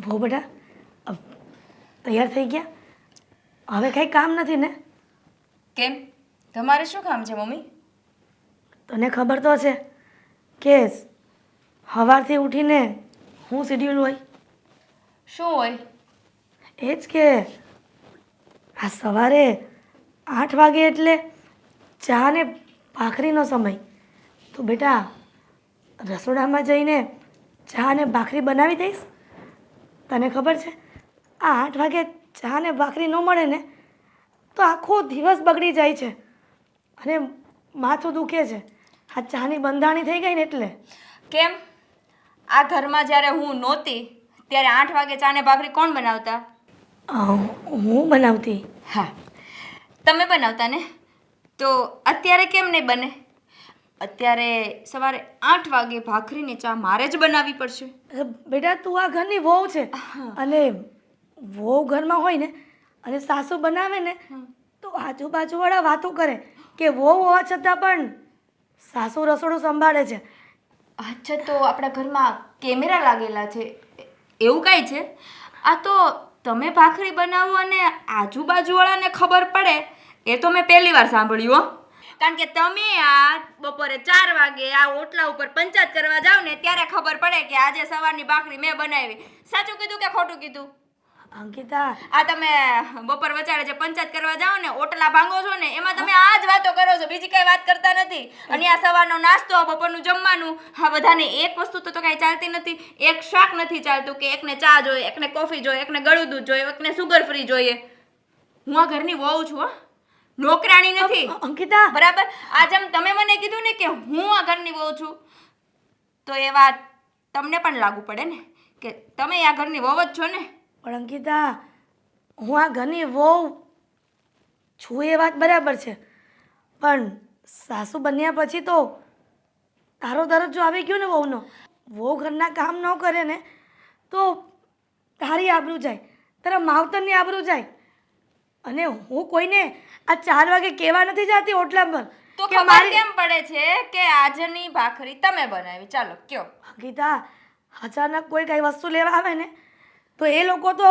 હો બેટા, અ, તૈયાર થઈ ગયા? હવે કંઈ કામ નથી ને? કેમ? તમારે શું કામ છે મમ્મી? તને ખબર તો છે કે સવારથી ઉઠીને હું શેડ્યુલ હોય. શું હોય? એ જ કે આ સવારે 8 વાગે એટલે ચા ને ભાખરીનો સમય. તો બેટા રસોડામાં જઈને ચા ને ભાખરી બનાવી દઈશ. તને ખબર છે આ 8 વાગે ચા ને ભાખરી ન મળે ને તો આખો દિવસ બગડી જાય છે અને માથું દુખે છે. આ ચાની બંધાણી થઈ ગઈ ને એટલે. કેમ? આ ઘરમાં જ્યારે હું નહોતી ત્યારે 8 વાગે ચા ને ભાખરી કોણ બનાવતા? હું બનાવતી. હા, તમે બનાવતા ને? તો અત્યારે કેમ નહીં બને? અત્યારે સવારે 8 વાગે ભાખરીની ચા મારે જ બનાવવી પડશે. બેટા તું આ ઘરની વહુ છે અને વહુ ઘરમાં હોય ને અને સાસુ બનાવે ને તો આજુબાજુવાળા વાતો કરે કે વહુ હોવા છતાં પણ સાસુ રસોડું સંભાળે છે. અચ્છા, તો આપણા ઘરમાં કેમેરા લાગેલા છે એવું કાંઈ છે? આ તો તમે ભાખરી બનાવો અને આજુબાજુવાળાને ખબર પડે એ તો મેં પહેલી વાર સાંભળ્યું હો. કારણ કે તમે આ બપોરે 4 વાગે આ ઓટલા ઉપર પંચાયત કરવા જાવ ને ત્યારે ખબર પડે કે આજે સવારની ભાખરી મેં બનાવી. સાચું કીધું કે ખોટું કીધું? અંકિતા, આ તમે બપોર વચાળે જે પંચાયત કરવા જાઓ ને ઓટલા ભાંગો છો ને એમાં તમે આ જ વાતો કરો છો, બીજી કઈ વાત કરતા નથી. અને આ સવારનો નાસ્તો, બપોરનું જમવાનું, હા બધાને એક વસ્તુ તો કાંઈ ચાલતી નથી. એક શાક નથી ચાલતું કે એકને ચા જોઈએ, એકને કોફી જોઈએ, એકને ગળું દૂધ જોઈએ, એકને સુગર ફ્રી જોઈએ. હું આ ઘરની વહુ છું હો, નોકરાણી નથી. અંકિતા, બરાબર? આ જેમ તમે મને કીધું ને કે હું આ ઘરની વહુ છું તો એ વાત તમને પણ લાગુ પડે ને કે તમે આ ઘરની વહુ જ છો ને. પણ અંકિતા હું આ ઘરની વહુ છું એ વાત બરાબર છે પણ સાસુ બન્યા પછી તો તારો દરજ્જો આવી ગયો ને વહુનો. વહુ ઘરના કામ ન કરે ને તો તારી આબરૂ જાય, તારા માવતરની આબરૂ જાય. અને હું કોઈને આ 4 વાગે કહેવા નથી જતી ઓટલા પર તો કે ખબર કેમ પડે છે કે આજની ભાખરી તમે બનાવી? ચાલો કયો. અંકિતા, અચાનક કોઈ કઈ વસ્તુ લેવા આવે ને તો એ લોકો તો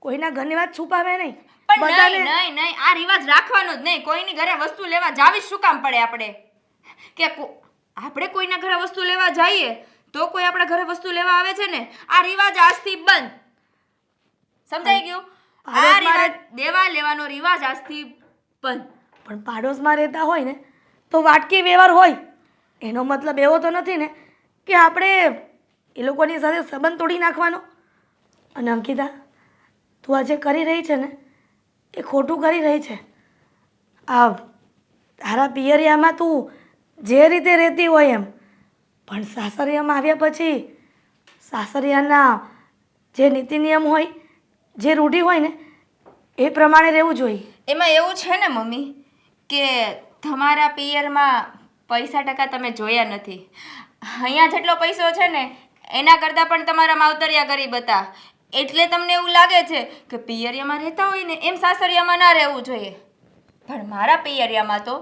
કોઈના ઘરની વાત છુપાવે નહીં. પણ નહીં, આ રિવાજ રાખવાનો જ નહીં. કોઈની ઘરે વસ્તુ લેવા જાવી શું કામ પડે આપણે? કે આપણે કોઈના ઘરે વસ્તુ લેવા જઈએ તો કોઈ આપણા ઘરે વસ્તુ લેવા આવે છે ને આ રિવાજ આજથી બંધ. સમજાઈ ગયું? આ રિવાજ દેવા લેવાનો રિવાજ આજથી બંધ. પણ પાડોશમાં રહેતા હોય ને તો વાટકી વ્યવહાર હોય. એનો મતલબ એવો તો નથી ને કે આપણે એ લોકોની સાથે સંબંધ તોડી નાખવાનો. અને અંકિતા, તું આ જે કરી રહી છે ને એ ખોટું કરી રહી છે. આ તારા પિયરિયામાં તું જે રીતે રહેતી હોય એમ, પણ સાસરિયામાં આવ્યા પછી સાસરિયાના જે નીતિ નિયમ હોય, જે રૂઢિ હોય ને એ પ્રમાણે રહેવું જોઈએ. એમાં એવું છે ને મમ્મી કે તમારા પિયરમાં પૈસા ટકા તમે જોયા નથી. અહીંયા જેટલો પૈસો છે ને એના કરતાં પણ તમારા માવતરિયા ગરીબ હતા. એટલે તમને એવું લાગે છે કે પિયરિયામાં રહેતા હોય ને એમ સાસરિયામાં ના રહેવું જોઈએ. પણ મારા પિયરિયામાં તો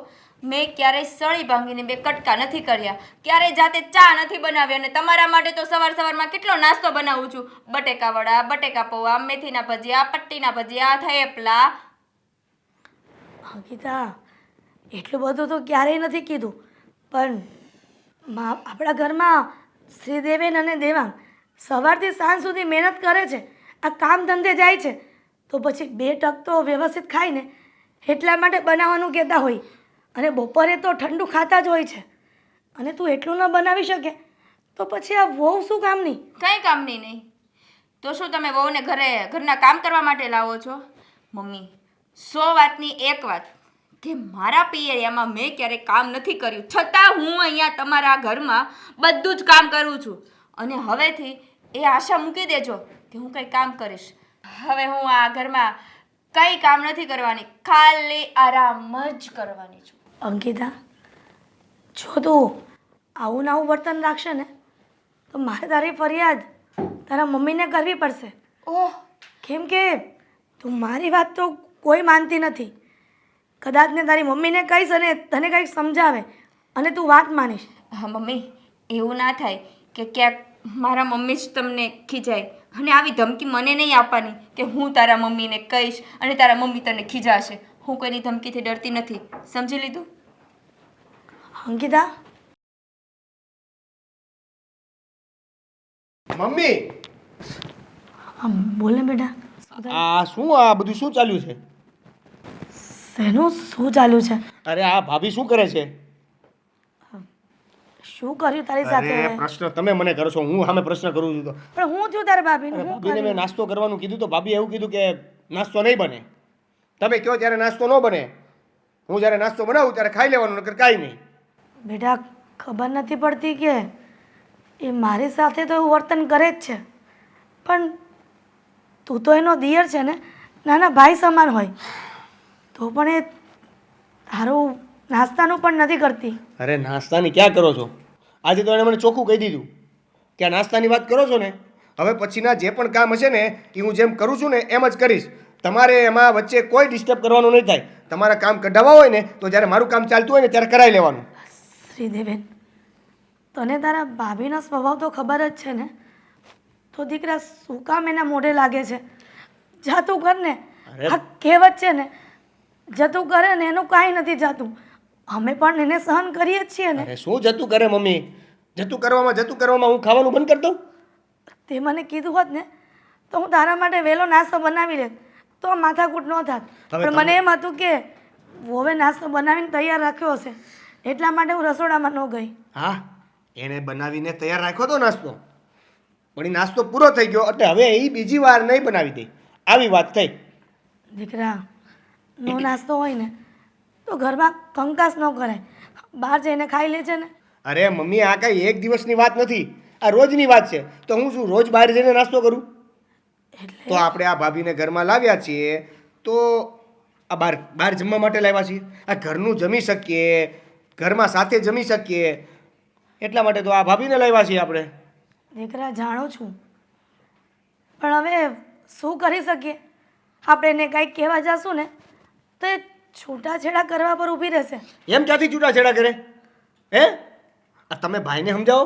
મેં ક્યારેય સળી ભાંગીને 2 કટકા નથી કર્યા, ક્યારેય જાતે ચા નથી બનાવી. અને તમારા માટે તો સવારમાં કેટલો નાસ્તો બનાવું છું. બટેકા વડા, બટેકા પૌવા, મેથીના ભજીયા, પટ્ટીના ભજીયા, થેપલા. અંકિતા, એટલું બધું તો ક્યારેય નથી કીધું પણ આપણા ઘરમાં શ્રીદેવેન અને દેવાંગ સવારથી સાંજ સુધી મહેનત કરે છે, આ કામ ધંધે જાય છે તો પછી 2 ટક તો વ્યવસ્થિત ખાય ને એટલા માટે બનાવવાનું કહેતા હોય. અને બપોરે તો ઠંડુ ખાતા જ હોય છે અને તું એટલું ન બનાવી શકે તો પછી આ વહુ શું કામની? કંઈ કામની નહીં. તો શું તમે વહુને ઘરના કામ કરવા માટે લાવો છો? મમ્મી, 100 વાતની એક વાત કે મારા પિયરિયામાં મેં ક્યારેય કામ નથી કર્યું, છતાં હું અહીંયા તમારા ઘરમાં બધું જ કામ કરું છું. અને હવેથી એ આશા મૂકી દેજો કે હું કંઈ કામ કરીશ. હવે હું આ ઘરમાં કંઈ કામ નથી કરવાની, ખાલી આરામ જ કરવાની છું. અંકિતા, જો તું આવું ને આવું વર્તન રાખશે ને તો મારે તારી ફરિયાદ તારા મમ્મીને કરવી પડશે. ઓહ, કેમ કે તું મારી વાત તો કોઈ માનતી નથી. કદાચ ને તારી મમ્મીને કહીશ અને તને કંઈક સમજાવે અને તું વાત માનીશ. હા મમ્મી, એવું ના થાય કે ક્યાંક મારા મમ્મી જ તમને ખીજાય અને આવી ધમકી મને નહીં આપવાની કે હું તારા મમ્મીને કહીશ અને તારા મમ્મી તને ખીજાશે. હું કોઈની ધમકીથી ડરતી નથી, સમજી લીધું? અંકિતા, મમ્મી બોલ ને બેટા. આ શું આ બધું શું ચાલ્યું છે? શેનું શું ચાલ્યું છે? અરે આ ભાભી શું કરે છે? શું કર્યું તારી સાથે? અરે પ્રશ્ન તમે મને કરો છો, હું સામે પ્રશ્ન કરું છું તો. પણ હું થયું તારા ભાભીનું? હું ભાભીને મેં કર્યું? નાસ્તો કરવાનું કીધું તો ભાભી એવું કીધું કે નાસ્તો નહીં બને. તમે કહો ત્યારે નાસ્તો ન બને, હું જ્યારે નાસ્તો બનાવું ત્યારે ખાઈ લેવાનું, નકર કાંઈ નહીં. બેટા ખબર નથી પડતી કે એ મારી સાથે તો એવું વર્તન કરે જ છે, પણ તું તો એનો દિયર છે ને, નાના ભાઈ સમાન હોય, તો પણ એ તારું નાસ્તાનું પણ નથી કરતી. અરે નાસ્તાની ક્યાં કરો છો? આજે તો એણે મને ચોખ્ખું કહી દીધું કે આ નાસ્તાની વાત કરો છો ને, હવે પછીના જે પણ કામ હશે ને એ હું જેમ કરું છું ને એમ જ કરીશ. તમારે એમાં વચ્ચે કોઈ ડિસ્ટર્બ કરવાનું નહીં થાય. તમારા કામ કઢાવવા હોય ને તો જ્યારે મારું કામ ચાલતું હોય ને ત્યારે કરાવી લેવાનું. શ્રીદેવેન, તને તારા ભાભીનો સ્વભાવ તો ખબર જ છે ને, તો દીકરા શું કામ એના મોઢે લાગે છે? જાતું કર ને. અરે. આ કહેવત છે ને, જતું કરે ને એનું કાંઈ નથી જાતું. અમે પણ એને સહન કરીએ જ છીએ ને. અરે શું જતું કરે મમ્મી? જતું કરવામાં હું ખાવાનું બંધ કરી દઉં? તે મને કીધું હોત ને તો હું તારા માટે વહેલો નાસ્તો બનાવી લેત, તો માથાકૂટ ન થાત. હવે પણ મને એમ હતું કે વોવે નાસ્તો બનાવીને તૈયાર રાખ્યો હશે, એટલા માટે હું રસોડામાં ન ગઈ. હા, એણે બનાવીને તૈયાર રાખ્યો તો નાસ્તો, પણ એ નાસ્તો પૂરો થઈ ગયો એટલે હવે એ બીજી વાર નહીં બનાવી દે, આવી વાત થઈ. દીકરા, નો નાસ્તો હોય ને તો ઘરમાં કંકાસ ન કરાય, બહાર જઈને ખાઈ લે છે ને. અરે મમ્મી, આ કાંઈ એક દિવસની વાત નથી, આ રોજની વાત છે. તો હું શું રોજ બહાર જઈને નાસ્તો કરું? તો આપણે આ ભાભીને ઘરમાં લાવ્યા છીએ તો આ બહાર જમવા માટે લાવ્યા છીએ. આ ઘરનું જમી શકીએ, ઘરમાં સાથે જમી શકીએ, એટલા માટે તો આ ભાભીને લાવ્યા છીએ આપણે. દીકરા, જાણું છું, પણ હવે શું કરી શકીએ? આપણે એને કંઈક કહેવા જશું ને તો એ છૂટાછેડા કરવા પર ઊભી રહેશે. એમ ક્યાંથી છૂટાછેડા કરે? હે, આ તમે ભાઈને સમજાવો,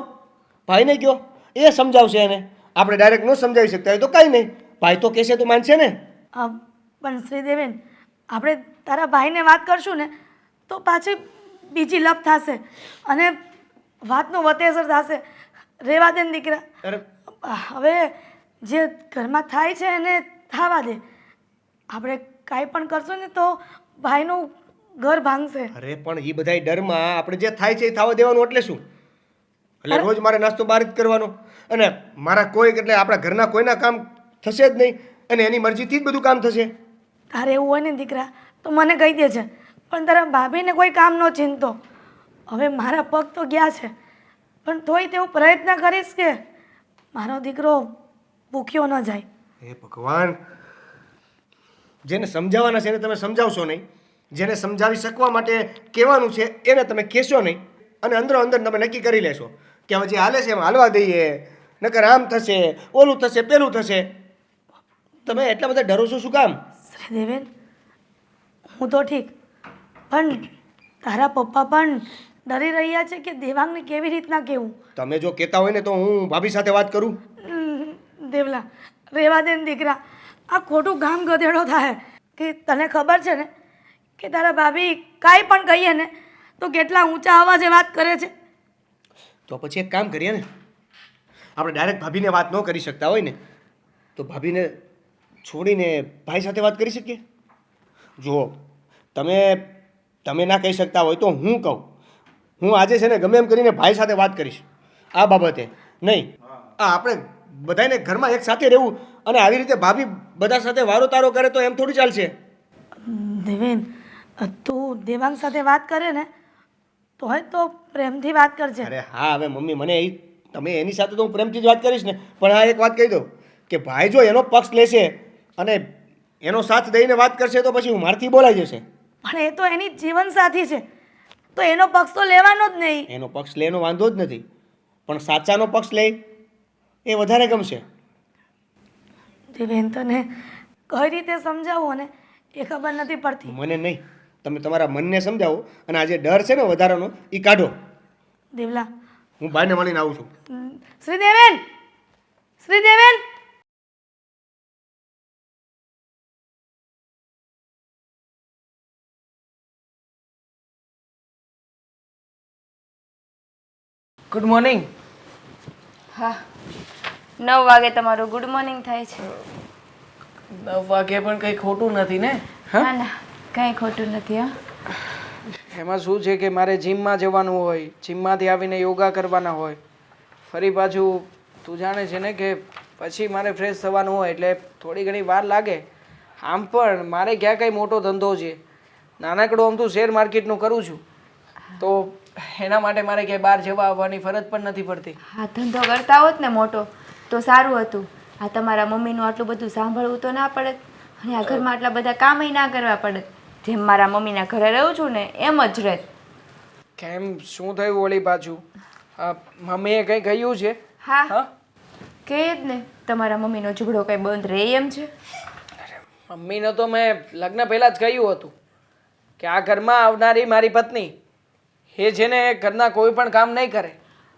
ભાઈને કહો, એ સમજાવશે એને. આપણે ડાયરેક્ટ ન સમજાવી શકતા હોય તો કાંઈ નહીં, ભાઈ તો કહેશે તો માનશે ને. પણ શ્રીદેવેન, આપણે તારા ભાઈને વાત કરશું ને તો પાછી બીજી લપ થશે અને વાતનું વતેસર થશે. રહેવા દે ને દીકરા. અરે હવે જે ઘરમાં થાય છે એને થવા દે. આપણે કાંઈ પણ કરશું ને તો ભાઈનું ઘર ભાંગશે. અરે પણ એ બધાય ડરમાં આપણે જે થાય છે એ થવા દેવાનું એટલે શું? એટલે રોજ મારે નાસ્તો બહાર જ કરવાનો અને મારા કોઈ એટલે આપણા ઘરના કોઈના કામ થશે જ નહીં અને એની મરજીથી જ બધું કામ થશે. તારે એવું હોય ને દીકરા તો મને કહી દે છે, પણ તારા ભાભીને કોઈ કામ ન ચિંતો. હવે મારા પગ તો ગયા છે, પણ તોય તેવું પ્રયત્ન કરીશ કે મારો દીકરો ભૂખ્યો ન જાય. હે ભગવાન, જેને સમજાવવાના છે એને તમે સમજાવશો નહીં, જેને સમજાવી શકવા માટે કહેવાનું છે એને તમે કહેશો નહીં અને અંદરો અંદર તમે નક્કી કરી લેશો કે હવે જે હાલે છે એમ હાલવા દઈએ, નકર આમ થશે, ઓલું થશે, પેલું થશે. તમે એટલા બધા ડરો છો શું કામ? શ્રીદેવેન, હું તો ઠીક, પણ તારા પપ્પા પણ ડરી રહ્યા છે કે દેવાંગને કેવી રીતના કહેવું. તમે જો કહેતા હોય ને તો હું ભાભી સાથે વાત કરું. દેવલા, રહેવા દે ને દીકરા, આ ખોટું ગામ ગધેડો થાય. કે તને ખબર છે ને કે તારા ભાભી કાંઈ પણ કહીએ ને તો કેટલા ઊંચા અવાજે વાત કરે છે. તો પછી એક કામ કરીએ ને, આપણે ડાયરેક્ટ ભાભીને વાત ન કરી શકતા હોય ને તો ભાભીને છોડીને ભાઈ સાથે વાત કરી શકીએ. જુઓ, તમે ના કહી શકતા હોય તો હું કહું, હું આજે છે ને ગમે એમ કરીને ભાઈ સાથે વાત કરીશ આ બાબતે. નહીં, આપણે બધાને ઘરમાં એક સાથે રહેવું અને આવી રીતે ભાભી બધા સાથે વારો તારો કરે તો એમ થોડી ચાલશે. દેવેન, તું દેવાંગ સાથે વાત કરે ને તો પ્રેમથી વાત કરજે. અરે હા, હવે મમ્મી મને તમે એની સાથે તો હું પ્રેમથી જ વાત કરીશ ને, પણ આ એક વાત કહી દઉં કે ભાઈ જો એનો પક્ષ લેશે અને એનો સાથ દઈને વાત કરશે તો પછી હું મારથી બોલાઈ જશે. પણ એ તો એની જીવનસાથી છે, તો એનો પક્ષ તો લેવાનો જ નહીં. એનો પક્ષ લેનો વાંધો જ નથી, પણ સાચાનો પક્ષ લે એ વધારે ગમશે. દેવેન, તને કઈ રીતે સમજાવું ને એ ખબર નથી પડતી. મને નહીં, તમે તમારા મનને સમજાવો અને આ જે ડર છે ને વધારાનો એ કાઢો. દેવલા, હું ભાઈને મળીને આવું છું. શ્રીદેવેન, શ્રીદેવેન, ગુડ મોર્નિંગ. હા 9 વાગે તમારું ગુડ મોર્નિંગ થાય છે. 9 વાગે પણ કંઈ ખોટું નથી ને? હા, ના ના કંઈ ખોટું નથી હા. એમાં શું છે કે મારે જીમમાં જવાનું હોય, જીમમાંથી આવીને યોગા કરવાના હોય, ફરી પાછું તું જાણે છે ને કે પછી મારે ફ્રેશ થવાનું હોય એટલે થોડી ઘણી વાર લાગે. આમ પણ મારે ક્યાં કંઈ મોટો ધંધો છે, નાનકડો આમ તો શેર માર્કેટનું કરું છું, તો એના માટે મારે ક્યાંય બહાર જવા આવવાની ફરજ પણ નથી પડતી. હા ધંધો કરતા હોત ને મોટો તો સારું હતું. આ તમારા મમ્મીનું આટલું બધું સાંભળવું તો ના પડે અને આ ઘરમાં આટલા બધા કામય ના કરવા પડે. જેમ મારા મમ્મીના ઘરે રહું છું ને એમ જ રહે. કેમ, શું થયું વળી પાછું? મમ્મીએ કંઈ કહ્યું છે? હા હા, કે જ ને તમારા મમ્મીનો ઝઘડો કંઈ બંધ રહે એમ છે? મમ્મીને તો મેં લગ્ન પહેલાં જ કહ્યું હતું કે આ ઘરમાં આવનારી મારી પત્ની એ છે ને ઘરના કોઈ પણ કામ નહીં કરે.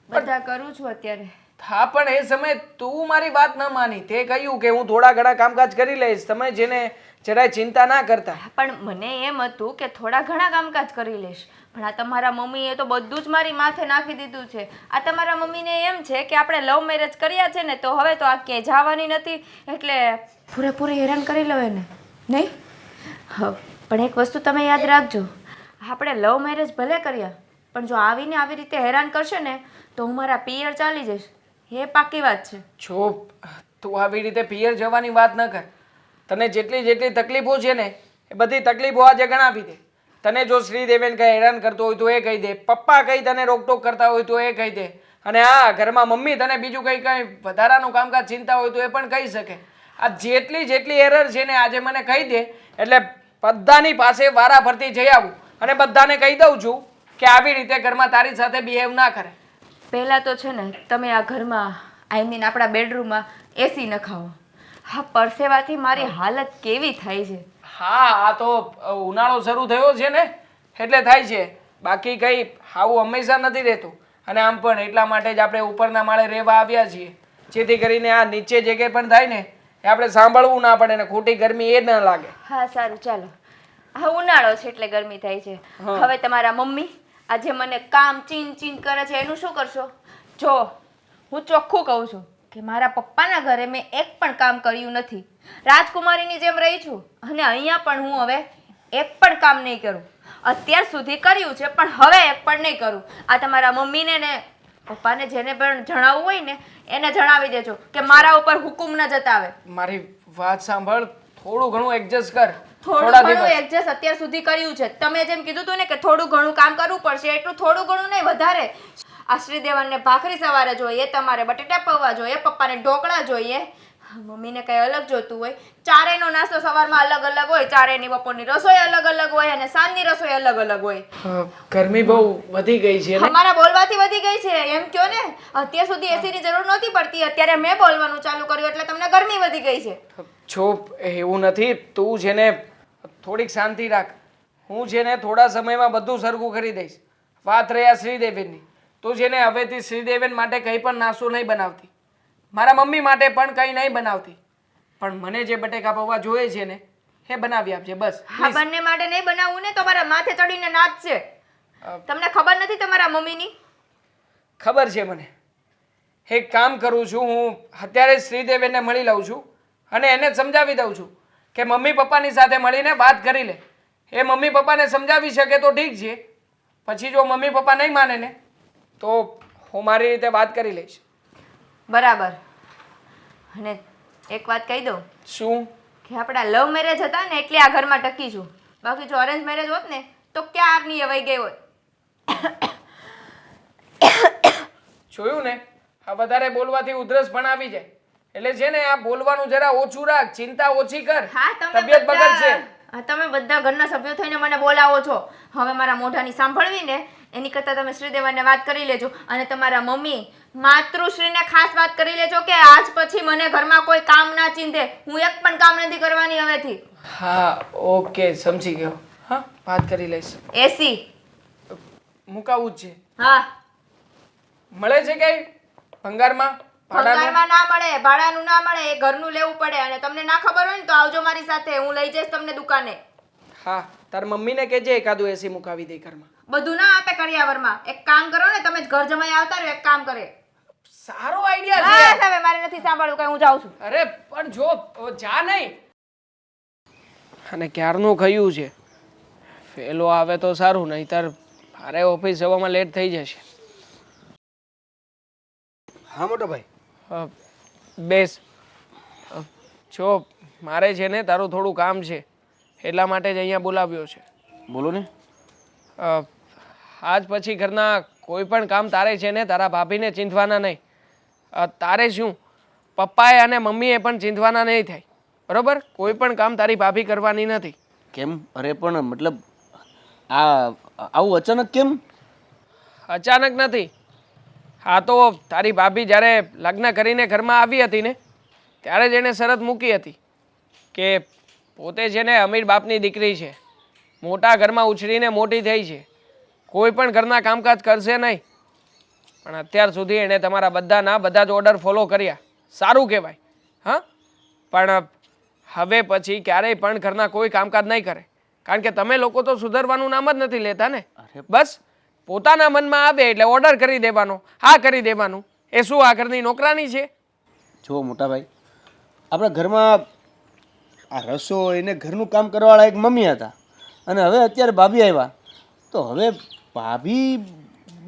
બધા કરું છું અત્યારે. હા પણ એ સમયે તું મારી વાત ન માની. તે કહ્યું કે હું થોડા ઘણા કામકાજ કરી લઈશ, તમે જેને જરાય ચિંતા ના કરતા. પણ મને એમ હતું કે થોડા ઘણા કામકાજ કરી લઈશ, પણ આ તમારા મમ્મીએ તો બધું જ મારી માથે નાખી દીધું છે. આ તમારા મમ્મીને એમ છે કે આપણે લવ મેરેજ કર્યા છે ને તો હવે તો આ ક્યાંય જવાની નથી એટલે પૂરેપૂરી હેરાન કરી લો એને નહીં. હા પણ એક વસ્તુ તમે યાદ રાખજો, આપણે લવ મેરેજ ભલે કર્યા પણ જો આવીને આવી રીતે હેરાન કરશે ને તો હું મારા પિયર ચાલી જઈશ. એ પાકી વાત છે. જો તું આવી રીતે પિયર જવાની વાત ન કર. તને જેટલી જેટલી તકલીફો છે ને એ બધી તકલીફો આજે ગણાવી દે. તને જો શ્રીદેવેન કંઈ હેરાન કરતો હોય તો એ કહી દે, પપ્પા કંઈ તને રોકટોક કરતા હોય તો એ કહી દે, અને હા ઘરમાં મમ્મી તને બીજું કંઈ વધારાનું કામકાજ ચિંતા હોય તો એ પણ કહી શકે. આ જેટલી જેટલી એરર છે ને આજે મને કહી દે એટલે બધાની પાસે વારા ફરતી જઈ આવું અને બધાને કહી દઉં છું કે આવી રીતે ઘરમાં તારી સાથે બિહેવ ના કરે. પહેલાં તો છે ને તમે આ ઘરમાં આઈ મીન આપણા બેડરૂમમાં એસી નખાવો. હા પરસેવાથી મારી હાલત કેવી થાય છે. હા આ તો ઉનાળો શરૂ થયો છે ને એટલે થાય છે, બાકી કંઈ આવું હંમેશા નથી રહેતું. અને આમ પણ એટલા માટે જ આપણે ઉપરના માળે રહેવા આવ્યા છીએ, જેથી કરીને આ નીચે જે કંઈ પણ થાય ને એ આપણે સાંભળવું ના પડે ને ખોટી ગરમી એ ન લાગે. હા સારું ચાલો. હા ઉનાળો છે એટલે ગરમી થાય છે. હવે તમારા મમ્મી આજે મને કામ ચીન ચીન કરે છે એનું શું કરશો? જો હું ચોખ્ખું કહું છું કે મારા પપ્પાના ઘરે મેં એક પણ કામ કર્યું નથી. રાજકુમારીની જેમ રહી છું અને અહીંયા પણ હું હવે એક પણ કામ નહીં કરું. અત્યાર સુધી કર્યું છે પણ હવે એક પણ નહીં કરું. આ તમારા મમ્મીને ને પપ્પાને જેને પણ જણાવવું હોય ને એને જણાવી દેજો કે મારા ઉપર હુકુમ ન જતાવે. મારી વાત સાંભળ, થોડું ઘણું એડજસ્ટ કર. થોડું ઘણું એડજસ્ટ અત્યાર સુધી કર્યું છે. તમે જેમ કીધું હતું ને કે થોડું ઘણું કામ કરવું પડશે, એટલું થોડું ઘણું નહીં વધારે. આ શ્રીદેવનને ભાખરી સવારે જોઈએ, તમારે બટેટા પૌવા જોઈએ, પપ્પાને ઢોકળા જોઈએ, મમ્મીને કંઈ અલગ જોતું હોય. ચારેયનો નાસ્તો સવારમાં અલગ અલગ હોય, ચારેયની બપોરની રસોઈ અલગ અલગ હોય અને સાંજની રસોઈ અલગ અલગ હોય. ગરમી બહુ વધી ગઈ છે ને? અમારા બોલવાથી વધી ગઈ છે એમ કયો ને. અત્યાર સુધી એસીની જરૂર નહોતી પડતી, અત્યારે મેં બોલવાનું ચાલુ કર્યું એટલે તમને ગરમી વધી ગઈ છે. જો એવું નથી, તું છે ને થોડીક શાંતિ રાખ. હું છે ને થોડા સમયમાં બધું સરખું કરી દઈશ. વાત રહ્યા શ્રીદેવેનની, તું છે ને હવેથી શ્રીદેવેન માટે કંઈ પણ નાસ્તો નહીં બનાવતી, મારા મમ્મી માટે પણ કંઈ નહીં બનાવતી, પણ મને જે બટેકા પૌવા જોઈએ છે ને એ બનાવી આપજે બસ. હા બંને માટે નહીં બનાવવું ને તો મારા માથે ચડીને નાચશે. તમને ખબર નથી તમારા મમ્મીની? ખબર છે મને. એક કામ કરું છું, હું અત્યારે શ્રીદેવેનને મળી લઉં છું અને એને સમજાવી દઉં છું કે મમ્મી પપ્પાની સાથે મળીને વાત કરી લે. એ મમ્મી પપ્પાને સમજાવી શકે તો ઠીક છે, પછી જો મમ્મી પપ્પા નહીં માને ને તો હું મારી રીતે વાત કરી લઈશ. બરાબર. અને એક વાત કહી દઉં. શું? કે આપણા લવ મેરેજ હતા ને એટલે આ ઘરમાં ટકી છું, બાકી જો અરેન્જ મેરેજ હોત ને તો ક્યારની એ વહી ગઈ હોત. જોયું ને, આ વધારે બોલવાથી ઉધરસ પણ આવી જાય, એટલે છે ને આ બોલવાનું જરા ઓછું રાખ, ચિંતા ઓછી કર, તબિયત બગડશે. તમે બધા ઘરના સભ્યો થઈને મને બોલાવો છો. હવે મારા મોઢાની સાંભળવી ને એની કરતાં તમે શ્રીદેવનને વાત કરી લેજો અને તમારા મમ્મી માતૃશ્રીને ખાસ વાત કરી લેજો કે આજ પછી મને ઘરમાં કોઈ કામ ના ચીંધે. હું એક પણ કામ નથી કરવાની હવેથી. હા ઓકે, સમજી ગયો. હા વાત કરી લઈશ. એસી મુકાવું જ છે. હા મળે છે કઈ ભંગારમાં ભાડાનું? પગારમાં ના મળે, ભાડાનું ના મળે, એ ઘરનું લેવું પડે. અને તમને ના ખબર હોય ને તો આવજો મારી સાથે, હું લઈ જઈશ તમને દુકાને. હા, તાર મમ્મીને કહેજે એકાદું એસી મુકાવી દે ઘરમાં. બધું ના આપે કરિયાવરમાં. એક કામ કરો ને, તમે જ ઘર જમાઈ આવતા રહ્યો, એક કામ કરે. સારો આઈડિયા હા, છે. હવે મારે નથી સાંભળવું કઈ, હું જાઉં છું. અરે પણ જો જા નહીં. અને ક્યારનું કહ્યું છે ફેલો આવે તો સારું, નહીતર મારે ઓફિસ જવામાં લેટ થઈ જશે. હા મોટા ભાઈ. અ, બેસ. જો મારે છે ને તારું થોડું કામ છે, એટલા માટે જ અહીંયા બોલાવ્યો છે. બોલો ને. આજ પછી ઘરના કોઈ પણ કામ તારે છે ને તારા ભાભીને ચીંધવાના નહીં. તારે શું પપ્પાએ અને મમ્મીએ પણ ચીંધવાના નહીં થાય, બરોબર? કોઈ પણ કામ તારી ભાભી કરવાની નથી. કેમ? અરે પણ મતલબ આવું અચાનક કેમ? અચાનક નથી. હા તો તારી ભાભી જ્યારે લગ્ન કરીને ઘરમાં આવી હતી ને ત્યારે જ એણે શરત મૂકી હતી કે પોતે છે ને અમીર બાપની દીકરી છે, મોટા ઘરમાં ઉછરીને મોટી થઈ છે, કોઈ પણ ઘરના કામકાજ કરશે નહીં. પણ અત્યાર સુધી એણે તમારા બધા જ ઓર્ડર ફોલો કર્યા, સારું કહેવાય. હા, પણ હવે પછી ક્યારેય પણ ઘરના કોઈ કામકાજ નહીં કરે, કારણ કે તમે લોકો તો સુધરવાનું નામ જ નથી લેતા ને. બસ પોતાના મનમાં આવે એટલે ઓર્ડર કરી દેવાનો, હા કરી દેવાનું. એ શું આ ઘરની નોકરાની છે? જો મોટા ભાઈ, આપણા ઘરમાં આ રસોઈ ને ઘરનું કામ કરવાવાળા એક મમ્મી હતા, અને હવે અત્યારે ભાભી આવ્યા, તો હવે ભાભી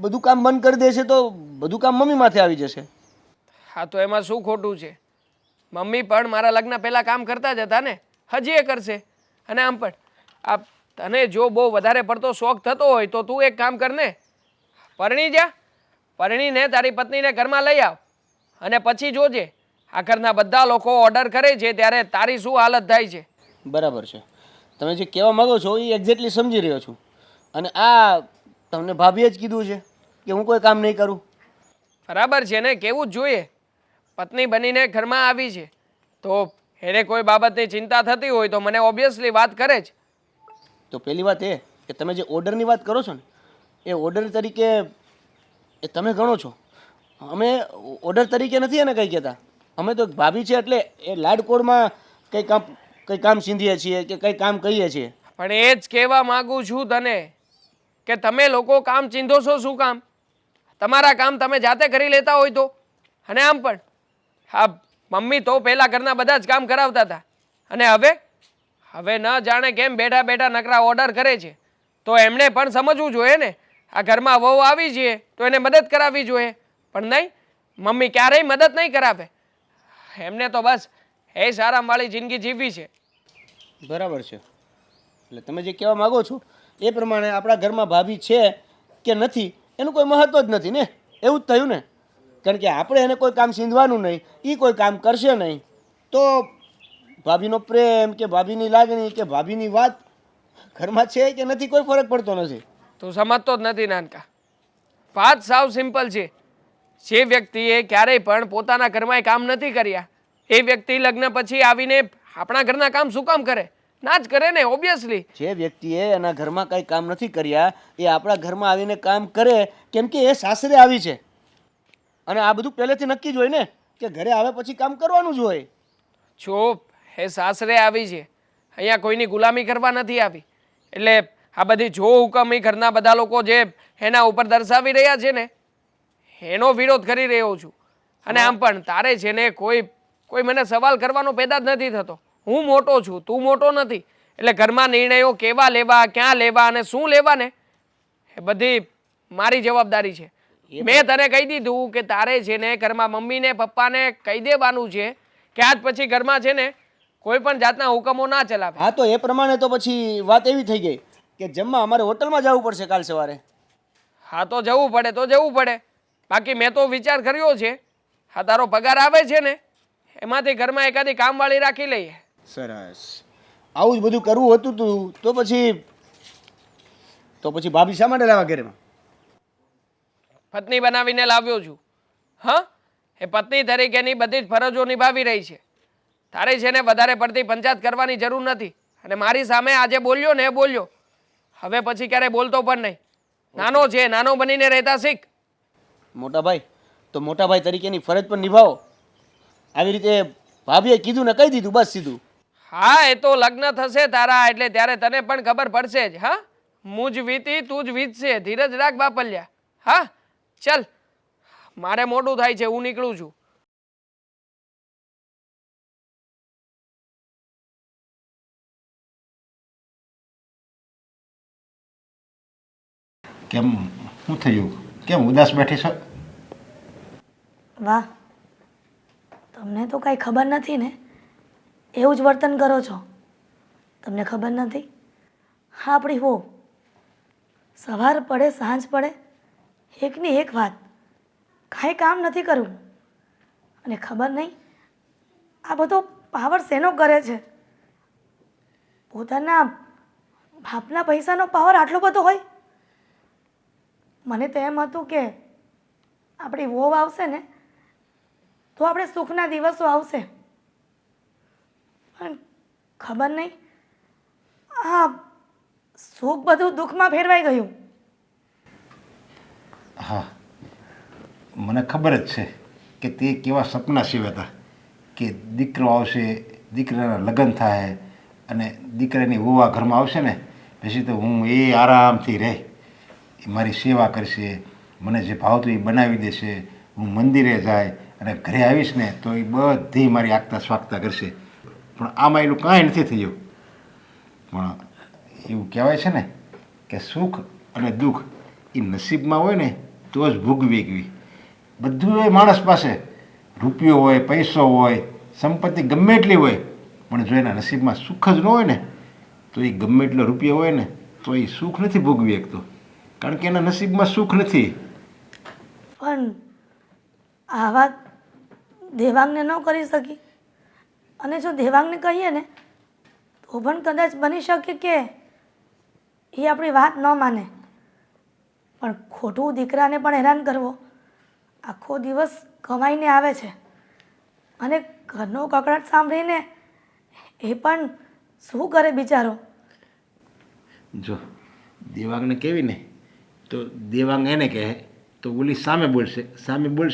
બધું કામ બંધ કરી દેશે તો બધું કામ મમ્મી માથે આવી જશે. હા તો એમાં શું ખોટું છે? મમ્મી પણ મારા લગ્ન પહેલાં કામ કરતા જ હતા ને, હજી એ કરશે. અને આમ પણ આ તને જો બહુ વધારે પડતો શોખ થતો હોય તો તું એક કામ કર ને, પરણી જા. પરણીને તારી પત્નીને ઘરમાં લઈ આવ, અને પછી જોજે આ ઘરના બધા લોકો ઓર્ડર કરે છે ત્યારે તારી શું હાલત થાય છે. બરાબર છે, તમે જે કહેવા માગો છો એ એક્ઝેક્ટલી સમજી રહ્યો છું. અને આ તમને ભાભીએ જ કીધું છે કે હું કોઈ કામ નહીં કરું? બરાબર છે ને, કેવું જ જોઈએ. પત્ની બનીને ઘરમાં આવી છે તો એને કોઈ બાબતની ચિંતા થતી હોય તો મને ઓબ્વિયસલી વાત કરે જ. તો પહેલી વાત એ કે તમે જે ઓર્ડરની વાત કરો છો ને એ ઓર્ડર તરીકે એ તમે ગણો છો, અમે ઓર્ડર તરીકે નથી એને કંઈ કહેતા. અમે તો ભાભી છે એટલે એ લાડકોડમાં કંઈ કામ સીંધીએ છીએ કે કંઈ કામ કહીએ છીએ. પણ એ જ કહેવા માંગુ છું તને કે તમે લોકો કામ ચીંધો છો શું કામ? તમારા કામ તમે જાતે કરી લેતા હોય તો. અને આમ પણ હા, મમ્મી તો પહેલાં ઘરના બધા જ કામ કરાવતા હતા, અને હવે ન જાણે કેમ બેઠા બેઠા નકરા ઓર્ડર કરે છે. તો એમણે પણ સમજવું જોઈએ ને, આ ઘરમાં વહુ આવી છે તો એને મદદ કરાવવી જોઈએ. પણ નહીં, મમ્મી ક્યારેય મદદ નહીં કરાવે. એમને તો બસ એ સારામવાળી જિંદગી જીવવી છે. બરાબર છે, એટલે તમે જે કહેવા માગો છો એ પ્રમાણે આપણા ઘરમાં ભાભી છે કે નથી એનું કોઈ મહત્વ જ નથી ને, એવું જ થયું ને. કારણ કે આપણે એને કોઈ કામ સીંધવાનું નહીં, એ કોઈ કામ કરશે નહીં, તો ભાભીનો પ્રેમ કે ભાભીની લાગણી કે ભાભીની વાત ઘરમાં છે કે નથી કોઈ ફરક પડતો નથી. તું સમજતો જ નથી નાનકા. વાત સાવ સિમ્પલ છે. જે વ્યક્તિએ ક્યારેય પણ પોતાના ઘરમાં કામ નથી કર્યા એ વ્યક્તિ લગ્ન પછી આવીને આપણા ઘરના કામ શું કામ કરે? ના જ કરે ને, ઓબ્વિયસલી. જે વ્યક્તિએ એના ઘરમાં કંઈ કામ નથી કર્યા એ આપણા ઘરમાં આવીને કામ કરે કેમ કે એ સાસરે આવી છે. અને આ બધું પહેલેથી નક્કી જ હોય ને કે ઘરે આવે પછી કામ કરવાનું જ હોય. જો એ સાસરે આવી છે, અહીંયા કોઈની ગુલામી કરવા નથી આવી, એટલે આ બધી જો હુકમ એ ઘરના બધા લોકો જે એના ઉપર દર્શાવી રહ્યા છે ને એનો વિરોધ કરી રહ્યો છું. અને આમ પણ તારે છે ને કોઈ મને સવાલ કરવાનો પેદા જ નથી થતો. હું મોટો છું, તું મોટો નથી, એટલે ઘરમાં નિર્ણયો કેવા લેવા, ક્યાં લેવા અને શું લેવા ને એ બધી મારી જવાબદારી છે. મેં તને કહી દીધું કે તારે છે ને ઘરમાં મમ્મીને પપ્પાને કહી દેવાનું છે કે આજ પછી ઘરમાં છે ને કોઈ પણ જાતના હુકમો ના ચલાવે. હા તો એ પ્રમાણે તો પછી વાત એવી થઈ ગઈ કે જમવા અમારે હોટલમાં જવું પડશે કાલ સવારે. હા તો જવું પડે તો જવું પડે, બાકી મેં તો વિચાર કર્યો છે હા તારો પગાર આવે છે ને એમાંથી ઘરમાં એકાદી કામવાળી રાખી લઈએ. સરસ, આવું જ બધું કરવું હતું તું તો પછી ભાભી શા માટે લાવવા ઘરેમાં? પત્ની બનાવીને લાવ્યો છું. હા, એ પત્ની તરીકેની બધી જ ફરજો નિભાવી રહી છે. તારે છે ને વધારે પડતી પંચાયત કરવાની જરૂર નથી. અને મારી સામે આજે બોલ્યો ને એ બોલ્યો, હવે પછી ક્યારે બોલતો પણ નહીં. નાનો છે, નાનો બનીને રહેતા શીખ. મોટા ભાઈ તો મોટા ભાઈ તરીકેની ફરજ પણ નિભાવો. આવી રીતે ભાભીએ કીધું ને કહી દીધું બસ સીધું. હા એ તો લગ્ન થશે તારા એટલે ત્યારે તને પણ ખબર પડશે જ. હા હું જ વીતી તું જ વીતશે. ધીરજ રાખ બાપલ્યા. હા ચલ મારે મોડું થાય છે, હું નીકળું છું. કેમ શું થયું? કેમ ઉદાસ બેઠી છો? વાહ, તમને તો કાંઈ ખબર નથી ને, એવું જ વર્તન કરો છો. તમને ખબર નથી? હા, આપણી હો સવાર પડે સાંજ પડે એકની એક વાત, કાંઈ કામ નથી કરવું. અને ખબર નહીં આ બધો પાવર શેનો કરે છે. પોતાના બાપના પૈસાનો પાવર આટલો બધો હોય. મને તો એમ હતું કે આપણી વહુ આવશે ને તો આપણે સુખના દિવસો આવશે, પણ ખબર નહીં આ સુખ બધું દુઃખમાં ફેરવાઈ ગયું. હા, મને ખબર જ છે કે તે કેવા સપના સીવ્યા કે દીકરો આવશે, દીકરાના લગ્ન થાય અને દીકરાની વહુ આ ઘરમાં આવશે ને પછી તો હું એ આરામથી રહે, એ મારી સેવા કરશે, મને જે ભાવતું એ બનાવી દેશે, હું મંદિરે જાય અને ઘરે આવીશ ને તો એ બધી મારી આગતા સ્વાગતા કરશે. પણ આમાં એનું કાંઈ નથી થયું. પણ એવું કહેવાય છે ને કે સુખ અને દુઃખ એ નસીબમાં હોય ને તો જ ભોગવી ગવી. બધું હોય માણસ પાસે, રૂપિયો હોય, પૈસો હોય, સંપત્તિ ગમે એટલી હોય, પણ જો એના નસીબમાં સુખ જ ન હોય ને તો એ ગમે એટલો રૂપિયો હોય ને તો એ સુખ નથી ભોગવી શકતો, કારણ કે એના નસીબમાં સુખ નથી. પણ આ વાત દેવાંગને ન કરી શકી, અને જો દેવાંગને કહીએ ને તો પણ કદાચ બની શકે કે એ આપણી વાત ન માને. પણ ખોટું દીકરાને પણ હેરાન કરવો, આખો દિવસ કમાઈને આવે છે અને ઘરનો કકળાટ સાંભળીને એ પણ શું કરે બિચારો. જો દેવાંગને કહેવી ને તો દેવાંગ એને કહે તો ઓલી સામે બોલશે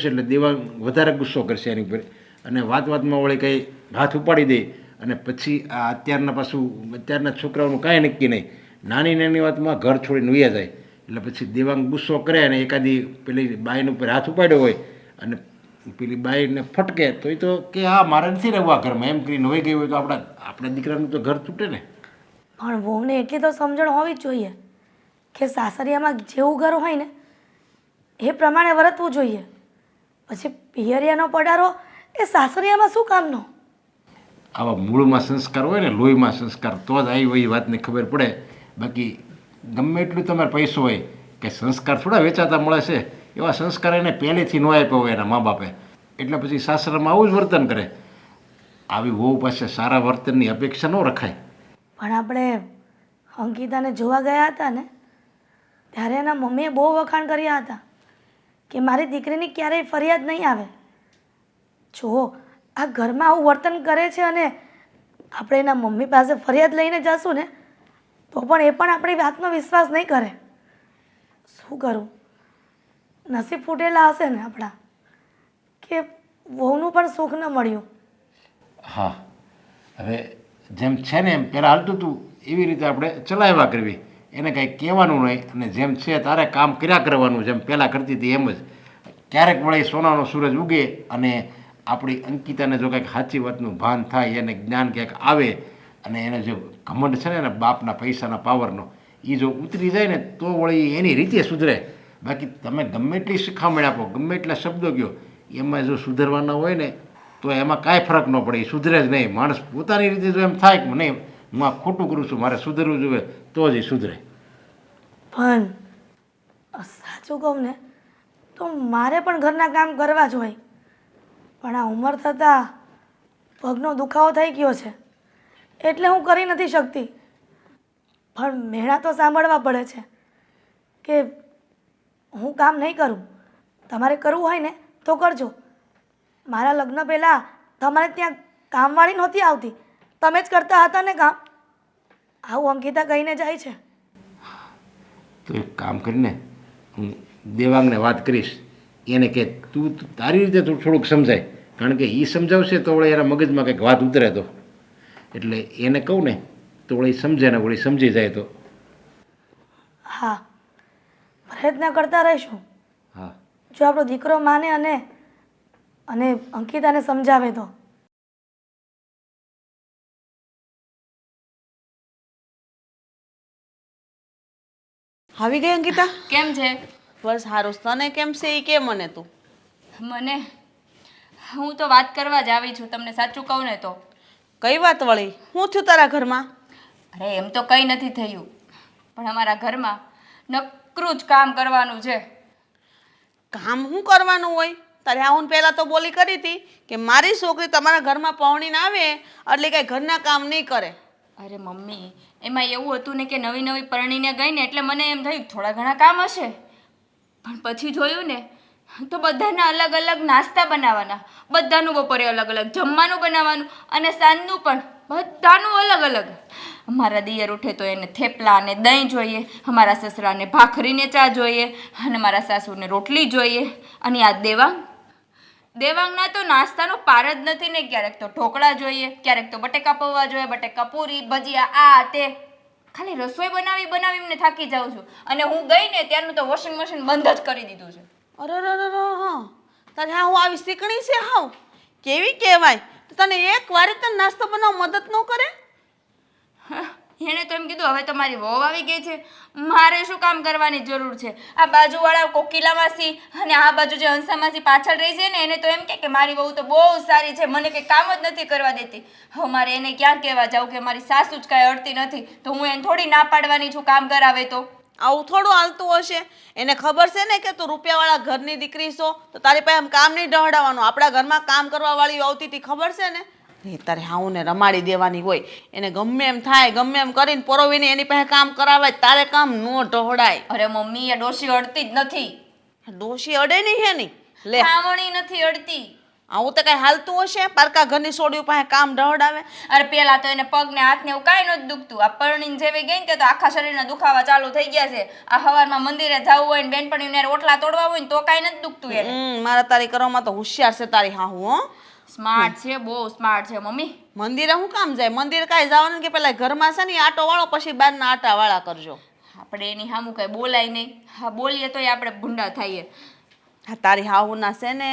એટલે દેવાંગ વધારે ગુસ્સો કરશે એની ઉપર અને વાતમાં વળી કંઈ હાથ ઉપાડી દે અને પછી આ અત્યારના છોકરાઓનું કાંઈ નક્કી નહીં, નાની વાતમાં ઘર છોડીને વયા જાય. એટલે પછી દેવાંગ ગુસ્સો કરે અને એકાદી પેલી બાઈન ઉપર હાથ ઉપાડ્યો હોય અને પેલી બાઈને ફટકે તો એ તો કે હા મારે નથી રહેવું આ ઘરમાં, એમ કરીને વહી ગઈ હોય તો આપણા દીકરાનું તો ઘર તૂટે ને. પણ વહુને એટલી તો સમજણ હોવી જ જોઈએ કે સાસરિયામાં જેવું ઘર હોય ને એ પ્રમાણે વર્તવું જોઈએ. પછી પિયરિયાનો પડારો એ સાસરિયામાં શું કામનો? આવા મૂળમાં સંસ્કાર હોય ને, લોહીમાં સંસ્કાર, તો જ આવી એ વાતની ખબર પડે. બાકી ગમે એટલું તમારે પૈસો હોય કે સંસ્કાર થોડા વેચાતા મળે છે. એવા સંસ્કાર એને પહેલેથી ન આપ્યા હોય એના મા બાપે, એટલે પછી સાસરામાં આવું જ વર્તન કરે. આવી વહુ પાસે સારા વર્તનની અપેક્ષા ન રખાય. પણ આપણે અંકિતાને જોવા ગયા હતા ને ત્યારે એના મમ્મીએ બહુ વખાણ કર્યા હતા કે મારી દીકરીની ક્યારેય ફરિયાદ નહીં આવે. જુઓ આ ઘરમાં આવું વર્તન કરે છે અને આપણે એના મમ્મી પાસે ફરિયાદ લઈને જશું ને તો પણ એ પણ આપણી વાતનો વિશ્વાસ નહીં કરે. શું કરું? નસીબ ફૂટેલા હશે ને આપણા કે વહુનું પણ સુખ ન મળ્યું. હા, હવે જેમ છે ને એમ પહેલાં હાલતું હતું એવી રીતે આપણે ચલાવ્યા કરવી, એને કાંઈ કહેવાનું નહીં અને જેમ છે તારે કામ કર્યા કરવાનું, જેમ પહેલાં કરતી હતી એમ જ. ક્યારેક વળી સોનાનો સૂરજ ઉગે અને આપણી અંકિતાને જો કંઈક સાચી વાતનું ભાન થાય, એને જ્ઞાન ક્યાંક આવે અને એને જો ઘમંડ છે ને એના બાપના પૈસાના પાવરનો એ જો ઉતરી જાય ને તો વળી એની રીતે સુધરે. બાકી તમે ગમે એટલી શિખામણ આપો, ગમે એટલા શબ્દો કહો, એમાં જો સુધરવાના હોય ને તો એમાં કાંઈ ફરક ન પડે, એ સુધરે જ નહીં. માણસ પોતાની રીતે જો એમ થાય કે નહીં હું આ ખોટું કરું છું, મારે સુધરવું જોઈએ, તો જ એ સુધરે. પણ સાચું કહું ને તો મારે પણ ઘરના કામ કરવા જ હોય, પણ આ ઉંમર થતાં પગનો દુખાવો થઈ ગયો છે એટલે હું કરી નથી શકતી. પણ મેળા તો સાંભળવા પડે છે કે હું કામ નહીં કરું, તમારે કરવું હોય ને તો કરજો. મારા લગ્ન પહેલાં તમારે ત્યાં કામવાળી નહોતી આવતી, તમે જ કરતા હતા ને કામ. આવું અંકિતા કહીને જાય છે. તો એક કામ કરીને હું દેવાંગને વાત કરીશ એને કે તું તારી રીતે તું થોડુંક સમજાય, કારણ કે એ સમજાવશે તો વળી એના મગજમાં કંઈક વાત ઉતરે તો, એટલે એને કહું ને તો વળી સમજે ને વળી સમજી જાય તો. હા, પ્રયત્ન કરતા રહીશું. હા જો આપણો દીકરો માને અને અને અંકિતાને સમજાવે તો. આવી ગઈ અંકિતા? કેમ છે બસ સારું. તને કેમ છે એ કે મને તું. મને? હું તો વાત કરવા જ આવી છું, તમને સાચું કહું ને તો. કઈ વાત વળી? શું થયું તારા ઘરમાં? અરે એમ તો કંઈ નથી થયું, પણ અમારા ઘરમાં નકરું જ કામ કરવાનું છે. કામ શું કરવાનું હોય? તારે આવું પહેલાં તો બોલી કરી હતી કે મારી છોકરી તમારા ઘરમાં પહોણીને આવે એટલે કંઈ ઘરના કામ નહીં કરે. અરે મમ્મી, એમાં એવું હતું ને કે નવી નવી પરણીને ગઈ ને એટલે મને એમ થયું થોડા ઘણા કામ હશે, પણ પછી જોયું ને તો બધાના અલગ અલગ નાસ્તા બનાવવાના, બધાનું બપોરે અલગ અલગ જમવાનું બનાવવાનું અને સાંજનું પણ બધાનું અલગ અલગ. અમારા દિયર ઉઠે તો એને થેપલા અને દહીં જોઈએ, અમારા સસરાને ભાખરીને ચા જોઈએ અને મારા સાસુને રોટલી જોઈએ. અને આ દેવાંગના તો નાસ્તાનો પાર જ નથી ને. ક્યારેક તો ઢોકળા જોઈએ, ક્યારેક તો બટેકા પૌવા જોઈએ, બટેકા પૂરી, ભજીયા, આ તે. ખાલી રસોઈ બનાવીને થાકી જાઉં છું. અને હું ગઈ ને ત્યારનું તો વોશિંગ મશીન બંધ જ કરી દીધું છે. અરે હા, તારે હા હું આવી શીખણી છે હાવ કેવી કહેવાય. તો તને એક વાર તને નાસ્તો બનાવવા મદદ ન કરે? એણે તો એમ કીધું હવે તો મારી વહુ આવી ગઈ છે, મારે શું કામ કરવાની જરૂર છે. આ બાજુવાળા કોકિલા માસી અને આ બાજુ જે હંસા માસી પાછળ રહી છે ને એને તો એમ કે મારી વહુ તો બહુ સારી છે, મને કંઈ કામ જ નથી કરવા દેતી. હવે મારે એને ક્યાં કહેવા જાઉં કે મારી સાસુ જ કાંઈ અડતી નથી, તો હું એને થોડી ના પાડવાની છું કામ કરાવે તો. આવું થોડું હાલતું હશે? એને ખબર છે ને કે તું રૂપિયાવાળા ઘરની દીકરી છો તો તારી પાસે આમ કામ નહીં ડહડાવવાનું. આપણા ઘરમાં કામ કરવા વાળી આવતી હતી ખબર છે ને? એ તારે હાઉને રમાડી દેવાની હોય. એને ગમે એમ થાય ગમે એમ કરીને પરોવીને એની પાસે કામ કરાવાય, તારે કામ ન ઢોળાય. અરે મમ્મી, એ ડોશી અડતી જ નથી. ડોશી અડે નહીં હે નહીં લે. ખાવણી નથી અડતી. આવું તો કઈ હાલતું હશે? પારકા ઘરની સોડિયું પાસે કામ ઢહડાવે. અરે પેલા તો એને પગ ને હાથ ને એવું કાંઈ નહોતું દુખતું. આ પરણીને જેવી ગઈ ને તો આખા શરીરના દુખાવા ચાલુ થઈ ગયા છે. આ સવારમાં મંદિરે જવું હોય ને બેનપણીને રોટલા તોડવા હોય ને તો કાંઈ નથી દુખતું એને. મારા તારી કરવામાં તો હોશિયાર છે તારી હાહુ. હો સ્માર્ટ છે, બહુ સ્માર્ટ છે મમ્મી. મંદિરે શું કામ જાય? મંદિર કાંઈ જવાનું કે પેલા ઘરમાં છે ને આટો વાળો પછી બહારના આટા વાળા કરજો. આપણે એની સામું કાંઈ બોલાય નહીં. હા બોલીએ તોય આપણે ભૂંડા થઈએ. હા તારી હાહુના છે ને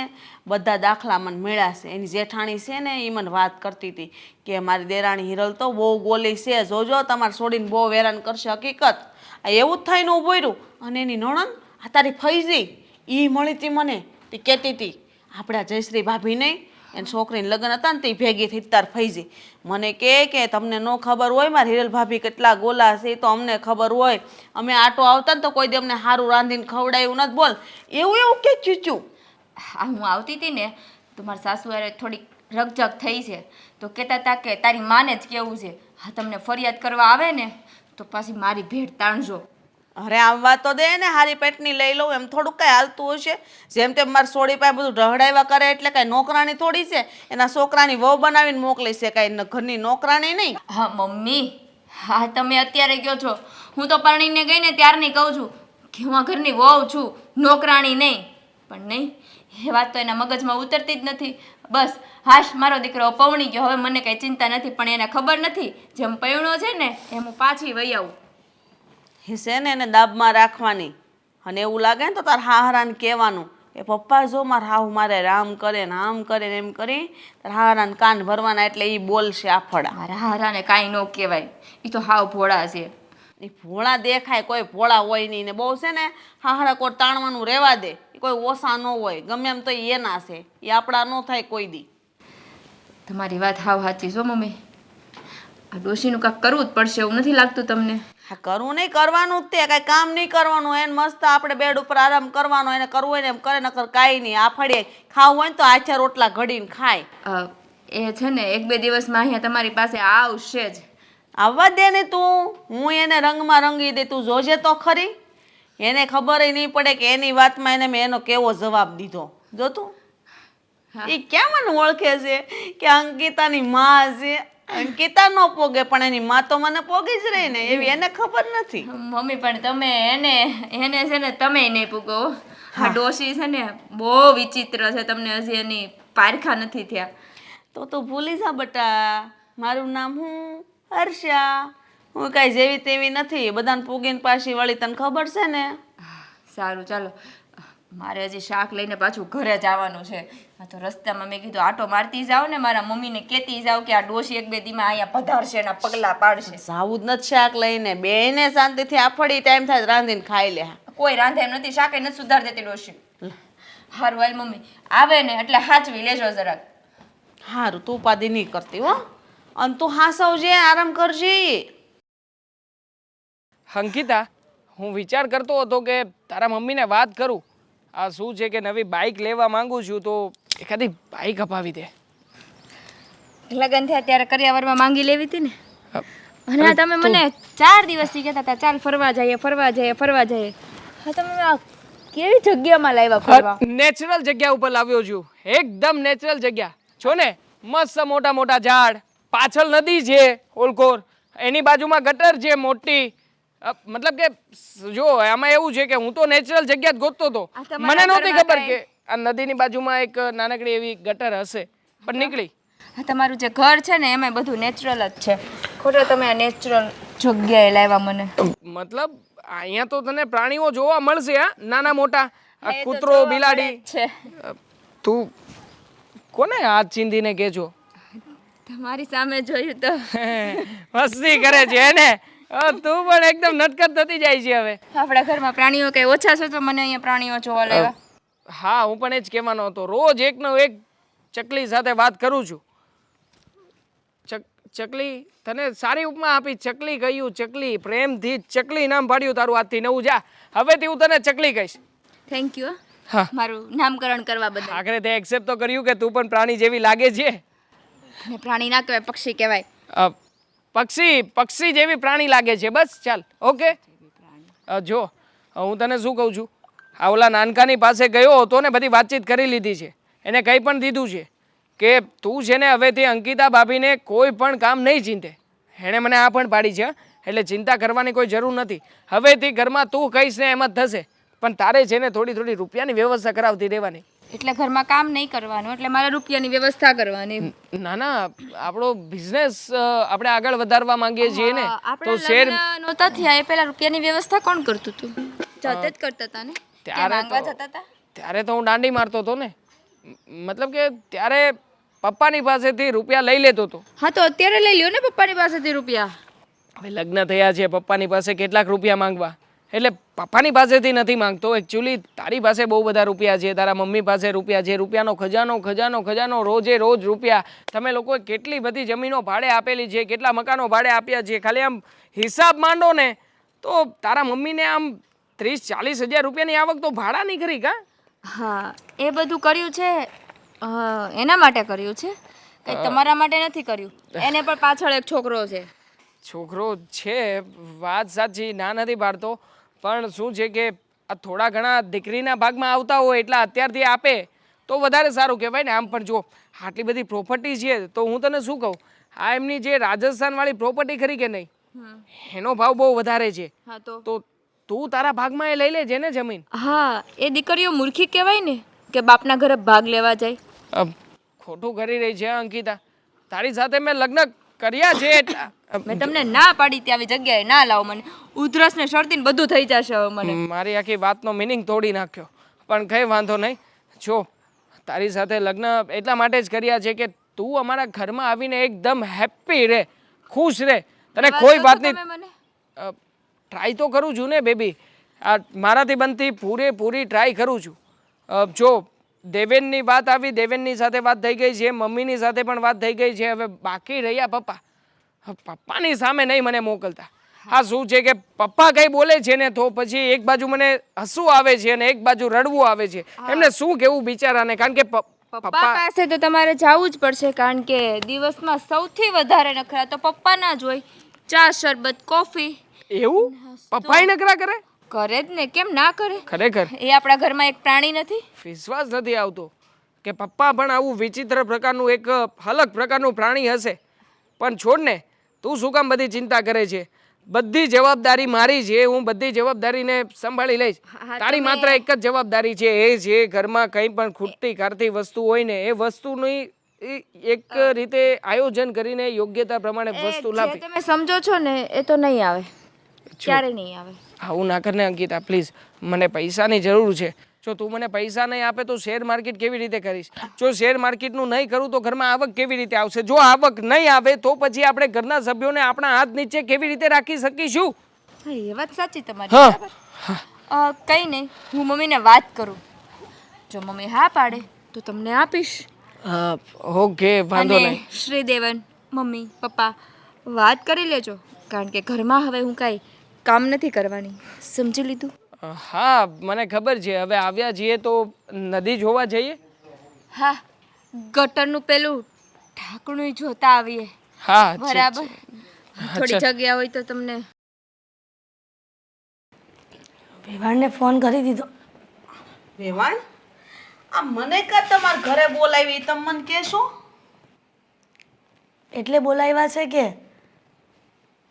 બધા દાખલા મને મળ્યા છે. એની જેઠાણી છે ને એ મને વાત કરતી હતી કે મારી દેરાણી હિરલ તો બહુ ગોલી છે, જોજો તમારે છોડીને બહુ હેરાન કરશે. હકીકત આ એવું જ થઈને ઊભું રહ્યું. અને એની નણંદ આ તારી ફૈજી એ મળી હતી મને. તે કહેતી હતી આપણા જયશ્રી ભાભી નહીં એને છોકરીને લગ્ન હતા ને તે ભેગી થઈ તાર ફૈજી મને કે તમને ન ખબર હોય મારી હિરલ ભાભી કેટલા ગોલા છે તો અમને ખબર હોય. અમે આટો આવતા ને તો કોઈ દી અમને સારું રાંધીને ખવડાવ્યું નથી. બોલ એવું કે ચૂચું. આ હું આવતી હતી ને તો મારા સાસુ હારે થોડીક રકઝક થઈ છે તો કહેતા હતા કે તારી માને જ કેવું છે. હા તમને ફરિયાદ કરવા આવે ને તો પાછી મારી ભેટ તાણજો. અરે આવવા તો દે ને, હારી પેટની લઈ લઉં એમ થોડુંક કાંઈ હાલતું હશે? જેમ તેમ મારી સોડી પાસે બધું ઢહડાવ્યા કરે એટલે કાંઈ નોકરાણી થોડી છે? એના છોકરાની વહુ બનાવીને મોકલી છે, કાંઈ ઘરની નોકરાણી નહીં. હા મમ્મી, હા તમે અત્યારે કહો છો, હું તો પરણીને ગઈ ને ત્યારની કહું છું કે હું આ ઘરની વહુ છું, નોકરાણી નહીં. પણ નહીં, એ વાત તો એના મગજમાં ઉતરતી જ નથી. બસ હાશ મારો દીકરો પવણી ગયો, હવે મને કાંઈ ચિંતા નથી. પણ એને ખબર નથી જેમ પૈણો છે ને એમ હું પાછી વહી આવું. એ છે ને એને દાબમાં રાખવાની. અને એવું લાગે ને તો તાર હાહરાને કહેવાનું એ પપ્પા જો મારા હાહુ મારે રામ કરે ને આમ કરે ને એમ કરી તાર હાહરાને કાન ભરવાના એટલે એ બોલશે આફડા. મારા હારાને કાંઈ ન કહેવાય, એ તો હાવ ભોળા છે. એ ભોળા દેખાય, કોઈ ભોળા હોય નહીં. ને બહુ છે ને હાહરા કોઈ તાણવાનું રહેવા દે. એ કોઈ ઓછા ન હોય, ગમે એમ તો એના છે, એ આપણા ન થાય કોઈ દી. તમારી વાત હાવ સાચી છો મમ્મી. આ ડોશીનું કાંઈક કરવું જ પડશે એવું નથી લાગતું તમને? હા કરવું નહીં, કરવાનું જ તે કાંઈ કામ નહીં કરવાનું. એને મસ્ત આપણે બેડ ઉપર આરામ કરવાનો. એને કરવું હોય ને એમ કરે, નકર કાંઈ નહીં. આ ફળીએ ખાવું હોય ને તો આછા રોટલા ઘડીને ખાય. એ છે ને 1-2 દિવસમાં અહીંયા તમારી પાસે આવશે જ. આવવા દે ને તું, હું એને રંગમાં રંગી દે. તું જોજે તો ખરી. એને ખબર નહીં પડે કે એની વાતમાં એને મેં એનો કેવો જવાબ દીધો. જો તું એ ક્યાં મને ઓળખે છે કે અંકિતાની માં છે. અંકિતા ન પોગે પણ એની માં તો મને પોગી જ રહી ને એવી એને ખબર નથી. મમ્મી પણ તમે એને છે ને તમે નહીં પૂગો. આ ડોશી છે ને બહુ વિચિત્ર છે, તમને હજી એની પારખા નથી થયા. તો તું ભૂલી જા બટા, મારું નામ હું હર્ષા. હું કાંઈ જેવી તેવી નથી, બધાને પૂગીને પાછી વળી, તને ખબર છે ને. સારું ચાલો, મારે હજી શાક લઈને પાછું ઘરે જવાનું છે. આ તો રસ્તામાં મેં કીધું આટો મારતી જાઓ ને, મારા મમ્મીને કહેતી જાઓ કે આ ડોશી એક બે દીમાં અહીંયા પધારશે એના પગલાં પાડશે. જાવું જ નથી શાક લઈને, બેને શાંતિથી આફડી ટાઈમ થાય રાંધીને ખાઈ લે. કોઈ રાંધે એમ નથી, શાકે નથી સુધાર દેતી ડોશી. હારું હાલ મમ્મી, આવે ને એટલે હાચવી લેજો જરાક. હારું, તું ઉપાધિ નહીં કરતી હો, અને તું હાસવજે, આરામ કરજે. અંકિતા, હું વિચાર કરતો હતો કે તારા મમ્મીને વાત કરું. આ શું છે કે નવી બાઇક લેવા માંગુ છું, તો એખાદી બાઇક અપાવી દે. લગ્ન થયા ત્યારે કરિયાવરમાં માંગી લેવી હતી ને. અને આ તમે મને 4 દિવસથી કહેતા હતા ચાલ ફરવા જઈએ ફરવા જઈએ ફરવા જઈએ. હા તમે આ કેવી જગ્યામાં લાવ્યા ફરવા? નેચરલ જગ્યા ઉપર લાવ્યો છું, એકદમ નેચરલ જગ્યા છો ને. મસ્ત મોટા મોટા ઝાડ, પાછળ નદી છે ઓલકોર, એની બાજુમાં ગટર છે મોટી. મતલબ કે જો આમાં એવું છે કે હું તો નેચરલ જગ્યા જ ગોતતો હતો. મને નહોતી ખબર કે આ નદીની બાજુમાં એક નાનકડી એવી ગટર હશે, પણ નીકળી. હા તમારું જે ઘર છે ને એમાં બધું નેચરલ જ છે. ખોટો તમે આ નેચરલ જગ્યાએ લાવ્યા મને. મતલબ અહીંયા તો તને પ્રાણીઓ જોવા મળશે, હા, નાના મોટા, આ કૂતરો બિલાડી છે. તું કોને હાથ ચીંધીને કે છો? તમારી સામે જોયું તો મસ્તી કરે છે ને. તું પણ એકદમ નટકટ થતી જાય છે હવે. આપણા ઘરમાં પ્રાણીઓ કઈ ઓછા છે તો મને અહીંયા પ્રાણીઓ જોવા લાવ્યા. હા, હું પણ એ જ કહેવાનો હતો. રોજ એકનો એક ચકલી સાથે વાત કરું છું. ચકલી, તને સારી ઉપમા આપી. ચકલી કહ્યું, ચકલી પ્રેમથી ચકલી નામ પાડ્યું તારું. આજથી નવું જા, હવેથી હું તને ચકલી કહીશ. થેન્ક યુ હા, મારું નામકરણ કરવા બદલ. આખરે તે એક્સેપ્ટ તો કર્યું કે તું પણ પ્રાણી જેવી લાગે છે. અને પ્રાણી ના કહેવાય, પક્ષી કહેવાય. પક્ષી જેવી પ્રાણી લાગે છે. બસ ચાલ, ઓકે. જો હું તને શું કહું છું, આ ઓલા નાનકાની પાસે ગયો હતો ને બધી વાતચીત કરી લીધી છે. એને કંઈ પણ દીધું છે કે તું છે ને હવેથી અંકિતા ભાભીને કોઈ પણ કામ નહીં ચિંતે. એણે મને આ પણ પાડી છે, એટલે ચિંતા કરવાની કોઈ જરૂર નથી. હવેથી ઘરમાં તું કહીશ ને એમ જ થશે. પણ તારે છે ને થોડી થોડી રૂપિયાની વ્યવસ્થા કરાવતી રહેવાની. એટલે ઘરમાં કામ નહીં કરવાનું, એટલે મારે રૂપિયાની વ્યવસ્થા કરવાની. ના ના, આપણો બિઝનેસ આપણે આગળ વધારવા માંગીએ છીએ ને, તો શેર નહોતા થયા એ પહેલા રૂપિયાની વ્યવસ્થા કોણ કરતું હતું? જાતે જ કરતા હતા ને. ત્યારે તો હું દાંડી મારતો હતો ને. મતલબ કે ત્યારે પપ્પાની પાસેથી રૂપિયા લઈ લેતો હતો. હા તો અત્યારે લઈ લ્યો ને પપ્પાની પાસેથી રૂપિયા. હવે લગ્ન થયા છે, પપ્પાની પાસે કેટલાક રૂપિયા માંગવા, એટલે પપ્પાની પાસેથી નથી માંગતો. એકચ્યુઅલી તારી પાસે બહુ બધા રૂપિયા છે, તારા મમ્મી પાસે રૂપિયા છે, રૂપિયાનો ખજાનો ખજાનો ખજાનો, રોજે રોજ રૂપિયા. તમે લોકોએ કેટલી બધી જમીનો ભાડે આપેલી છે, કેટલા મકાનો ભાડે આપ્યા છે. ખાલી આમ હિસાબ માંડો ને તો તારા મમ્મીને આમ 30-40 હજાર રૂપિયાની આવક તો ભાડાની કરી કા? હા, એ બધું કર્યું છે, એના માટે કર્યું છે, કંઈ તમારા માટે નથી કર્યું. એને પણ પાછળ એક છોકરો છે. છોકરો છે, વાત સાચી, ના નથી પાડતો. પણ શું છે કે આ થોડા ઘણા દીકરીના ભાગમાં આવતા હોય એટલે અત્યારથી આપે તો વધારે સારું કહેવાય ને. આમ પણ જો આટલી બધી પ્રોપર્ટી છે તો હું તને શું કહું, આ એમની જે રાજસ્થાનવાળી પ્રોપર્ટી ખરી કે નહીં, એનો ભાવ બહુ વધારે છે. હા તો તું તારા ભાગમાં એ લઈ લેજે ને જમીન. હા, એ દીકરીઓ મૂર્ખી કહેવાય ને કે બાપના ઘરે ભાગ લેવા જાય. ખોટું કરી રહી છે અંકિતા. તારી સાથે મેં લગ્ન કર્યા છે. મેં તમને ના પાડી ત્યાં આવી જગ્યાએ ના લાવો મને. ઉધરસ ને શરદી ને બધું થઈ જશે હવે મને. મારી આખી વાતનો મિનિંગ તોડી નાખ્યો. પણ કંઈ વાંધો નહીં. જો તારી સાથે લગ્ન એટલા માટે જ કર્યા છે કે તું અમારા ઘરમાં આવીને એકદમ હેપી રહે, ખુશ રહે. તને કોઈ વાતની ટ્રાય તો કરું છું ને બેબી. આ મારાથી બનતી પૂરેપૂરી ટ્રાય કરું છું. જો દેવેનની વાત આવી, દેવેનની સાથે વાત થઈ ગઈ છે, મમ્મીની સાથે પણ વાત થઈ ગઈ છે. હવે બાકી રહ્યા પપ્પા. પપ્પાની સામે નહીં મને મોકલતા. હા, શું છે કે પપ્પા કંઈ બોલે છે ને તો પછી એક બાજુ મને હસવું આવે છે અને એક બાજુ રડવું આવે છે. એમને શું કહેવું બિચારાને, કારણ કે પપ્પા પાસે તો તમારે જવું જ પડશે, કારણ કે દિવસમાં સૌથી વધારે નખરા તો પપ્પાના જ હોય. ચા, શરબત, કોફી. એવું પપ્પાએ નખરા કરે? કરે જ ને, કેમ ના કરે? ખરેખર એ આપણા ઘરમાં એક પ્રાણી નથી. વિશ્વાસ નથી આવતો કે પપ્પા પણ આવું વિચિત્ર પ્રકારનું એક અલગ પ્રકારનું પ્રાણી હશે. પણ છોડ ને, તું શું કામ બધી ચિંતા કરે છે? બધી જવાબદારી મારી છે, હું બધી જવાબદારીને સંભાળી લઈશ. તારી માત્ર એક જ જવાબદારી છે, એ છે ઘરમાં કંઈ પણ ખૂટતી કાઢતી વસ્તુ હોય ને એ વસ્તુની એક રીતે આયોજન કરીને યોગ્યતા પ્રમાણે વસ્તુ જે લાવી. તમે સમજો છો ને એ તો નહીં આવે, ક્યારે નહીં આવે. આવું ના કરને અંકિતા પ્લીઝ. મને પૈસાની જરૂર છે. જો તું મને પૈસા નહીં આપે તો શેર માર્કેટ કેવી રીતે કરીશ? જો શેર માર્કેટનું નહીં કરું તો ઘરમાં આવક કેવી રીતે આવશે? જો આવક નહીં આવે તો પછી આપણે ઘરના સભ્યોને આપણા હાથ નીચે કેવી રીતે રાખી શકીશું? હા, એ વાત સાચી તમારી. હા. બરાબર. કંઈ નહીં, હું મમ્મીને વાત કરું. જો મમ્મી હા પાડે તો તમને આપીશ. ઓકે, વાંધો અને નહીં. શ્રીદેવન, મમ્મી, પપ્પા વાત કરી લેજો, કારણ કે ઘરમાં હવે હું કાંઈ કામ નથી કરવાની. સમજી લીધું? હા, મને ખબર છે. હવે આવ્યા છીએ તો નદી જોવા જઈએ. હા, ગટરનું પેલું ઢાંકણું જોતા આવીએ. હા, બરાબર. થોડી જગ્યા હોય તો તમને. વેવાણને ફોન કરી દીધો. વેવાણ, આ મને કાં તમારા ઘરે બોલાવી તમે મને કહેશો? એટલે બોલાવ્યા છે કે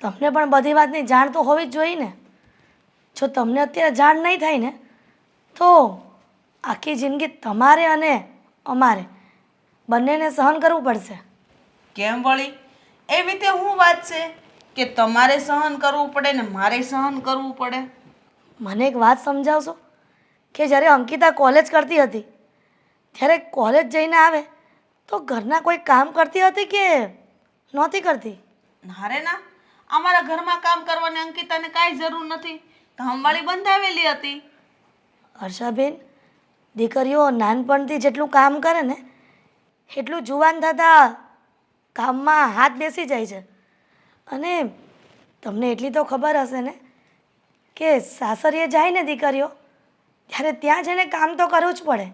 તમને પણ બધી વાતની જાણ તો હોવી જ જોઈએ ને. જો તમને અત્યારે જાણ નહીં થાય ને તો આખી જિંદગી તમારે અને અમારે બંનેને સહન કરવું પડશે. કેમ વળી? એવી રીતે હું વાત છે કે તમારે સહન કરવું પડે ને મારે સહન કરવું પડે? મને એક વાત સમજાવશો કે જ્યારે અંકિતા કોલેજ કરતી હતી ત્યારે કોલેજ જઈને આવે તો ઘરના કોઈ કામ કરતી હતી કે નહોતી કરતી? ના રે ના, અમારા ઘરમાં કામ કરવાની અંકિતાને કાંઈ જરૂર નથી. કામવાળી બંધાવેલી હતી. હર્ષાબેન, દીકરીઓ નાનપણથી જેટલું કામ કરે ને એટલું જુવાન થતાં કામમાં હાથ બેસી જાય છે. અને તમને એટલી તો ખબર હશે ને કે સાસરીએ જાય ને દીકરીઓ ત્યારે ત્યાં જઈને કામ તો કરવું જ પડે.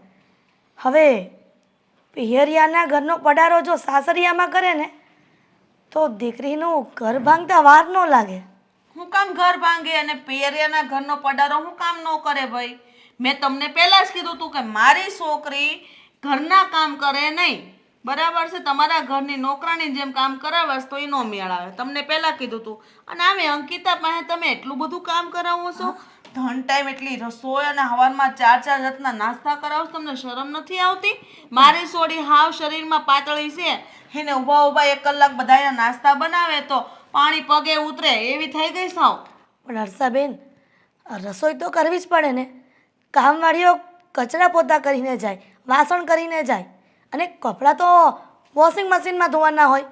હવે પિયરિયાના ઘરનો પડારો જો સાસરિયામાં કરે ને તો દીકરીનું ઘર ભાંગતા વાર ન લાગે. હું કામ ઘર ભાંગે અને પિયરિયાના ઘરનો પડારો હું કામ ન કરે ભાઈ? મેં તમને પહેલા જ કીધું તું કે મારી છોકરી ઘરના કામ કરે નહીં. બરાબર છે? તમારા ઘરની નોકરાની જેમ કામ કરાવશ તો એ નો મેળ આવે. તમને પહેલા કીધું તું. અને આમે અંકિતા પાસે તમે એટલું બધું કામ કરાવો છો, ધન ટાઈમ એટલી રસોઈ અને હવારમાં 4 જાતના નાસ્તા કરાવો છો, તમને શરમ નથી આવતી? મારી સોડી હાવ શરીરમાં પાતળી છે, એને ઊભા ઊભા 1 કલાક બધાના નાસ્તા બનાવે તો પાણી પગે ઉતરે એવી થઈ ગઈ સાવ. પણ હર્ષાબેન, રસોઈ તો કરવી જ પડે ને. કામવાળીઓ કચરા પોતા કરીને જાય, વાસણ કરીને જાય અને કપડાં તો વોશિંગ મશીનમાં ધોવાના હોય.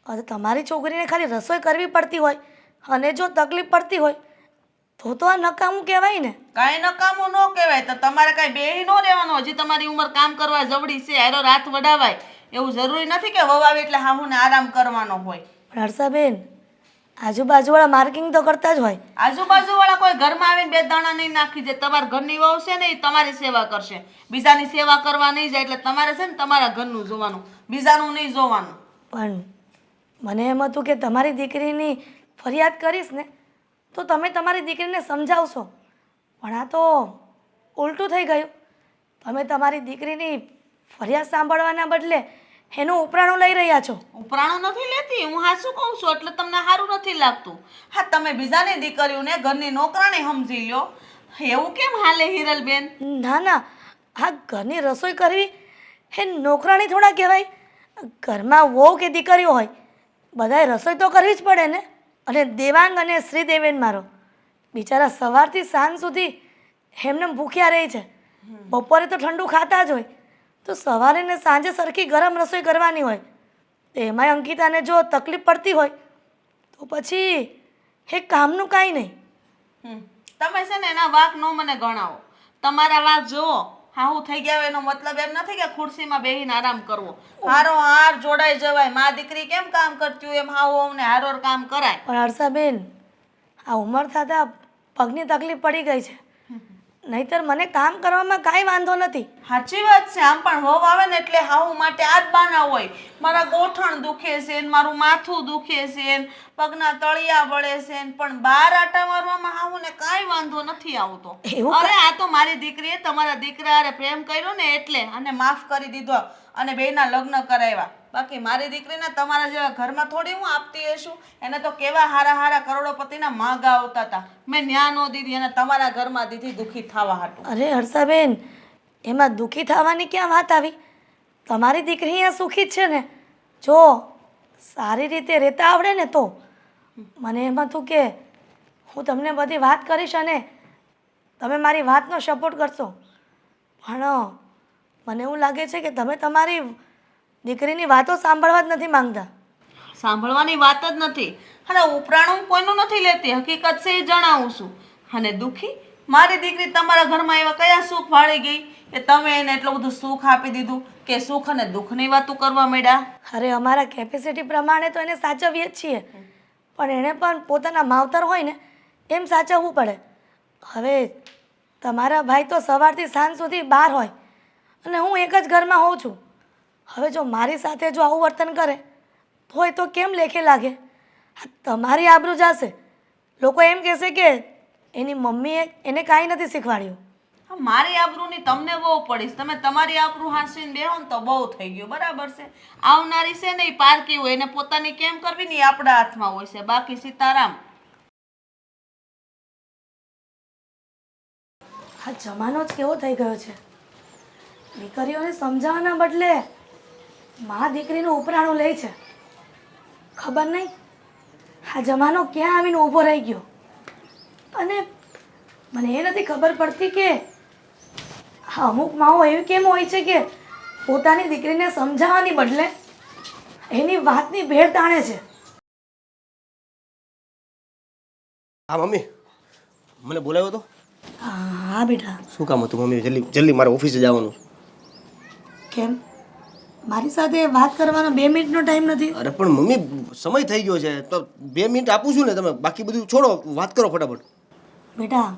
હવે તમારી છોકરીને ખાલી રસોઈ કરવી પડતી હોય અને જો તકલીફ પડતી હોય તો આ નકામું કહેવાય ને. કાંઈ નકામું ન કહેવાય તો તમારે કાંઈ બેહી ન રહેવાનું. હજી તમારી ઉંમર કામ કરવા જવડી છે, હારો રાત વડાવાય એવું જરૂરી નથી કે વહુ આવે એટલે હાહુને આરામ કરવાનો હોય. પણ હર્ષાબેન, આજુબાજુવાળા માર્કિંગ તો કરતા જ હોય. આજુબાજુવાળા કોઈ ઘરમાં આવીને 2 દાણા નહીં નાખી જાય. તમારા ઘરની વહુ છે ને એ તમારી સેવા કરશે, બીજાની સેવા કરવા નહીં જાય. એટલે તમારે છે ને તમારા ઘરનું જોવાનું, બીજાનું નહીં જોવાનું. પણ મને એમ હતું કે તમારી દીકરીની ફરિયાદ કરીશ ને તો તમે તમારી દીકરીને સમજાવશો, પણ આ તો ઉલટું થઈ ગયું. તમે તમારી દીકરીની ફરિયાદ સાંભળવાના બદલે એનું ઉપરાણું લઈ રહ્યા છો. ઉપરાણું નથી લેતી, હું હાચું કહું છું એટલે તમને સારું નથી લાગતું. હા, તમે બીજાની દીકરીઓને ઘરની નોકરાણી સમજી લ્યો. એવું કેમ હાલે હિરલબેન? ના ના, આ ઘરની રસોઈ કરવી એ નોકરાણી થોડા કહેવાય. ઘરમાં વહુ કે દીકરીઓ હોય બધાએ રસોઈ તો કરવી જ પડે ને. અને દેવાંગ અને શ્રીદેવેન મારો બિચારા સવારથી સાંજ સુધી એમને ભૂખ્યા રહે છે. બપોરે તો ઠંડુ ખાતા જ હોય તો સવારે ને સાંજે સરખી ગરમ રસોઈ કરવાની હોય. એમાંય અંકિતાને જો તકલીફ પડતી હોય તો પછી એ કામનું કાંઈ નહીં. તમે છે ને એના વાંક નો મને ગણાવો. તમારા વાંક જુઓ. હાહુ થઈ ગયા હોય એનો મતલબ એમ નથી કે ખુરશીમાં બેહીને આરામ કરવો. હારો હાર જોડાઈ જવાય. માં દીકરી કેમ કામ કરતી હોય એમ હાહુ અમને હારોર કામ કરાય. પણ હર્ષાબેન, આ ઉંમર થતાં પગની તકલીફ પડી ગઈ છે, નહીતર મને કામ કરવામાં કાંઈ વાંધો નથી. સાચી વાત છે. આમ પણ વહુ આવે ને એટલે હાહુ માટે આ જ બાના હોય. મારા ગોઠણ દુખે છે ને મારું માથું દુખે છે ને પગના તળિયા બળે છે ને પણ બહાર આટા મારવામાં હાહુને કાંઈ વાંધો નથી આવતો. એવું અરે આ તો મારી દીકરીએ તમારા દીકરા હારે પ્રેમ કર્યો ને એટલે અને માફ કરી દીધો અને બેયના લગ્ન કરાવ્યા. બાકી મારી દીકરીને તમારા જેવા ઘરમાં થોડી હું આપતી હશું. એને તો કેવા હારા હારા કરોડોપતિના માંગા આવતા હતા. મેં ન્યા નો દીધી અને તમારા ઘરમાં દીધી દુઃખી થવા હાટું. અરે હર્ષાબેન, એમાં દુઃખી થવાની ક્યાં વાત આવી? તમારી દીકરી અહીંયા સુખી જ છે ને. જો સારી રીતે રહેતા આવડે ને તો. મને એમ હતું કે હું તમને બધી વાત કરીશ અને તમે મારી વાતનો સપોર્ટ કરશો, પણ મને એવું લાગે છે કે તમે તમારી દીકરીની વાતો સાંભળવા જ નથી માંગતા. સાંભળવાની વાત જ નથી. અને ઉપરાણું કોઈનું નથી લેતી, હકીકત છે એ જણાવું છું. અને દુઃખી મારી દીકરી તમારા ઘરમાં એવા કયા સુખ વાળી ગઈ કે તમે એને એટલું બધું સુખ આપી દીધું કે સુખ અને દુઃખની વાતો કરવા માંડ્યા? અરે અમારા કેપેસિટી પ્રમાણે તો એને સાચવીએ જ છીએ, પણ એણે પણ પોતાના માવતર હોય ને એમ સાચવવું પડે. હવે તમારા ભાઈ તો સવારથી સાંજ સુધી બહાર હોય અને હું એક જ ઘરમાં હોઉં છું. હવે જો મારી સાથે જો આવું વર્તન કરે હોય તો કેમ લેખે લાગે? તમારી આબરૂ જશે. લોકો એમ કહેશે કે એની મમ્મીએ એને કાંઈ નથી શીખવાડ્યું. મારી આબરૂની તમને બહુ પડીશ. તમે તમારી આબરૂ હાંસીને બેહો ને તો બહુ થઈ ગયું. બરાબર છે? આવનારી છે ને એ પારકી હોય, એને પોતાની કેમ કરવી ને એ આપણા હાથમાં હોય છે. બાકી સીતારામ. આ જમાનો જ કેવો થઈ ગયો છે. દીકરીઓને સમજાવવાના બદલે મા દીકરીનું ઉપરાણું લે છે. ખબર નહીં આ જમાનો ક્યાં આવીને ઊભો રહી ગયો. અને મને એ નથી ખબર પડતી કે અમુક માઓ એવી કેમ હોય છે કે પોતાની દીકરીને સમજાવવાની બદલે એની વાતની ભેળ તાણે છે. હા મમ્મી, મને બોલાવ્યો તો? હા બેટા. શું કામ હતું મમ્મી? જલ્દી જલ્દી મારે ઓફિસે જવાનું. કેમ મારી સાથે વાત કરવાનો 2 મિનિટનો ટાઈમ નથી? અરે પણ મમ્મી સમય થઈ ગયો છે તો 2 મિનિટ આપું છું ને, તમે બાકી બધું છોડો, વાત કરો ફટાફટ. બેટા,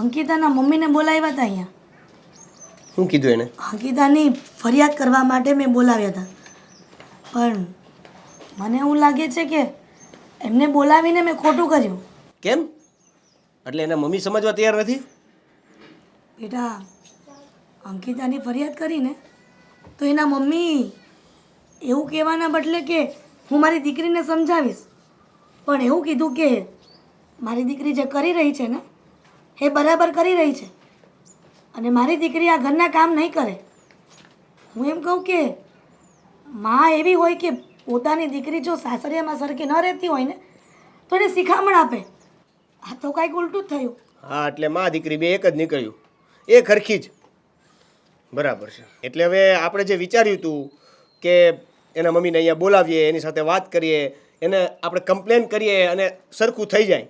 અંકિતાના મમ્મીને બોલાવ્યા હતા અહીંયા. શું કીધું એને? અંકિતાની ફરિયાદ કરવા માટે મેં બોલાવ્યા હતા, પણ મને એવું લાગે છે કે એમને બોલાવીને મેં ખોટું કર્યું. કેમ? એટલે એના મમ્મી સમજવા તૈયાર નથી? બેટા, અંકિતાની ફરિયાદ કરીને તો એના મમ્મી એવું કહેવાના બદલે કે હું મારી દીકરીને સમજાવીશ, પણ એવું કીધું કે મારી દીકરી જે કરી રહી છે ને એ બરાબર કરી રહી છે અને મારી દીકરી આ ઘરના કામ નહીં કરે. હું એમ કહું કે માં એવી હોય કે પોતાની દીકરી જો સાસરિયામાં સરખી ન રહેતી હોય ને તો એને શિખામણ આપે. આ તો કાંઈક ઉલટું જ થયું. હા, એટલે માં દીકરી બે એક જ નીકળ્યું, એ ખરખી જ. બરાબર છે. એટલે હવે આપણે જે વિચાર્યું હતું કે એના મમ્મીને અહીંયા બોલાવીએ, એની સાથે વાત કરીએ, એને આપણે કમ્પ્લેન કરીએ અને સરખું થઈ જાય,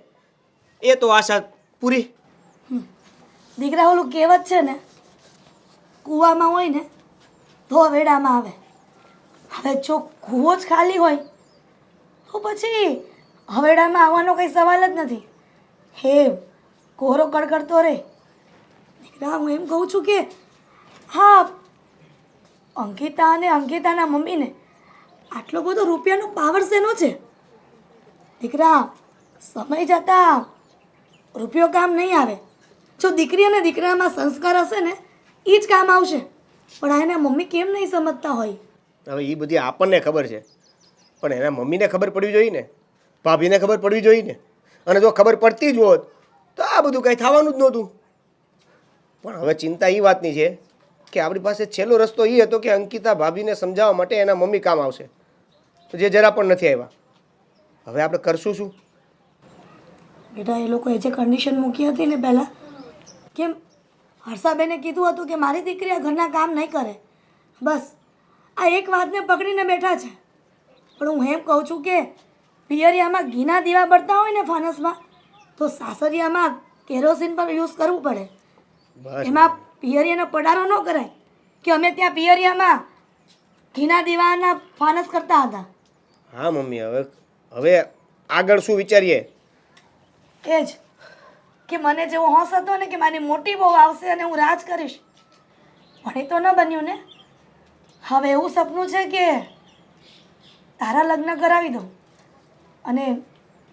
એ તો આશા પૂરી. દીકરા ઓલું કહેવત છે ને, કૂવામાં હોય ને તો વેડામાં આવે. હવે જો કૂવો જ ખાલી હોય તો પછી હવેડામાં આવવાનો કંઈ સવાલ જ નથી. હે કોરો કડકડતો રે. દીકરા, હું એમ કહું છું કે હા, અંકિતા અને અંકિતાના મમ્મીને આટલો બધો રૂપિયાનો પાવર શેનો છે? દીકરા, સમય જતાં રૂપિયો કામ નહીં આવે. જો દીકરી અને દીકરામાં સંસ્કાર હશે ને એ જ કામ આવશે. પણ આ એના મમ્મી કેમ નહીં સમજતા હોય? હવે એ બધી આપણને ખબર છે, પણ એના મમ્મીને ખબર પડવી જોઈએ ને, ભાભીને ખબર પડવી જોઈએ ને. અને જો ખબર પડતી જ હોત તો આ બધું કંઈ થવાનું જ નહોતું. પણ હવે ચિંતા એ વાતની છે કે આપણી પાસે છેલ્લો રસ્તો એ હતો કે અંકિતા ભાભીને સમજાવવા માટે એના મમ્મી કામ આવશે, જે જરા પણ નથી આવ્યા. હવે આપણે કરશું શું? બેટા, એ લોકોએ જે કન્ડિશન મૂકી હતી ને પહેલાં, કેમ હર્ષાબેને કીધું હતું કે મારી દીકરી આ ઘરના કામ નહીં કરે, બસ આ એક વાતને પકડીને બેઠા છે. પણ હું એમ કહું છું કે પિયરિયામાં ઘીના દીવા બળતા હોય ને ફાનસમાં, તો સાસરિયામાં કેરોસીન પર યુઝ કરવું પડે. બસ એમાં પિયરિયાનો પડારો ન કરાય કે અમે ત્યાં પિયરિયામાં ઘીના દીવાના ફાનસ કરતા હતા. હા મમ્મી, હવે આગળ શું વિચારીએ? એ જ કે મને જેવો હોશ હતો ને કે મારી મોટી બહુ આવશે અને હું રાજ કરીશ, પણ એ તો ન બન્યું ને. હવે એવું સપનું છે કે તારા લગ્ન કરાવી દઉં અને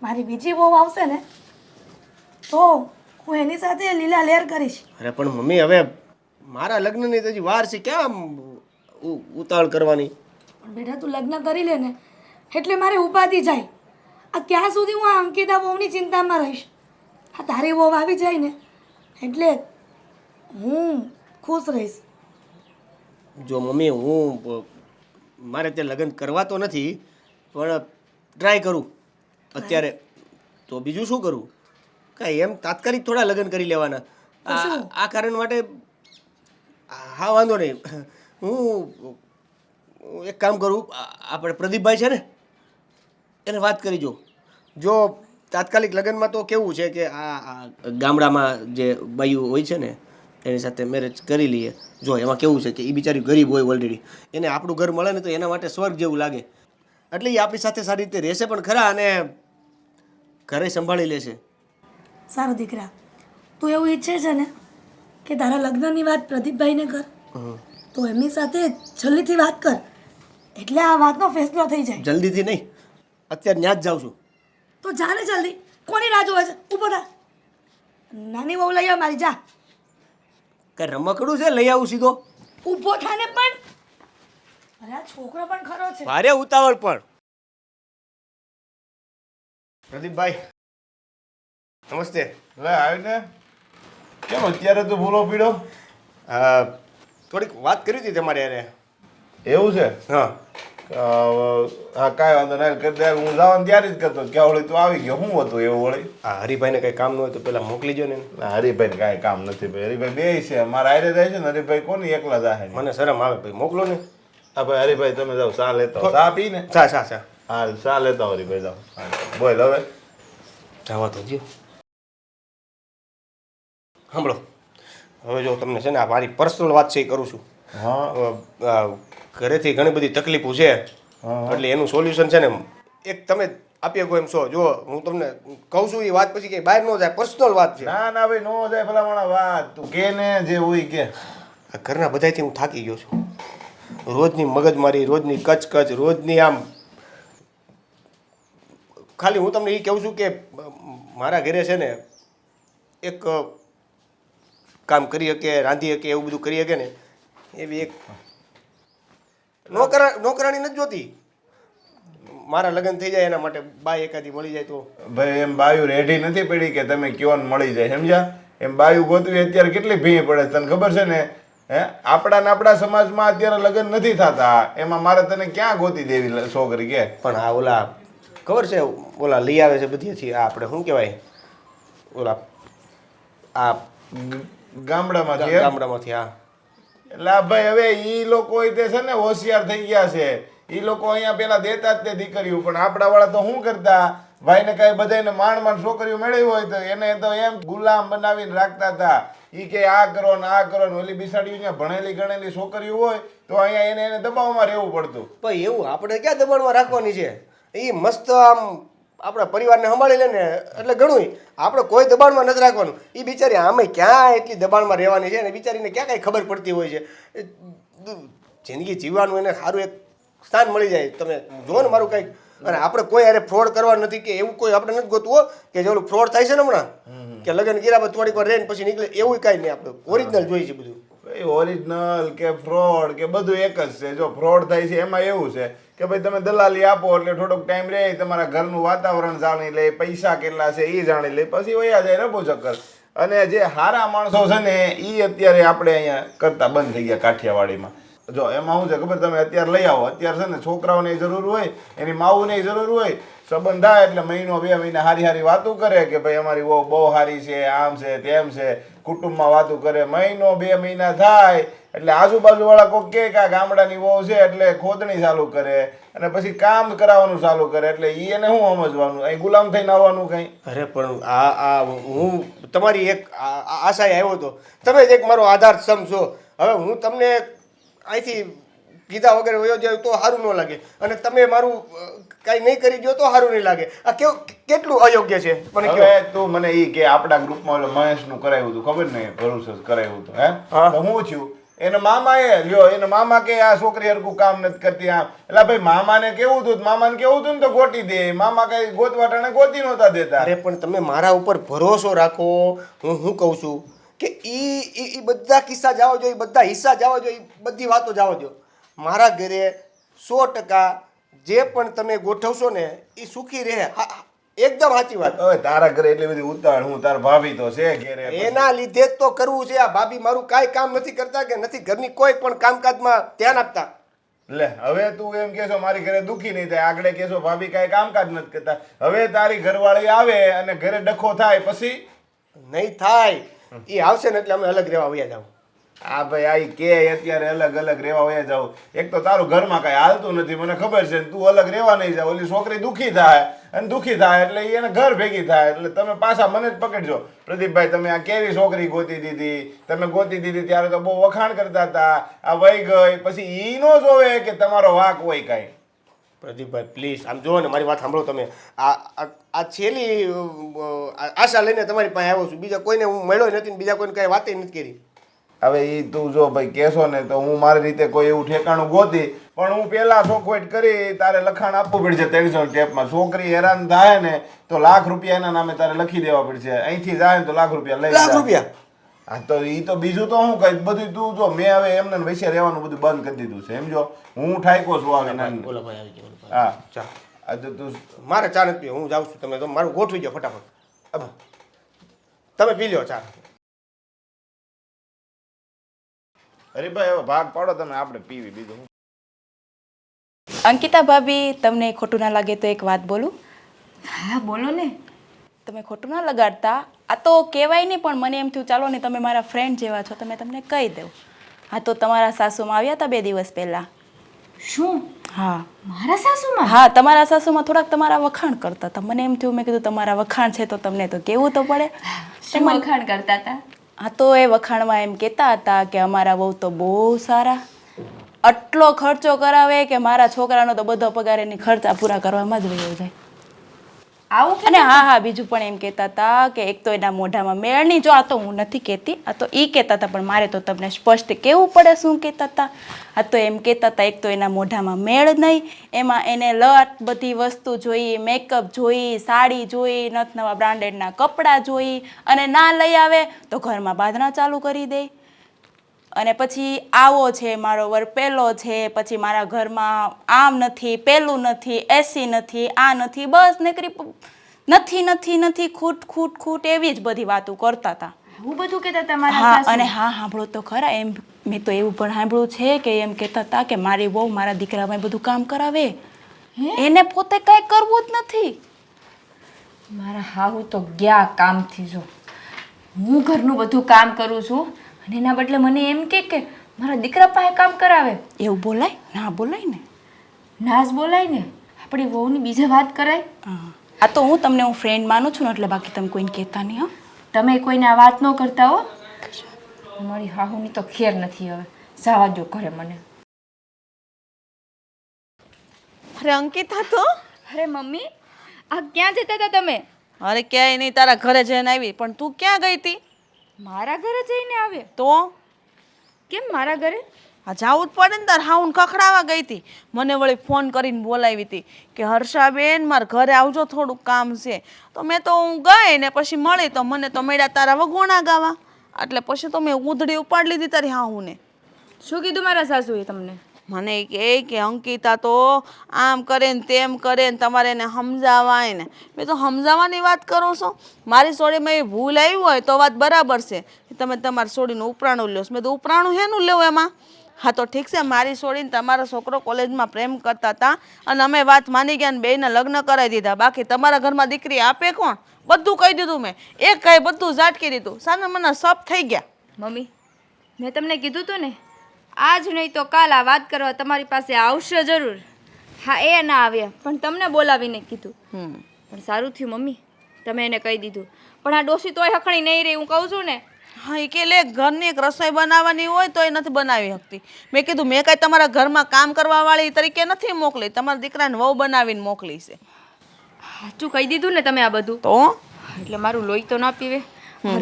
મારી બીજી બહુ આવશે ને તો હું એની સાથે લીલા લેર કરીશ. અરે પણ મમ્મી, હવે મારા લગ્નની તો હજી વાર છે, ક્યાં ઉતાવળ કરવાની? પણ બેટા તું લગ્ન કરી લે ને એટલે મારે ઉપાધિ જાય. આ ક્યાં સુધી હું આ અંકિતા બહુની ચિંતામાં રહીશ? આ તારી બહુ આવી જાય ને એટલે હું ખુશ રહીશ. જો મમ્મી હું મારે તે લગ્ન કરવા તો નથી પણ ટ્રાય કરું અત્યારે. તો બીજું શું કરું? કાંઈ એમ તાત્કાલિક થોડા લગ્ન કરી લેવાના. આ કારણ માટે હા વાંધો નહીં. હું એક કામ કરું, આપણે પ્રદીપભાઈ છે ને એને વાત કરી જો તાત્કાલિક લગ્નમાં તો કેવું છે કે આ ગામડામાં જે બાઈઓ હોય છે ને એની સાથે મેરેજ કરી લઈએ. જો એમાં કેવું છે કે એ બિચારી ગરીબ હોય ઓલરેડી, એને આપણું ઘર મળે ને તો એના માટે સ્વર્ગ જેવું લાગે. એટલે એ આપણી સાથે સારી રીતે રહેશે પણ ખરા અને ઘરે સંભાળી લેશે. સારો દીકરા, તું એવું ઈચ્છે છે ને કે તારા લગ્નની વાત પ્રદીપભાઈને કર, તો એમની સાથે જલ્દીથી વાત કર એટલે આ વાતનો ફેસલો થઈ જાય. જલ્દીથી નહીં, અત્યારે ત્યાં જ જાઉં છું. તો જા ને જલ્દી. કોની રાહ જોવે છે? ઊભો થા. નાની બહુ લઈ આવ મારી, જા. કઈ રમકડું છે લઈ આવું સીધો? ઊભો થા ને. પણ અરે આ છોકરો પણ ખરો છે. ભારે ઉતાવળ પણ. પ્રદીપભાઈ નમસ્તે. લે આવીને કેમ અત્યારે તું ભૂલો પીડો? થોડીક વાત કરી હતી તમારે યારે. એવું છે? હા હા કાંઈ વાંધો નહીં. કરી દે. હું જવાનું ત્યારે જ કરતો કે વળી તું આવી ગયો. શું હતું એવું વળી? હા હરિભાઈને કંઈ કામ ન હોય તો પેલા મોકલી જો ને. ના હરિભાઈને કાંઈ કામ નથી ભાઈ. હરિભાઈ બે છે મારા આયરે જાય છે ને. હરિભાઈ કોની એકલા જાય? મને શરમ આવે ભાઈ, મોકલો ને. હા ભાઈ હરિભાઈ તમે જાઓ ચા લેતા આવો. ચા પી ને? ચા ચા ચા હા ચા લેતા આવો હરિભાઈ જાઓ. બોલ હવે જવા તો જો. સાંભળો હવે જો તમને છે ને આ મારી પર્સનલ વાત છે એ કરું છું. હા ઘરેથી ઘણી બધી તકલીફો છે એટલે એનું સોલ્યુશન છે ને એક તમે આપી શકો એમ છો. જો હું તમને કહું છું એ વાત પછી કંઈ બહાર ન જાય, પર્સનલ વાત છે. ના ના ભાઈ નો જાય ભલામણ વાત. તું કે ને જે હોય કે. આ ઘરના બધાથી હું થાકી ગયો છું. રોજની મગજમારી, રોજની કચકચ, રોજની આમ. ખાલી હું તમને એ કહું છું કે મારા ઘરે છે ને એક કામ કરી શકે, રાંધી શકે, એવું બધું કરી શકે ને એવી એક નોકરાણી નથી જોતી. મારા લગ્ન થઈ જાય એના માટે બાઈ એકાદી મળી જાય તો. ભાઈ એમ બાયું રેડી નથી પડી કે તમે કયો ને મળી જાય, સમજ્યા? એમ બાયું ગોતવી અત્યારે કેટલી ભીંય પડે તને ખબર છે ને? હે આપણા સમાજમાં અત્યારે લગ્ન નથી થતા. એમાં મારે તને ક્યાં ગોતી દેવી છોકરી કે? પણ આ ઓલા ખબર છે ઓલા લઈ આવે છે બધીથી આ આપણે શું કહેવાય ઓલા આ ગામડામાંથી ગામડામાંથી. હા એટલે આ ભાઈ હવે ઈ લોકો તે છે ને હોશિયાર થઈ ગયા છે. ઈ લોકો અહીંયા પેલા દેતા જ તે દીકરીઓ, પણ આપણા વાળા તો શું કરતા? ભાઈ ને કઈ બધાને માંડ છોકરીઓ મેળવી હોય તો એને તો એમ ગુલામ બનાવીને રાખતા હતા. ઈ કે આ કરો ને આ કરો ને. ઓલી બિસાડીઓ ત્યાં ભણેલી ગણેલી છોકરીઓ હોય તો અહીંયા એને દબાવમાં રહેવું પડતું. પણ એવું આપણે ક્યાં દબાણમાં રાખવાની છે? એ મસ્ત આમ આપણા પરિવારને સંભાળી લે ને એટલે ઘણું. આપણે કોઈ દબાણમાં નથી રાખવાનું. એ બિચારી આમે ક્યાં એટલી દબાણમાં રહેવાની છે ને બિચારીને ક્યાં કાંઈ ખબર પડતી હોય છે. જિંદગી જીવવાનું એને સારું એક સ્થાન મળી જાય. તમે જુઓ ને મારું કંઈક. અને આપણે કોઈ અરે ફ્રોડ કરવા નથી કે એવું કોઈ આપણે નથી ગોતવું કે જે ઓલું ફ્રોડ થાય છે ને હમણાં કે લગ્ન કર્યા પછી થોડીક વાર રહીને પછી નીકળે એવું કાંઈ નહીં. આપણે ઓરિજિનલ જોઈએ છે બધું. ઓરિજિનલ કે ફ્રોડ કે બધું એક જ છે. જો ફ્રોડ થાય છે એમાં એવું છે કે ભાઈ તમે દલાલી આપો એટલે થોડોક ટાઈમ રહે, તમારા ઘરનું વાતાવરણ જાણી લે, પૈસા કેટલા છે એ જાણી લે, પછી વયા જાય રબો ચક્કર. અને જે હારા માણસો છે ને એ અત્યારે આપણે અહીંયા કરતા બંધ થઈ ગયા કાઠિયાવાડીમાં. જો એમાં શું છે ખબર? તમે અત્યારે લઈ આવો, અત્યારે છે ને છોકરાઓની જરૂર હોય, એની માવુની જરૂર હોય. સંબંધ થાય એટલે મહિનો બે મહિના હારી હારી વાતું કરે કે ભાઈ અમારી વહુ બહુ સારી છે, આમ છે તેમ છે, કુટુંબમાં વાતું કરે. મહિનો બે મહિના થાય એટલે આજુબાજુ વાળા કોઈ કે આ ગામડાની વહુ છે એટલે ખોદણી ચાલુ કરે અને પછી કામ કરાવવાનું ચાલુ કરે. એટલે એને શું સમજવાનું? અહીં ગુલામ થઈને આવવાનું કઈ? અરે પણ આ હું તમારી એક આશાએ આવ્યો હતો. તમે જ એક મારો આધાર સ્તંભ છો. હવે હું તમને અહીંથી કીધા વગર વયો જાય તો સારું ન લાગે અને તમે મારું કાંઈ નહીં કરી દો તો સારું નહીં લાગે. આ કેવું કેટલું અયોગ્ય છે મને કહો. હવે તું મને ઈ કે આપણા ગ્રુપમાં ઓલો મહેશનું કરાવ્યું હતું ખબર ને? ભરૂચ કરાવ્યું હતું. હે તો શું થયું? એના મામાએ લ્યો એના મામા કે આ છોકરી હરખું કામ નથી કરતી આમ. એટલે ભાઈ મામાને કેવું હતું? મામાને કેવું હતું ને તો ગોતી દે. મામા કઈ ગોતવા ટાણે ગોતી નહોતા દેતા. અરે પણ તમે મારા ઉપર ભરોસો રાખો. હું કહું છું કે ઈ બધા કિસ્સા જવા જોઈએ, બધા હિસ્સા જવા જોઈએ, બધી વાતો જવા દો. મારા ઘરે 100% જે પણ તમે ગોઠવશો ને એ સુખી રહે. હા, હા, એકદમ સાચી વાત. હવે તારા ઘરે એટલી બધી ઉતાવળ, હું તાર ભાભી તો છે ઘેરે. એના લીધે જ તો કરવું છે. આ ભાભી મારું કાંઈ કામ નથી કરતા કે નથી ઘરની કોઈ પણ કામકાજમાં ધ્યાન આપતા. લે હવે તું એમ કેશો મારી ઘરે દુખી નહીં થાય, આગળ કેશો ભાભી કાંઈ કામકાજ નથી કરતા. હવે તારી ઘરવાળી આવે અને ઘરે ડખો થાય પછી નહીં થાય. એ આવશે ને એટલે અમે અલગ રહેવા વયા જાવ. આ ભાઈ આઈ કે અત્યારે અલગ અલગ રહેવા વયા જાવ. એક તો તારું ઘરમાં કાંઈ હાલતું નથી મને ખબર છે, તું અલગ રહેવા નહીં જાવ. ઓલી છોકરી દુખી થાય અને દુખી થાય એટલે એને ઘર ભેગી થાય એટલે તમે પાછા મને જ પકડજો. પ્રદીપભાઈ તમે આ કેવી છોકરી ગોતી દીધી, તમે ગોતી દીધી ત્યારે તો બહુ વખાણ કરતા હતા, આ વહી ગઈ પછી ઈ નો જોવે કે તમારો વાંક હોય કાંઈ. પ્રદીપભાઈ પ્લીઝ આમ જુઓ ને, મારી વાત સાંભળો તમે. આ છેલ્લી આશા લઈને તમારી પાસે આવ્યો છું. બીજા કોઈને હું મળ્યો નથી ને બીજા કોઈને કાંઈ વાત નથી કરી. હવે એ તું જો ભાઈ કહેશો ને તો હું મારી રીતે કોઈ એવું ઠેકાણું ગોતી, પણ હું પેલા ચોખવટ કરી તારે લખાણ આપવું પડશે 300 ટેપમાં. છોકરી હેરાન થાય ને તો ₹1,00,000 એના નામે તારે લખી દેવા પડશે. અહીંથી જાય ને તો ₹1,00,000 લઈ ₹1,00,000? હા તો એ તો બીજું તો હું કઈ બધું તું જો મેં હવે એમને વૈસે રહેવાનું બધું બંધ કરી દીધું છે સમજો. હું ઠાઈકો છું આવે બોલો ભાઈ આવી ગયો. હા ચા આ તો તું મારે ચા નથી પીવો, હું જાઉં છું. તમે તો મારું ગોઠવી દો ફટાફટ. અબ તમે પી લો ચા. અરે ભાઈ હવે ભાગ પાડો તમે, આપણે પીવી બીજું હું. અંકિતા ભાભી, તમને ખોટું ના લાગે તો એક વાત બોલું? હા બોલો ને. તમે ખોટું ના લગાડતા. આ તો કહેવાય નહીં પણ મને એમ થયું ચાલો ને તમે મારા ફ્રેન્ડ જેવા છો તમે તમને કહી દઉં. હા તો તમારા સાસુમાં આવ્યા હતા 2 દિવસ પહેલાં. શું? હા મારા સાસુમાં? હા તમારા સાસુમાં થોડાક તમારા વખાણ કરતા હતા. મને એમ થયું મેં કીધું તમારા વખાણ છે તો તમને તો કહેવું તો પડે. શું વખાણ કરતા હતા? હા તો એ વખાણમાં એમ કહેતા હતા કે અમારા બહુ તો બહુ સારા, આટલો ખર્ચો કરાવે કે મારા છોકરાનો તો બધો પગાર એની ખર્ચા પૂરા કરવામાં જ વયો જાય. આવું અને હા હા બીજું પણ એમ કહેતા હતા કે એક તો એના મોઢામાં મેળ નહીં. જો આ તો હું નથી કહેતી, આ તો એ કહેતા હતા પણ મારે તો તમને સ્પષ્ટ કહેવું પડે શું કહેતા હતા. આ તો એમ કહેતા હતા એક તો એના મોઢામાં મેળ નહીં, એમાં એને લટ બધી વસ્તુ જોઈ, મેકઅપ જોઈ, સાડી જોઈ, નત નવા બ્રાન્ડેડના કપડાં જોઈ અને ના લઈ આવે તો ઘરમાં બાંધણા ચાલુ કરી દે. અને પછી આવો છે મારો વર પેલો છે, પછી મારા ઘરમાં આમ નથી, પેલું નથી, એસી નથી, આ નથી, બસ નકરી નથી નથી નથી ખૂટ ખૂટ ખૂટ એવી જ બધી વાતો કરતા હતા. હું બધું કહેતા હતા મારા હા સાસુ? અને હા સાંભળો તો ખરા, એમ મેં તો એવું પણ સાંભળ્યું છે કે એમ કહેતા હતા કે મારી બહુ મારા દીકરામાં બધું કામ કરાવે, એને પોતે કાંઈ કરવું જ નથી. મારા હાહુ તો ગયા કામથી. જો હું ઘરનું બધું કામ કરું છું અને એના બદલે મને એમ કે મારા દીકરા પાસે કામ કરાવે. એવું બોલાય? ના બોલાય ને. નાશ બોલાય ને, આપણી વહુની બીજે વાત કરાય. હા આ તો હું તમને હું ફ્રેન્ડ માનું છું ને એટલે બાકી તમે કોઈને કહેતા નહીં. હા તમે કોઈને આ વાત ન કરતા હો. મારી હાહુની તો ખેર નથી. હવે જવા દો ઘરે મને. અરે અંકિતા તો અરે મમ્મી, આ ક્યાં જતા હતા તમે? અરે ક્યાંય નહીં, તારા ઘરે જઈને આવી. પણ તું ક્યાં ગઈ હતી? મારા ઘરે જઈને આવે? તો કેમ મારા ઘરે? આ જાવું જ પડે ને, તાર હાઉન ખખડાવા ગઈ હતી. મને વળી ફોન કરીને બોલાવી હતી કે હર્ષાબેન મારા ઘરે આવજો થોડુંક કામ છે. તો મેં તો હું ગઈ ને પછી મળી તો મને તો મળ્યા તારા વગોણા ગાવા. એટલે પછી તો મેં ઉધડી ઉપાડી લીધી તારી હાહુને. શું કીધું મારા સાસુએ તમને? મને કહે કે અંકિતા તો આમ કરે ને તેમ કરે ને તમારે એને સમજાવાય ને. મેં તો સમજાવવાની વાત કરું છું? મારી સોડીમાં એ ભૂલ આવી હોય તો વાત બરાબર છે કે તમે તમારી સોડીનું ઉપરાણું લ્યો. મેં તો ઉપરાણું હેનું લેવું એમાં? હા તો ઠીક છે, મારી છોડીને તમારો છોકરો કોલેજમાં પ્રેમ કરતા હતા અને અમે વાત માની ગયા ને બેયના લગ્ન કરાવી દીધા. બાકી તમારા ઘરમાં દીકરી આપે કોણ? બધું કહી દીધું મેં, એક કહી બધું ઝાટકી દીધું. સાને મને સપ થઈ ગયા. મમ્મી, મેં તમને કીધું હતું ને, આજ નહીં તો કાલ આ વાત કરવા તમારી પાસે આવશે જરૂર. હા એ ના આવ્યા પણ તમને બોલાવીને કીધું. પણ સારું થયું મમ્મી તમે એને કહી દીધું. પણ આ ડોશી તોય હખણી નહીં રહી, હું કહું છું ને. હા એ કે લે ઘરની એક રસોઈ બનાવવાની હોય તો એ નથી બનાવી શકતી. મેં કીધું મેં કાંઈ તમારા ઘરમાં કામ કરવાવાળી તરીકે નથી મોકલી, તમારા દીકરાને વહુ બનાવીને મોકલી છે. સાચું કહી દીધું ને તમે આ બધું તો એટલે મારું લોહી તો ના પીવે.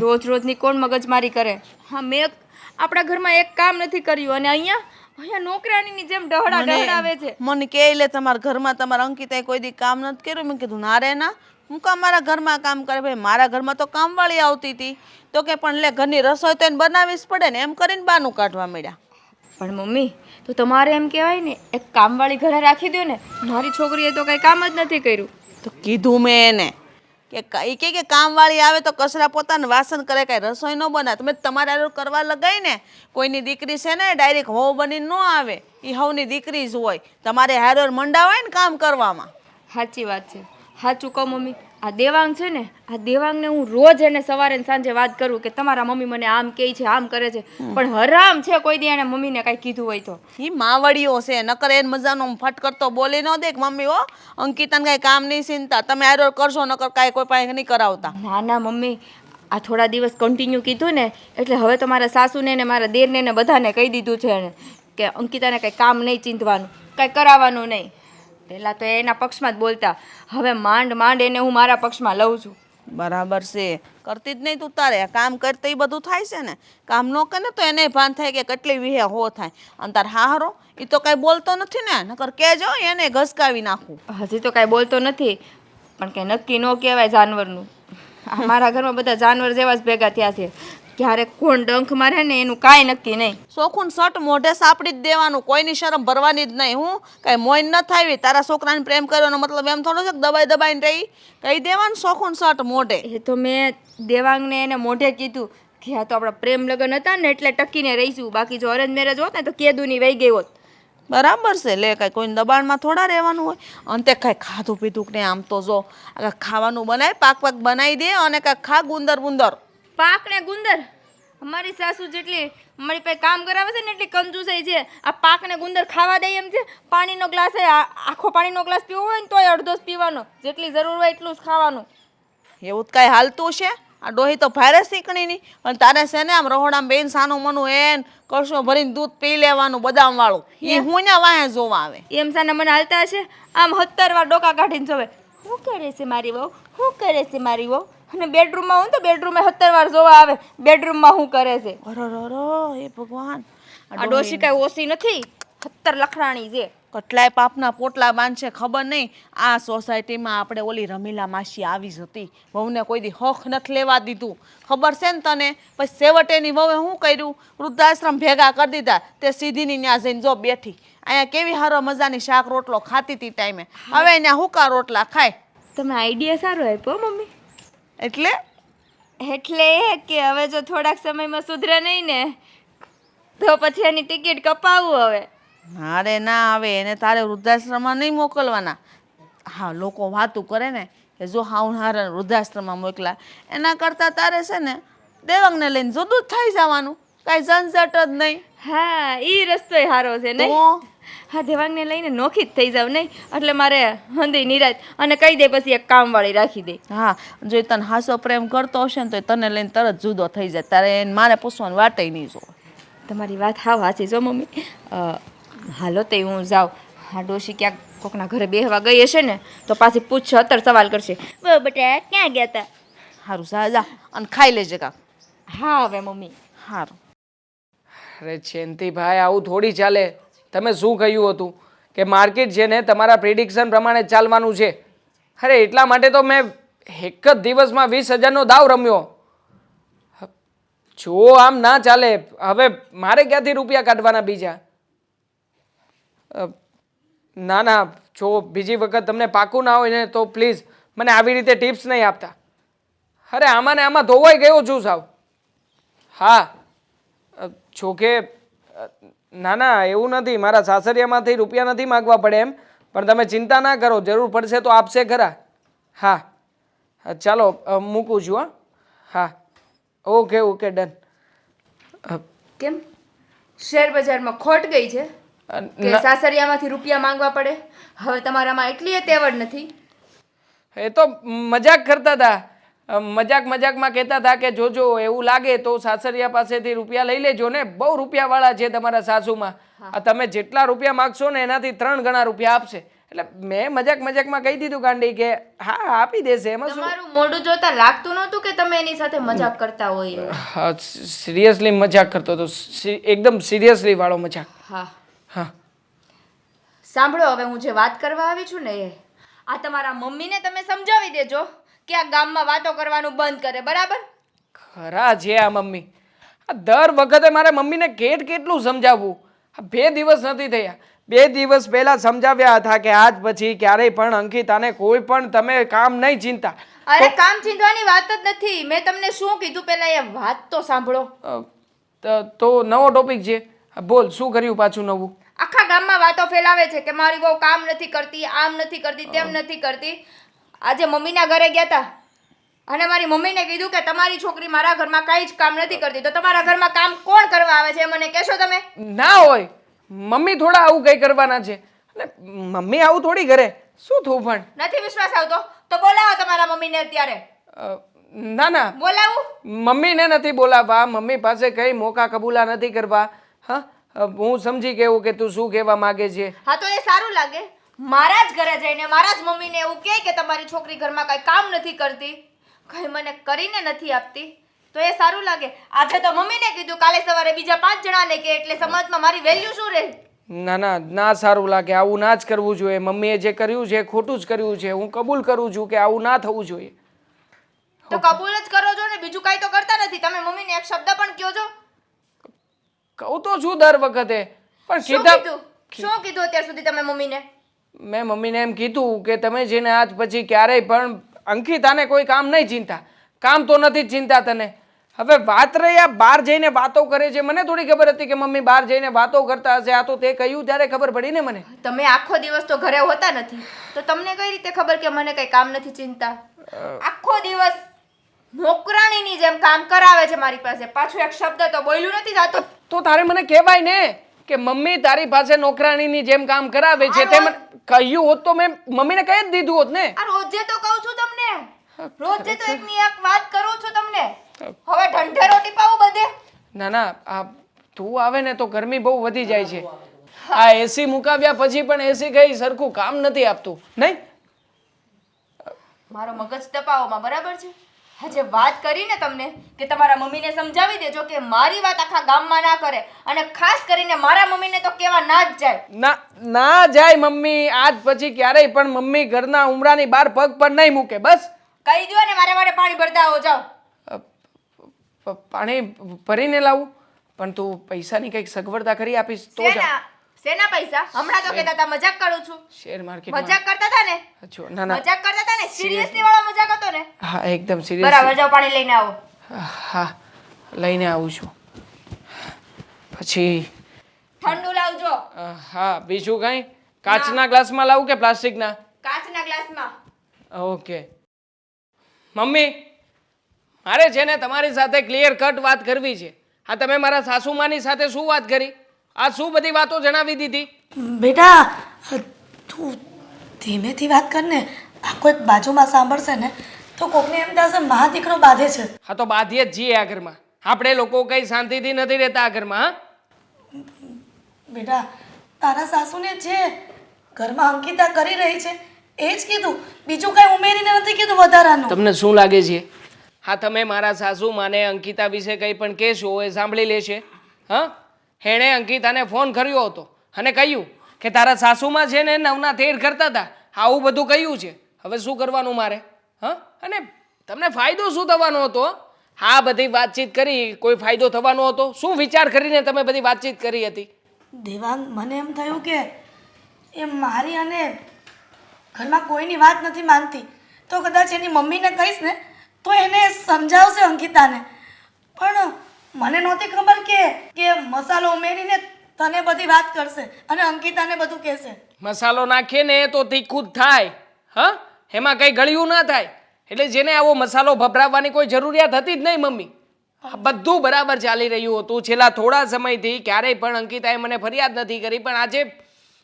રોજ રોજની કોણ મગજમારી કરે? હા મેં આપણા ઘરમાં એક કામ નથી કર્યું અને અહીંયા નોકરાણીની જેમ ડહડા ડહડાવે છે. મને કહે લે તમારા ઘરમાં તમારા અંકિતાએ કોઈ દી કામ નથી કર્યું. મેં કીધું ના રે ના, હું કામ મારા ઘરમાં કામ કરે? ભાઈ મારા ઘરમાં તો કામવાળી આવતી હતી તો કે પણ લે ઘરની રસોઈ તો એને બનાવવી જ પડે ને, એમ કરીને બાનું કાઢવા મળ્યા. પણ મમ્મી તો તમારે એમ કહેવાય ને એક કામવાળી ઘરે રાખી દો ને. મારી છોકરીએ તો કંઈ કામ જ નથી કર્યું. તો કીધું મેં એને કે કામવાળી આવે તો કચરા પોતાને વાસણ કરે, કાંઈ રસોઈ ન બનાવે. તમે તમારે હારું કરવા લગાય ને. કોઈની દીકરી છે ને ડાયરેક્ટ હોવ બનીને ન આવે, એ હવની દીકરી જ હોય. તમારે હારો મંડાવાય ને કામ કરવામાં. સાચી વાત છે. સાચું કહું મમ્મી, આ દેવાંગ છે ને, આ દેવાંગને હું રોજ એને સવારે ને સાંજે વાત કરું કે તમારા મમ્મી મને આમ કહે છે, આમ કરે છે, પણ હરામ છે કોઈ દી એને મમ્મીને કાંઈ કીધું હોય તો. એ માવડીઓ છે, નકર એને મજાનો ફટ કરતો બોલી ન દે કે મમ્મી હો અંકિતાને કાંઈ કામ નહીં ચિંતા, તમે હારો કરશો, નકર કાંઈ કોઈ પાસે નહીં કરાવતા. ના ના મમ્મી, આ થોડા દિવસ કન્ટિન્યુ કીધું ને એટલે હવે તો મારા સાસુને ને મારા દેરને ને બધાને કહી દીધું છે એને કે અંકિતાને કંઈ કામ નહીં ચીંધવાનું, કાંઈ કરાવવાનું નહીં. પહેલાં તો એના પક્ષમાં જ બોલતા, હવે માંડ માંડ એને હું મારા પક્ષમાં લઉં છું. બરાબર છે, કરતી જ નહીં તું તારે કામ કરતી એ બધું થાય છે ને. કામ ન કરે તો એને ભાન થાય કે કેટલી વિહે હો થાય. અને તાર હારો એ તો કાંઈ બોલતો નથી ને, નકર કહેજો એને ઘસકાવી નાખું. હજી તો કાંઈ બોલતો નથી, પણ કંઈ નક્કી ન કહેવાય જાનવરનું. અમારા ઘરમાં બધા જાનવર જેવા જ ભેગા થયા છે. ક્યારેક કોણ ડંખ મારે ને એનું કાંઈ નક્કી નહીં. સોખું સટ મોઢે સાપડી જ દેવાનું, કોઈની શરમ ભરવાની જ નહીં. હું કાંઈ મોઈન ન થાવી, તારા છોકરાને પ્રેમ કર્યોનો મતલબ એમ થોડો છે કે દબાઈ દબાઈને રહી. કહી દેવાનું સોખું સટ મોઢે. એ તો મેં દેવાંગને એને મોઢે કીધું કે આ તો આપણા પ્રેમ લગ્ન હતા ને એટલે ટકીને રહીશું, બાકી જો અરેન્જ મેરેજ હોત ને તો કેદુની વહી ગઈ હોત. બરાબર છે, લે કાંઈ કોઈને દબાણમાં થોડા રહેવાનું હોય. અંતે કાંઈ ખાધું પીધું કે નહીં, આમ તો જો કાંઈક ખાવાનું બનાય, પાક પાક બનાવી દે અને કાંઈક ખા ગુંદર ગુંદર. પાક ને ગુંદર, અમારી સાસુ જેટલી અમારી પાસે કામ કરાવે છે ને એટલી કંજૂસાઈ છે. આ પાક ને ગુંદર ખાવા દે એમ છે. પાણીનો ગ્લાસ આખો પાણીનો ગ્લાસ પીવો હોય ને તોય અડધો જ પીવાનો, જેટલી જરૂર હોય એટલું જ ખાવાનું. એવું જ કાંઈ હાલતું છે. આ ડોહી તો ભારે શીખણી નહીં, પણ તારે છે ને આમ રહોડામાં બેન સાનું મનું એન કશું ભરીને દૂધ પી લેવાનું બદામ વાળું. એ હું ને વાહે જોવા આવે. એમ સાના મને હાલતા હશે, આમ 70 વાર ડોકા કાઢીને જોવે શું કરે છે મારી વહુ, શું કરે છે મારી વહુ. અને બેડરૂમમાં હું તો બેડરૂમમાં 70 વાર જોવા આવે બેડરૂમમાં શું કરે છે. અરર એ ભગવાન, આ ડોશી કાંઈ ઓછી નથી, 70 લખરાણી છે. કેટલાય પાપના પોટલા બાંધશે ખબર નહીં. આ સોસાયટીમાં આપણે ઓલી રમીલા માસી આવી જ હતી, વહુને કોઈ દી હક નથી લેવા દીધું, ખબર છે ને તને. પછી છેવટેની વહુએ શું કર્યું, વૃદ્ધાશ્રમ ભેગા કરી દીધા. તે સીધીની ત્યાં જઈને જો બેઠી, અહીંયા કેવી હારો મજાની શાક રોટલો ખાતી હતી ટાઈમે, હવે અહીંયા હુકા રોટલા ખાય. તમે આઈડિયા સારો આપ્યો મમ્મી. એટલે એટલે કે હવે જો થોડાક સમયમાં સુધરે નહીં ને તો પછી એની ટિકિટ કપાવું હવે. અરે ના આવે એને તારે વૃદ્ધાશ્રમમાં નહીં મોકલવાના. હા લોકો વાતું કરે ને કે જો હારે વૃદ્ધાશ્રમમાં મોકલા, એના કરતાં તારે છે ને દેવાંગને લઈને જુદું જ થઈ જવાનું, કાંઈ ઝંઝટ જ નહીં. હા એ રસ્તો સારો છે નહીં. તો હા દેવાંગને લઈને નોખી જ થઈ જાવ નહીં, એટલે મારે હંધી નિરાજ અને કહી દે પછી એક કામવાળી રાખી દે. હા જો એ તને હાસો પ્રેમ કરતો હશે ને તો એ તને લઈને તરત જુદો થઈ જાય, તારે એને મારે પૂછવાની વાટે નહીં જો. તમારી વાત હાવ સાચી જો મમ્મી. હાલો તે હું જાઉં. હા ડોશી ક્યાંક કોકના ઘરે બેહવા ગઈ હશે ને તો પાછી પૂછશે, 70 સવાલ કરશે, બેટા ક્યાં ગયા હતા. સારું જા અને ખાઈ લેજે કાંક. હા હવે મમ્મી. સારું. અરે જયંતિભાઈ આવું થોડી ચાલે. તમે શું કહ્યું હતું કે માર્કેટ છે ને તમારા પ્રિડિક્શન પ્રમાણે ચાલવાનું છે. અરે એટલા માટે તો મેં એક જ દિવસમાં 20,000નો દાવ રમ્યો. જો આમ ના ચાલે, હવે મારે ક્યાંથી રૂપિયા કાઢવાના બીજા. ના ના, જો બીજી વખત તમને પાકું ના હોય ને તો પ્લીઝ મને આવી રીતે ટિપ્સ નહીં આપતા. અરે આમાં ને આમાં ધોવાઈ ગયો છું સાવ. હા જોકે ના ના એવું નથી, મારા સાસરિયામાંથી રૂપિયા નથી માગવા પડે એમ, પણ તમે ચિંતા ના કરો, જરૂર પડશે તો આપશે ખરા. હા ચાલો મૂકું છું. હા ઓકે ઓકે ડન. કેમ શેર બજારમાં ખોટ ગઈ છે કે સાસરિયામાંથી રૂપિયા માંગવા પડે? હવે તમારામાં એટલી તેવડ નથી. એ તો મજાક કરતા હતા, મજાકમાં કહેતા હતા કે જોજો એવું લાગે તો સાસરિયા પાસેથી રૂપિયા લઈ લેજો ને, બહુ રૂપિયાવાળા છે તમારા સાસુમાં, તમે જેટલા રૂપિયા માગશો ને એનાથી 3 ગણા રૂપિયા આપશે. એટલે મેં મજાકમાં કહી દીધું ગાંડી કે હા આપી દેશે. એમાં શું? તમારું મોઢું જોતા લાગતું નહોતું કે તમે એની સાથે મજાક કરતા હોય. સિરિયસલી મજાક કરતો હતો, એકદમ સિરિયસલી વાળો મજાક. હા હા સાંભળો, હવે હું જે વાત કરવા આવી છું ને એ આ તમારા મમ્મીને તમે સમજાવી દેજો કે આ ગામમાં વાતો કરવાનું બંધ કરે, બરાબર? ખરા છે આ મમ્મી, આ દર વખતે મારે મમ્મીને કેટલું સમજાવવું. આ 2 દિવસ નથી થયા. 2 દિવસ પહેલા સમજાવ્યા હતા કે આજ પછી ક્યારેય પણ અંકિતાને કોઈ પણ તમે કામ નહીં ચિંતા. અરે કામ ચીંધવાની વાત જ નથી. મેં તમને શું કીધું પહેલા એ વાત તો સાંભળો. તો નવો ટોપિક છે. બોલ, શું કર્યું પાછું નવું? આખા ગામમાં વાતો ફેલાવે છે કે મારી બહુ કામ નથી કરતી, આમ નથી કરતી, તેમ નથી કરતી. આજે મમ્મીના ઘરે ગયા હતા અને મારી મમ્મીને કીધું કે તમારી છોકરી મારા ઘરમાં કાંઈ જ કામ નથી કરતી. તો તમારા ઘરમાં કામ કોણ કરવા આવે છે મને કહેશો તમે? ના હોય, મમ્મી થોડા આવું કઈ કરવાના છે. અને મમ્મી આવું થોડી કરે. શું થયું પણ? નથી વિશ્વાસ આવતો તો બોલાવો તમારા મમ્મીને અત્યારે. ના ના, બોલાવું? મમ્મીને નથી બોલાવવા. મમ્મી પાસે કઈ મોકા કબૂલા નથી કરવા. હા, હું સમજી ગયો કે તું શું કહેવા માંગે છે. હા તો એ સારું લાગે. મારા જ ઘરે જઈને મારા જ મમ્મીને એવું કહે કે તમારી છોકરી ઘરમાં કઈ કામ નથી કરતી, કઈ મને કરીને નથી આપતી, તો એ સારું લાગે. આજે તો મમ્મીને કીધું, કાલે સવારે બીજા 5 જણાને કે એટલે સમાજમાં મારી વેલ્યુ શું રહે? ના ના, ના સારું લાગે. આવું ના જ કરવું જોઈએ. મમ્મીએ જે કર્યું છે એ ખોટું જ કર્યું છે. હું કબૂલ કરું છું કે આવું ના થવું જોઈએ. તો કબૂલ જ કરો છો ને, બીજું કાંઈ તો કરતા નથી. તમે મમ્મીને એક શબ્દ પણ કહો છો? કહું તો છું દર વખતે, પણ શું કીધા. કીધું? શું કીધું અત્યાર સુધી તમે મમ્મીને? મેં મમ્મીને એમ કીધું કે તમે જેને આજ પછી ક્યારેય પણ અંકિતાને કોઈ કામ નહીં ચિંતા. કામ તો નથી જ ચિંતા તને. હવે વાત રહી આ બહાર જઈને વાતો કરે છે. મને થોડી ખબર હતી કે મમ્મી બહાર જઈને વાતો કરતા હશે. આ તો તે કહ્યું ત્યારે ખબર પડી ને મને. તમે આખો દિવસ તો ઘરે હોતા નથી, તો તમને કઈ રીતે ખબર કે મને કઈ કામ નથી ચિંતા? આખો દિવસ નોકરાણીની જેમ કામ કરાવે છે મારી પાસે. પાછું એક શબ્દ તો બોલ્યું નથી જાતું. તો તારે મને કહેવાય ને કે મમ્મી તારી પાસે નોકરાણીની જેમ કામ કરાવે છે. તે મને કહ્યું હોત તો મેં મમ્મીને કહી જ દીધું હોત ને. આ રોજે તો કહું છું તમને, રોજે તો એકની એક વાત કરું છું તમને. હવે ઢંઢેરો ટીપાવું બધે? ના ના, આ તું આવે ને તો ગરમી બહુ વધી જાય છે. આ એસી મુકાવ્યા પછી પણ એસી કઈ સરખું કામ નથી આપતું નહીં. મારો મગજ દબાવોમાં બરાબર છે. આજે વાત કરીને તમને કે તમારા મમ્મીને સમજાવી દેજો કે મારી વાત આખા ગામમાં ના કરે, અને ખાસ કરીને મારા મમ્મીને તો કેવા ના જ જાય. ના જાય મમ્મી. આજ પછી ક્યારેય પણ મમ્મી ઘરના ઉમરાની બહાર પગ પણ નહીં મૂકે. બસ કહી દો ને મારે મારે પાણી ભરતા આવો જાઓ. પાણી ભરીને લાવું? પણ તું પૈસાની કંઈક સગવડતા કરી આપીશ તો જા. શેના પૈસા? હમણાં તો કહેતા હતા મજાક કરું છું. શેર માર્કેટ મજાક કરતા હતા ને? ના ના, મજાક કરતા હતા ને? સિરિયસલી વાળો મજાક હતો ને? હા એકદમ સિરિયસ. બરાબર, જાઓ પાણી લઈને આવો. હા, લઈને આવું છું. પછી ઠંડુ લાવજો. હા, બીજું કંઈ? કાચના ગ્લાસમાં લાવું કે પ્લાસ્ટિકના? કાચના ગ્લાસમાં. ઓકે. મમ્મી, મારે છે ને તમારી સાથે ક્લિયર કટ વાત કરવી છે. હા, તમે મારા સાસુમાની સાથે શું વાત કરી? આ શું બધી વાતો જણાવી દીધી? બેટા તું ધીમેથી વાત કર ને. આ કોઈક બાજુમાં સાંભળશે ને તો કોકને એમ થશે મા દીકરો બાંધે છે. હા તો બાંધીએ જ છીએ આ ઘરમાં. આપણે લોકો કઈ શાંતિથી નથી રહેતા આ ઘરમાં. બેટા તારા સાસુને જે ઘરમાં અંકિતા કરી રહી છે એ જ કીધું, બીજું કઈ ઉમેરીને નથી કીધું વધારાનું. તમને શું લાગે છે? હા, તમે મારા સાસુ માને અંકિતા વિશે કંઈ પણ કહેશો એ સાંભળી લેશે. હા, એણે અંકિતાને ફોન કર્યો હતો અને કહ્યું કે તારા સાસુમાં છે ને નવના તેર કરતા હતા. આવું બધું કહ્યું છે. હવે શું કરવાનું મારે? હા, અને તમને ફાયદો શું થવાનો હતો? હા, બધી વાતચીત કરી, કોઈ ફાયદો થવાનો હતો? શું વિચાર કરીને તમે બધી વાતચીત કરી હતી? દેવાંગ, મને એમ થયું કે એ મારી અને ઘરમાં કોઈની વાત નથી માનતી, તો કદાચ એની મમ્મીને કહીશ ને તો એને સમજાવશે અંકિતાને. પણ મને નહોતી ખબર કે મસાલો ઉમેરીને તને બધી વાત કરશે અને અંકિતાને બધું કહેશે. મસાલો નાખીએ ને તો તીખું જ થાય. હા, એમાં કંઈ ગળ્યું ના થાય. એટલે જેને આવો મસાલો ભભરાવવાની કોઈ જરૂરિયાત હતી જ નહીં મમ્મી. બધું બરાબર ચાલી રહ્યું હતું છેલ્લા થોડા સમયથી. ક્યારેય પણ અંકિતાએ મને ફરિયાદ નથી કરી, પણ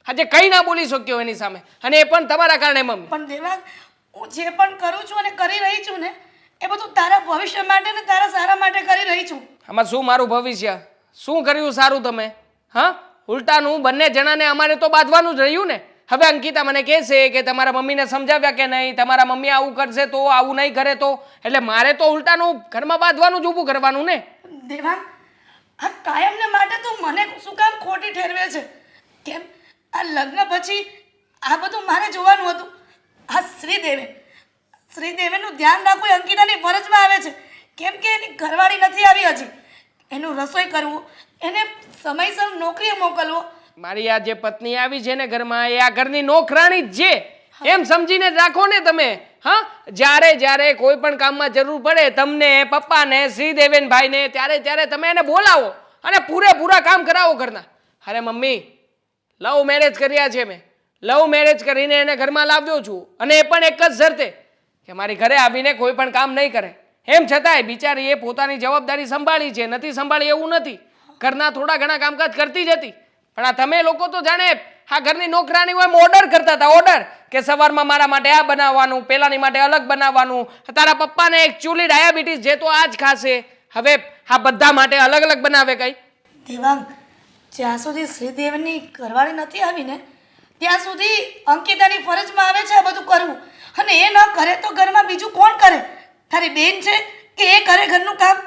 આજે કંઈ ના બોલી શક્યો એની સામે, અને એ પણ તમારા કારણે મમ્મી. પણ દેવાંગ, હું જે પણ કરું છું અને કરી રહી છું ને એ બધું તારા ભવિષ્ય માટે ને તારા સારા માટે કરી રહી છું. આમાં શું મારું ભવિષ્ય? શું કર્યું સારું તમે? હા, ઉલટાનું બંને જણાને અમારે તો બાંધવાનું જ રહ્યું ને. હવે અંકિતા મને કહેશે કે તમારા મમ્મીને સમજાવ્યા કે નહીં, તમારા મમ્મી આવું કરશે તો, આવું નહીં કરે તો, એટલે મારે તો ઉલટાનું ઘરમાં બાંધવાનું જ ઊભું કરવાનું ને. દેવાંગ, આ કાયમને માટે તું મને શું કામ ખોટી ઠેરવે છે? કેમ આ લગ્ન પછી આ બધું મારે જોવાનું હતું? આ શ્રીદેવેનું ધ્યાન રાખવું એ અંકિતાની ફરજમાં આવે છે. કેમ કે એની ઘરવાળી નથી આવી હજી. એનું રસોઈ કરવું, એને સમયસર નોકરીએ મોકલવો. મારી આ જે પત્ની આવી છે ને ઘરમાં એ આ ઘરની નોકરાણી જ છે એમ સમજીને જ રાખો ને તમે. હા, જ્યારે જ્યારે કોઈ પણ કામમાં જરૂર પડે તમને, પપ્પાને, શ્રીદેવેનભાઈને, ત્યારે તમે એને બોલાવો અને પૂરેપૂરા કામ કરાવો ઘરના. અરે મમ્મી, લવ મેરેજ કર્યા છે મેં. લવ મેરેજ કરીને એને ઘરમાં લાવ્યો છું અને એ પણ એક જ શરતે કે મારી ઘરે આવીને કોઈ પણ કામ નહીં કરે. એમ છતાંય બિચારી એ પોતાની જવાબદારી સંભાળી છે, નથી સંભાળી એવું નથી. ઘરના થોડા ઘણા કામકાજ કરતી જ હતી. પણ આ તમે લોકો તો જાણે આ ઘરની નોકરાણી હોય ઓર્ડર કરતા હતા. ઓર્ડર કે સવારમાં મારા માટે આ બનાવવાનું, પેલાની માટે અલગ બનાવવાનું, તારા પપ્પાને એકચ્યુઅલી ડાયાબિટીસ છે તો આ જ ખાશે. હવે આ બધા માટે અલગ અલગ બનાવે કઈ? દેવાંગ, જ્યાં સુધી શ્રીદેવની ઘરવાળી નથી આવી ને ત્યાં સુધી અંકિતાની ફરજમાં આવે છે આ બધું કરવું. અને એ ન કરે તો ઘરમાં બીજું કોણ કરે? તારી બેન છે કે એ કરે ઘરનું કામ?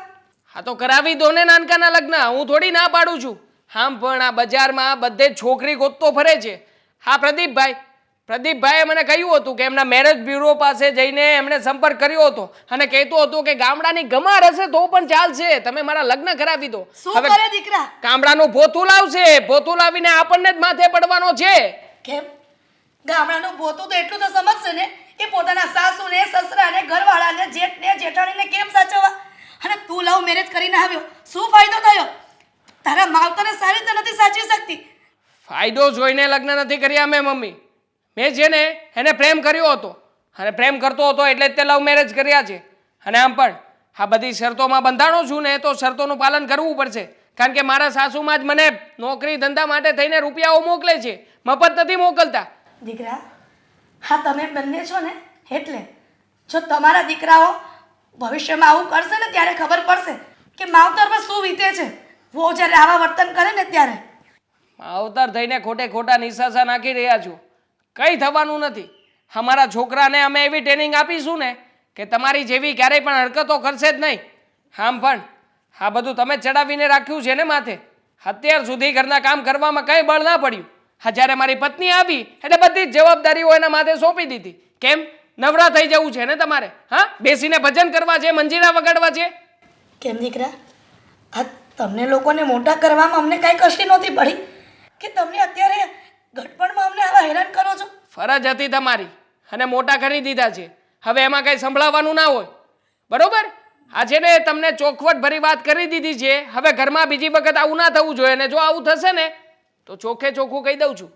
હા તો કરાવી દો ને નાનકાના લગ્ન, હું થોડી ના પાડું છું. આમ પણ આ બજારમાં બધે જ છોકરી ગોતતો ફરે છે. હા, પ્રદીપભાઈએ મને કહ્યું હતું કે એમના મેરેજ બ્યુરો પાસે જઈને એમણે સંપર્ક કર્યો હતો અને કહેતો હતો કે ગામડાની ગમાર હશે તો પણ ચાલશે, તમે મારા લગ્ન કરાવી દો. શું કરે દીકરા? ગામડાનું પોતું લાવશે, પોતું લાવીને આપણને જ માથે પડવાનો છે. કેમ? ગામડાનું પોતું તો એટલું તો સમજશે ને એ પોતાના સાસુને, સસરાને, ઘરવાળાને, જેઠને, જેઠાણીને કેમ સાચવવા. અને તું લવ મેરેજ કરીને આવ્યો, શું ફાયદો થયો? તારા માવતરને સારી રીતે નથી સાચવી શકતી. ફાયદો જોઈને લગ્ન નથી કર્યા મેં મમ્મી. મેં છે ને એને પ્રેમ કર્યો હતો અને પ્રેમ કરતો હતો એટલે જ તે લવ મેરેજ કર્યા છે. અને આમ પણ આ બધી શરતોમાં બંધાણો છું ને તો શરતોનું પાલન કરવું પડશે. કારણ કે મારા સાસુમાં જ મને નોકરી ધંધા માટે થઈને રૂપિયાઓ મોકલે છે, મફત નથી મોકલતા. દીકરા, હા તમે બંને છો ને એટલે જો તમારા દીકરાઓ ભવિષ્યમાં આવું કરશે ને ત્યારે ખબર પડશે કે માવતર પર શું વીતે છે. વો જ્યારે આવા વર્તન કરે ને ત્યારે માવતર થઈને ખોટે ખોટા નિશાસા નાખી રહ્યા છો. કંઈ થવાનું નથી. અમારા છોકરાને અમે એવી ટ્રેનિંગ આપીશું ને કે તમારી જેવી ક્યારેય પણ હરકતો કરશે જ નહીં. આમ પણ આ બધું તમે ચડાવીને રાખ્યું છે ને માથે. અત્યાર સુધી ઘરના કામ કરવામાં કંઈ બળ ના પડ્યું. હા, જ્યારે મારી પત્ની આવી એટલે બધી જ જવાબદારીઓ એના માથે સોંપી દીધી. કેમ? નવરા થઈ જવું છે ને તમારે? હા, બેસીને ભજન કરવા છે, મંજીરા વગાડવા છે. કેમ દીકરા? આ તમને લોકોને મોટા કરવામાં અમને કાંઈ કશી નહોતી પડી કે તમને અત્યારે ઘટપણમાં અમને આવા હેરાન કરો છો? ફરજ હતી તમારી અને મોટા કરી દીધા છે. હવે એમાં કંઈ સંભળાવવાનું ના હોય, બરોબર? આજે ને તમને ચોખવટ ભરી વાત કરી દીધી છે. હવે ઘરમાં બીજી વખત આવું ના થવું જોઈએ અને જો આવું થશે ને તો ચોખ્ખે ચોખ્ખું કહી દઉં છું,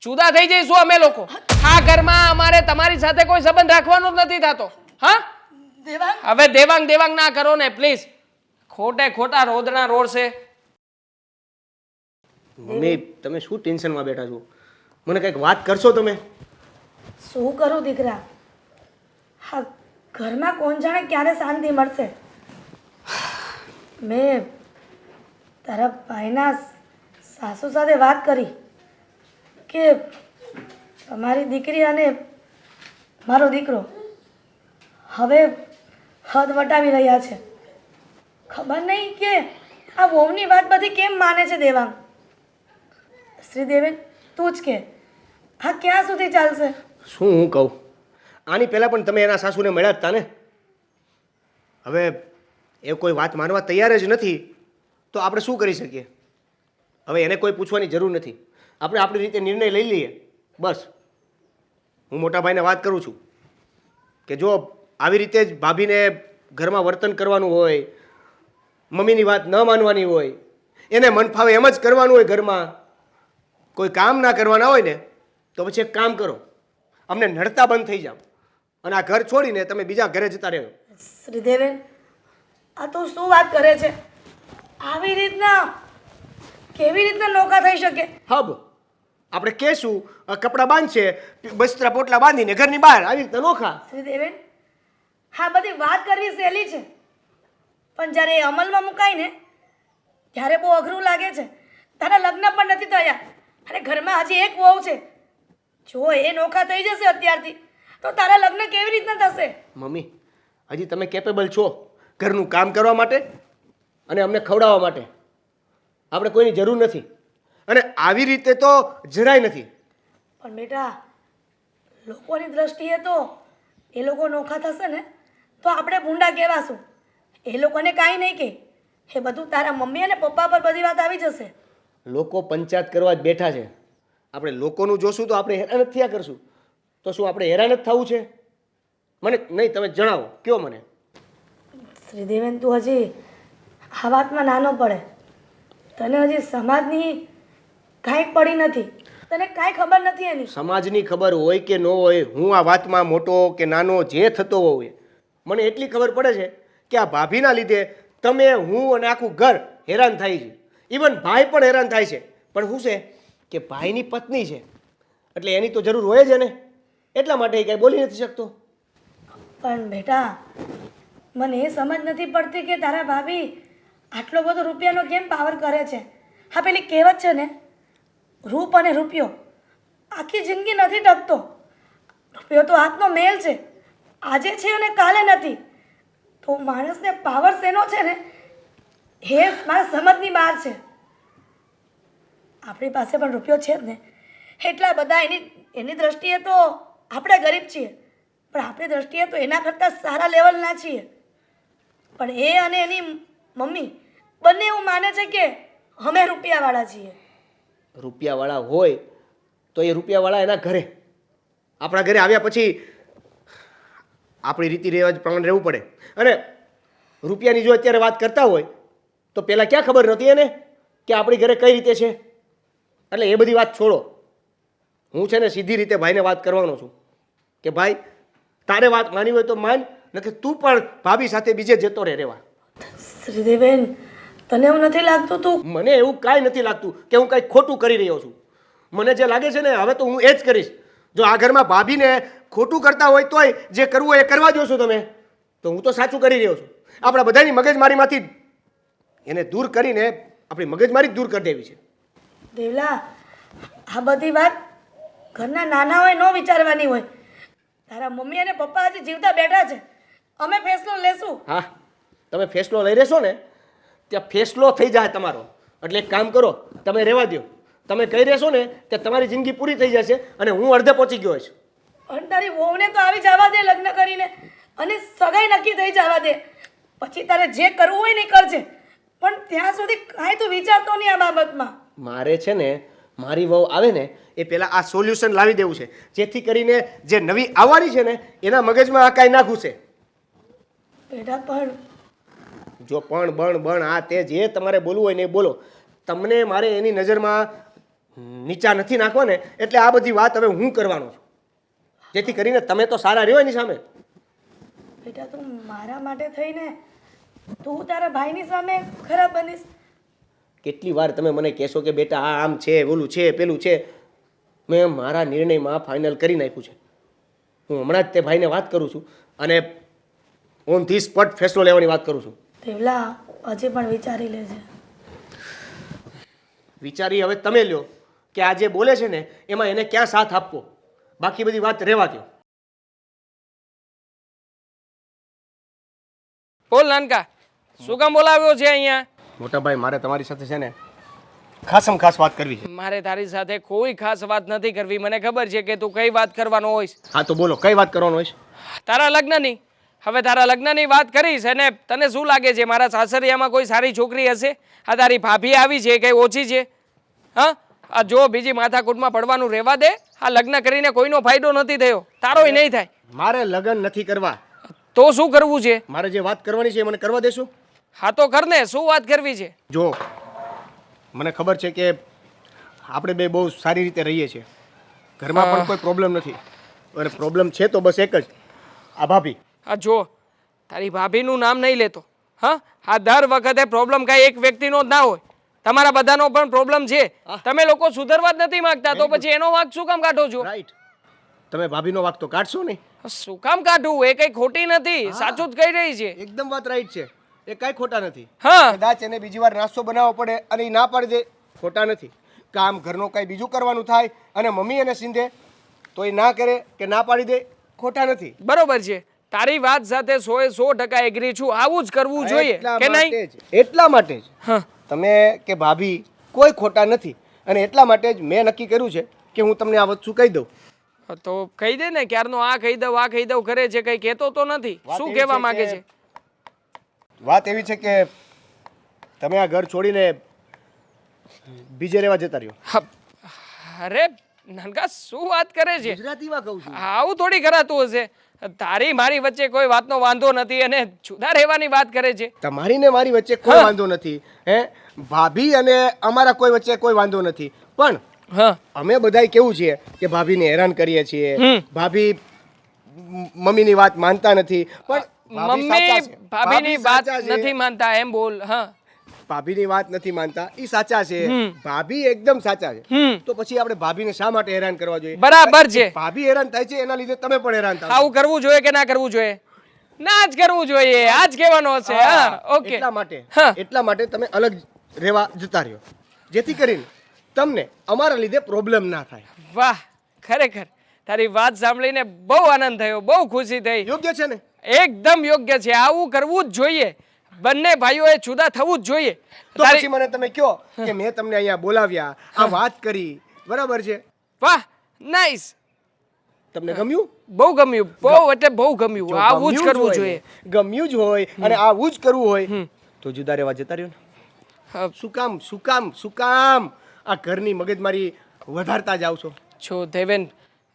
જુદા થઈ જઈશું અમે લોકો. આ ઘરમાં અમારે તમારી સાથે કોઈ સંબંધ રાખવાનો જ નથી થતો. હા, દેવાંગ, હવે દેવાંગ ના કરો ને પ્લીઝ. ખોટે ખોટા રોદણા રોડશે. મમ્મી, તમે શું ટેન્શનમાં બેઠા છો? મને કંઈક વાત કરશો તમે? શું કરું દીકરા? હા, ઘરમાં કોણ જાણે ક્યારે શાંતિ મળશે. મેં તારા ભાઈના સાસુ સાથે વાત કરી કે તમારી દીકરી અને મારો દીકરો હવે હદ વટાવી રહ્યા છે. ખબર નહીં કે આ વહુની વાત બધી કેમ માને છે દેવાંગ. શ્રીદેવેન, તું જ કે હા ક્યાં સુધી ચાલશે? શું હું કહું? આની પહેલાં પણ તમે એના સાસુને મળ્યા જ હતા ને. હવે એ કોઈ વાત માનવા તૈયાર જ નથી તો આપણે શું કરી શકીએ? હવે એને કોઈ પૂછવાની જરૂર નથી. આપણે આપણી રીતે નિર્ણય લઈ લઈએ બસ. હું મોટા ભાઈને વાત કરું છું કે જો આવી રીતે જ ભાભીને ઘરમાં વર્તન કરવાનું હોય, મમ્મીની વાત ન માનવાની હોય, એને મન ફાવે એમ જ કરવાનું હોય, ઘરમાં કોઈ કામ ના કરવાના હોય ને તો પછી એક કામ કરો, અમને નડતા બંધ થઈ જાઓ અને આ ઘર છોડીને તમે બીજા ઘરે જતા રહ્યો. શ્રીદેવેન, આ તો શું વાત કરે છે? આવી રીતના કેવી રીતના નોકા થઈ શકે? હબ આપણે કહેશું કપડાં બાંધશે, બસ્તરા પોટલા બાંધીને ઘરની બહાર આવી રીતના નોખા. શ્રીદેવેન, હા બધી વાત કરવી સહેલી છે પણ જ્યારે એ અમલમાં મુકાય ને ત્યારે બહુ અઘરું લાગે છે. તારા લગ્ન પણ નથી થયા અને ઘરમાં હજી એક વહુ છે. જો એ નોખા થઈ જશે અત્યારથી તો તારા લગ્ન કેવી રીતના થશે? મમ્મી, હજી તમે કેપેબલ છો ઘરનું કામ કરવા માટે અને અમને ખવડાવવા માટે. આપણે કોઈની જરૂર નથી અને આવી રીતે તો જરાય નથી. પણ બેટા, લોકોની દ્રષ્ટિએ તો એ લોકો નોખા થશે ને તો આપણે ભૂંડા કહેવાશું. એ લોકોને કાંઈ નહીં કહે એ બધું તારા મમ્મી અને પપ્પા પર બધી વાત આવી જશે. લોકો પંચાયત કરવા જ બેઠા છે. આપણે લોકોનું જોશું તો આપણે હેરાન જ થયા કરશું. તો શું આપણે હેરાન જ થવું છે? મને નહીં, તમે જણાવો, કયો મને. શ્રીદેવેન, તું હજી આ વાતમાં નાનો પડે. તને હજી સમાજની કાંઈ પડી નથી, તને કાંઈ ખબર નથી એની. સમાજની ખબર હોય કે ન હોય, હું આ વાતમાં મોટો કે નાનો જે થતો હોય, મને એટલી ખબર પડે છે કે આ ભાભીના લીધે તમે, હું અને આખું ઘર હેરાન થાય છે. ઇવન ભાઈ પણ હેરાન થાય છે. પણ શું છે કે ભાઈની પત્ની છે એટલે એની તો જરૂર હોય જ ને, એટલા માટે એ કાંઈ બોલી નથી શકતો. પણ બેટા, મને એ સમજ નથી પડતી કે તારા ભાભી આટલો બધો રૂપિયાનો કેમ પાવર કરે છે. હા, પેલી કહેવત છે ને, રૂપ અને રૂપિયો આખી જિંદગી નથી ટકતો. રૂપિયો તો હાથનો મેલ છે, આજે છે અને કાલે નથી. તો માણસને પાવર શેનો છે ને, એ મારા સમજની બહાર છે. આપણી પાસે પણ રૂપિયો છે જ ને, એટલા બધા એની દ્રષ્ટિએ તો આપણે ગરીબ છીએ, પણ આપણી દ્રષ્ટિએ તો એના કરતાં સારા લેવલના છીએ. પણ એ અને એની મમ્મી બંને એવું માને છે કે અમે રૂપિયાવાળા છીએ. રૂપિયાવાળા હોય તો એ રૂપિયાવાળા એના ઘરે, આપણા ઘરે આવ્યા પછી આપણી રીતિ રિવાજ પ્રમાણે રહેવું પડે. અને રૂપિયાની જો અત્યારે વાત કરતા હોય તો પહેલાં ક્યાં ખબર નહોતી એને કે આપણી ઘરે કઈ રીતે છે. એટલે એ બધી વાત છોડો. હું છે ને સીધી રીતે ભાઈને વાત કરવાનો છું કે ભાઈ, તારે વાત માની હોય તો માન, નથી તું પણ ભાભી સાથે બીજે જતો રહે રહેવા. શ્રીદેવેન, તને એવું નથી લાગતું તું? મને એવું કાંઈ નથી લાગતું કે હું કાંઈ ખોટું કરી રહ્યો છું. મને જે લાગે છે ને, હવે તો હું એ જ કરીશ. જો આ ઘરમાં ભાભીને ખોટું કરતા હોય તોય જે કરવું હોય એ કરવા દો છો તમે, તો હું તો સાચું કરી રહ્યો છું. આપણા બધાની મગજમારીમાંથી એને દૂર કરીને આપણી મગજમારી જ દૂર કરી દેવી છે. દેવલા, આ બધી વાત ઘરના નાના હોય ન વિચારવાની હોય. તારા મમ્મી અને પપ્પા હજી જીવતા બેઠા છે, અમે ફેસલો લેશું. હા, તમે ફેસલો લઈ રહેશો ને ત્યાં ફેસલો થઈ જાય તમારો. એટલે એક કામ કરો, તમે રહેવા દો. તમે કહી રહેશો ને ત્યાં તમારી જિંદગી પૂરી થઈ જશે અને હું અડધે પહોંચી ગયો છું. પણ તારી વહુને તો આવી જવા દે લગ્ન કરીને, અને સગાઈ નક્કી થઈ જવા દે. પછી તારે જે કરવું હોય ને એ કરજે, પણ ત્યાં સુધી કાંઈ તું વિચારતો નહીં આ બાબતમાં. મારે છે ને મારી વહુ આવે ને એ પહેલાં આ સોલ્યુશન લાવી દેવું છે, જેથી કરીને જે નવી આવવાની છે ને એના મગજમાં આ કાંઈ ના ઘૂસે. બેટા, પણ જો પણ બણ આ તે જે તમારે બોલવું હોય ને એ બોલો. તમને મારે એની નજરમાં નીચા નથી નાખવા ને, એટલે આ બધી વાત હવે હું કરવાનો છું, જેથી કરીને તમે તો સારા રહ્યો એની સામે. બેટા, તું મારા માટે થઈને તું તારા ભાઈની સામે ખરાબ બનીશ. કેટલી વાર તમે મને કહેશો કે બેટા આ આમ છે, ઓલું છે, પેલું છે. મેં મારા નિર્ણયમાં ફાઇનલ કરી નાખ્યું છે. હું હમણાં જ તે ભાઈને વાત કરું છું અને ઓન ધી સ્પોટ ફેસલો લેવાની વાત કરું છું. દેવલા, હજી પણ વિચારી લેજે. વિચારી હવે તમે લ્યો કે આ જે બોલે છે ને એમાં એને ક્યાં સાથ આપવો, બાકી બધી વાત રહેવા દો. બોલ નાનકા, શું કામ બોલાવ્યો છે અહીંયા? મોટા ભાઈ, મારે તમારી સાથે છે ને ખાસમ ખાસ વાત કરવી છે. મારે તારી સાથે કોઈ ખાસ વાત નથી કરવી. મને ખબર છે કે તું કઈ વાત કરવાનો હોઈશ. હા તો બોલો, કઈ વાત કરવાનો હોય? તારા લગ્નની. હવે તારા લગ્નની વાત કરીશ અને તને શું લાગે છે મારા સાસરિયામાં કોઈ સારી છોકરી હશે? આ તારી ભાભી આવી છે, કઈ ઓછી છે? હા, આ જો બીજી માથાકૂટમાં પડવાનું રહેવા દે. આ લગ્ન કરીને કોઈનો ફાયદો નથી થયો, તારોય નહીં થાય. મારે લગ્ન નથી કરવા. તો શું કરવું છે? મારે જે વાત કરવાની છે એ મને કરવા દેશો? હા તો કર ને, શું વાત કરવી છે? જો મને ખબર છે કે આપણે બે બહુ સારી રીતે રહીએ છીએ, ઘરમાં પણ કોઈ પ્રોબ્લેમ નથી, અને પ્રોબ્લેમ છે તો બસ એક જ, આ ભાભી. આ જો તારી ભાભીનું નામ નહીં લેતો. હા, આ દર વખતે પ્રોબ્લેમ કાંઈ એક વ્યક્તિનો જ ના હોય, તમારા બધાનો પણ પ્રોબ્લેમ છે. તમે લોકો સુધરવા જ નથી માંગતા, તો પછી એનો વાંક શું કામ કાઢો છો? રાઈટ, તમે ભાભીનો વાંક તો કાઢશો નહીં. શું કામ કાઢવું? એ કઈ ખોટી નથી, સાચું જ કહી રહી છે. એકદમ વાત રાઈટ છે, એ કાંઈ ખોટા નથી. હા, કદાચ એને બીજી વાર નાસ્તો બનાવવો પડે અને એ ના પાડી દે, ખોટા નથી. કામ ઘરનું કાંઈ બીજું કરવાનું થાય અને મમ્મી એને સીંધે તો એ ના કરે કે ના પાડી દે, ખોટા નથી. બરોબર છે. તારી વાત સાથે 100% એગ્રી છું. આવું જ કરવું જોઈએ કે નહીં? એટલા માટે જ હા, તમે કે ભાભી કોઈ ખોટા નથી, અને એટલા માટે જ મેં નક્કી કર્યું છે કે હું તમને આ વસ્તુ કહી દઉં. તો કહી દે ને. ક્યારનો આ કહી દઉં આ કહી દઉં કરે છે, કઈ કહેતો તો નથી. શું કહેવા માંગે છે? વાત એવી છે કે તમે આ ઘર છોડીને બીજે રહેવા જતા રહ્યો. અરે નાનકા શું વાત કરે છે? ગુજરાતીમાં કહું છું. આવું થોડી કરાતું હશે. તારી મારી વચ્ચે કોઈ વાતનો વાંધો નથી અને જુદા રહેવાની વાત કરે છે. તમારી ને મારી વચ્ચે કોઈ વાંધો નથી. હે, ભાભી અને અમારા કોઈ વચ્ચે કોઈ વાંધો નથી. પણ હા અમે બધાય કેવું છીએ કે ભાભીને હેરાન કરીએ છીએ. ભાભી મમ્મીની વાત માનતા નથી. પણ ભાભી સાચા મમ્મી છે. ભાભીની ભાભી વાત સાચા છે. નથી માનતા એમ બોલ. હા ભાભીની વાત નથી માનતા એ સાચા છે. ભાભી એકદમ સાચા છે. તો પછી આપણે ભાભીને શા માટે હેરાન કરવા જોઈએ? બરાબર છે. ભાભી હેરાન થાય છે એના લીધે તમે પણ હેરાન થાવ છો. આવું કરવું જોઈએ કે ના કરવું જોઈએ? ના જ કરવું જોઈએ. આ જ કહેવાનો હશે. હા ઓકે. એટલા માટે તમે અલગ રહેવા જતા રહ્યો, જેથી કરીને તમને અમારા લીધે પ્રોબ્લેમ ના થાય. વાહ ખરેખર તારી વાત સાંભળીને બહુ આનંદ થયો, બહુ ખુશી થઈ. યોગ્ય છે ને? એકદમ યોગ્ય છે. આવું કરવું જ જોઈએ. બંને ભાઈઓએ જુદા થવું જ જોઈએ. તો પછી મને તમે કહો કે મેં તમને અહીંયા બોલાવ્યા, આ વાત કરી, બરાબર છે? વાહ નાઈસ. તમને ગમ્યું? બહુ ગમ્યું. બહુ એટલે બહુ ગમ્યું. જો આવું જ ગમ્યું કરવું હોય જોઈએ. ને, ગમ્યું જ હોય અને આવું જ કરવું હોય તો જુદા રહેવા જતા રહ્યો ને. શું કામ શું કામ શું કામ આ ઘરની મગજમારી વધારતા જાવ છો? છો દેવેન,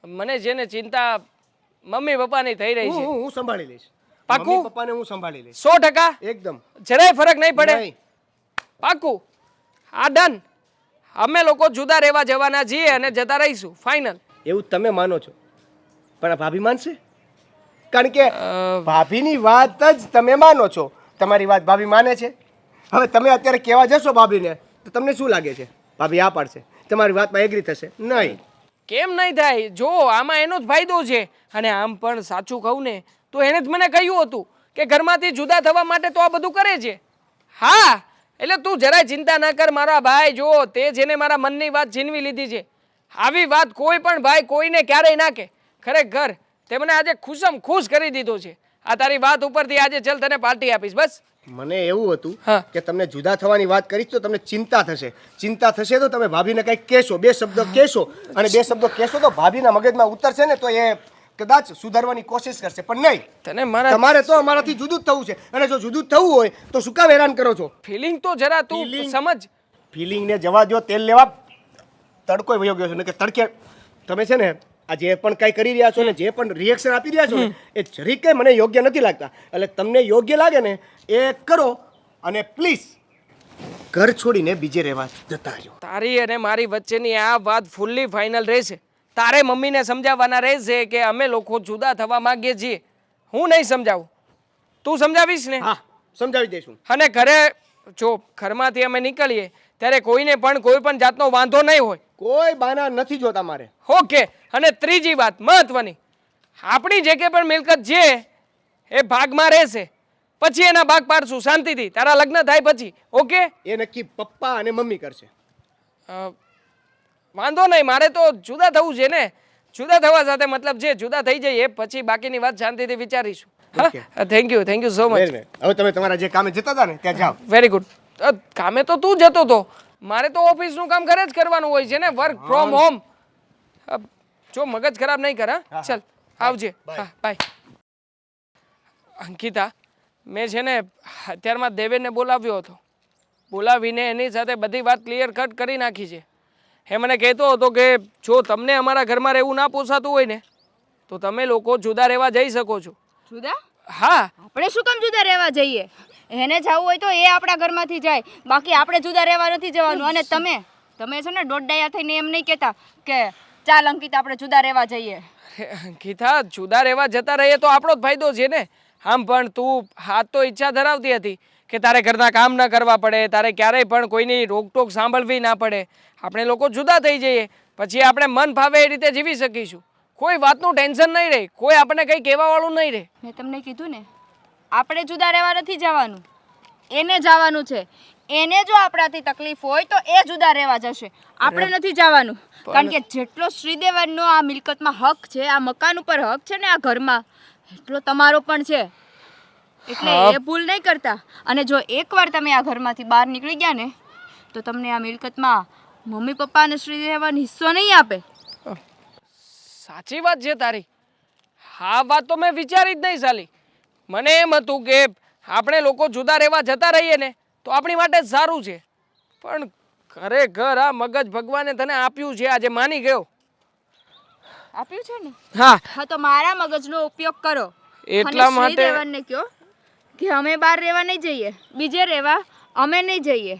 મને છે ને ચિંતા મમ્મી પપ્પાની થઈ રહી છે. હું સંભાળી લઈશ. પાક્કું? મમ્મી પપ્પાને હું સંભાળી લઈશ 100%. એકદમ. જરાય ફરક નહીં પડે. નહીં. પાક્કું? આ ડન. અમે લોકો જુદા રહેવા જવાના છીએ અને જતા રહીશું. ફાઇનલ. એવું તમે માનો છો, પણ આ ભાભી માનશે? કારણ કે ભાભીની વાત જ તમે માનો છો, તમારી વાત ભાભી માને છે. હવે તમે અત્યારે કહેવા જશો ભાભીને તો તમને શું લાગે છે? ભાભી આ પાડશે, તમારી વાતમાં એગ્રી થશે? નહીં. કેમ નહીં થાય? જો આમાં એનો જ ફાયદો છે. અને આમ પણ સાચું કહું ને તો એને જ મને કહ્યું હતું કે ઘરમાંથી જુદા થવા માટે તો આ બધું કરે છે. હા એટલે તું જરાય ચિંતા ના કર મારા ભાઈ. જો તે જેને મારા મનની વાત છીનવી લીધી છે, આવી વાત કોઈ પણ ભાઈ કોઈને ક્યારેય ના કહે. ખરેખર તે મને આજે ખુશમ ખુશ કરી દીધો છે. આ તારી વાત ઉપરથી આજે ચલ તને પાર્ટી આપીશ. બસ મને એવું હતું હા. કે તમને જુદા થવાની વાત કરીશ તો તમને ચિંતા થશે. ચિંતા થશે તો તમે ભાભીને કંઈક કહેશો, બે શબ્દો કહેશો, અને બે શબ્દો કહેશો તો ભાભીના મગજમાં ઉતરશે ને તો એ કદાચ સુધારવાની કોશિશ કરશે. પણ નહીં, તને મારા તમારે તો અમારાથી જુદું જ થવું છે. અને જો જુદું જ થવું હોય તો શું કામ હેરાન કરો છો? ફિલિંગ તો જરા તું Feeling? સમજ. ફિલિંગને જવા દો. તેલ લેવા તડકો વયો ગયો છે ને કે તડકે તમે છે ને આ જે પણ કાંઈ કરી રહ્યા છો ને જે પણ રિએક્શન આપી રહ્યા છો ને એ જરીક કંઈ મને યોગ્ય નથી લાગતા. એટલે તમને યોગ્ય લાગે ને એ કરો અને પ્લીઝ ઘર છોડીને બીજે રહેવા જતા રહ્યો. તારી અને મારી વચ્ચેની આ વાત ફૂલ્લી ફાઇનલ રહેશે. તારે મમ્મીને સમજાવવાના રહેશે કે અમે લોકો જુદા થવા માંગીએ છીએ. હું નહીં સમજાવું, તું સમજાવીશ ને? હા, સમજાવી દઈશું. અને ઘરે જો ઘરમાંથી અમે નીકળીએ ત્યારે કોઈને પણ કોઈ પણ જાતનો વાંધો નહીં હોય. કોઈ બાના નથી જોતા મારે. ઓકે. અને ત્રીજી વાત મહત્વની, આપણી જે કે પણ મિલકત છે એ ભાગમાં રહેશે. પછી એના ભાગ પાડશું શાંતિથી તારા લગ્ન થાય પછી. ઓકે? એ નક્કી પપ્પા અને મમ્મી કરશે. વાંધો નહીં, મારે તો જુદા થવું છે ને. જુદા થવા સાથે મતલબ છે જુદા થઈ જઈએ પછી બાકીની વાત શાંતિથી વિચારીશું. Okay. Thank you so much. હવે તમે તમારા જે કામે જતા હતા ને ત્યાં જાઓ. Very good. કામે તો તું જતો તો, મારે તો ઓફિસનું કામ ઘરે જ કરવાનું હોય છે ને. Work from home. જો મગજ ખરાબ નહીં કર. હા ચલ આવજે. હા બાય. અંકિતા, મેં છે ને અત્યારમાં દેવેનને બોલાવ્યો હતો. બોલાવીને એની સાથે બધી વાત ક્લિયર કટ કરી નાખી છે. એ મને કહેતો હતો કે જો તમને અમારા ઘરમાં રહેવું ના પોસાતું હોય ને તો તમે લોકો જુદા રહેવા જઈ શકો છો. જુદા? હા આપણે શું કામ જુદા રહેવા જઈએ? એને જવું હોય તો એ આપણા ઘરમાંથી જાય, બાકી આપણે જુદા રહેવા નથી જવાનું. અને તમે છે ને દોડડાયા થઈને એમ નહીં કહેતા કે ચાલ અંકિત આપણે જુદા રહેવા જઈએ. અંકિતા, જુદા રહેવા જતા રહીએ તો આપણો જ ફાયદો છે ને. આમ પણ તું હાથ તો ઈચ્છા ધરાવતી હતી કે તારે ઘરના કામ ન કરવા પડે, તારે ક્યારેય પણ કોઈની રોકટોક સાંભળવી ના પડે. આપણે લોકો જુદા થઈ જઈએ પછી આપણે મન ફાવે એ રીતે જીવી શકીશું. કોઈ વાતનું ટેન્શન નહીં રહે, કોઈ આપણને કંઈ કહેવાવાળું નહીં રહે. મેં તમને કીધું ને, આપણે જુદા રહેવા નથી જવાનું, એને જવાનું છે. એને જો આપણાથી તકલીફ હોય તો એ જુદા રહેવા જશે, આપણે નથી જવાનું. કારણ કે જેટલો શ્રીદેવનનો આ મિલકતમાં હક છે, આ મકાન ઉપર હક છે ને આ ઘરમાં, એટલો તમારો પણ છે. એટલે એ ભૂલ નહીં કરતા. અને જો એકવાર તમે આ ઘરમાંથી બહાર નીકળી ગયા ને તો તમને આ મિલકતમાં મમ્મી પપ્પા અને શ્રીદેવન હિસ્સો નહીં આપે. સાચી વાત છે તારી. હા વાત તો મેં વિચારી જ નહીં સાલી. મને એમ હતું કે આપણે લોકો જુદા રહેવા જતા રહીએ ને તો આપણી માટે જ સારું છે. પણ ખરેખર આ મગજ ભગવાને તને આપ્યું છે, આજે માની ગયો. આપ્યું છે ને? હા, હા, તો મારા મગજનો ઉપયોગ કરો. એટલા અને માટે શ્રીદેવનને કહો કે અમે બહાર રહેવા નહીં જઈએ, બીજે રહેવા અમે નહીં જઈએ,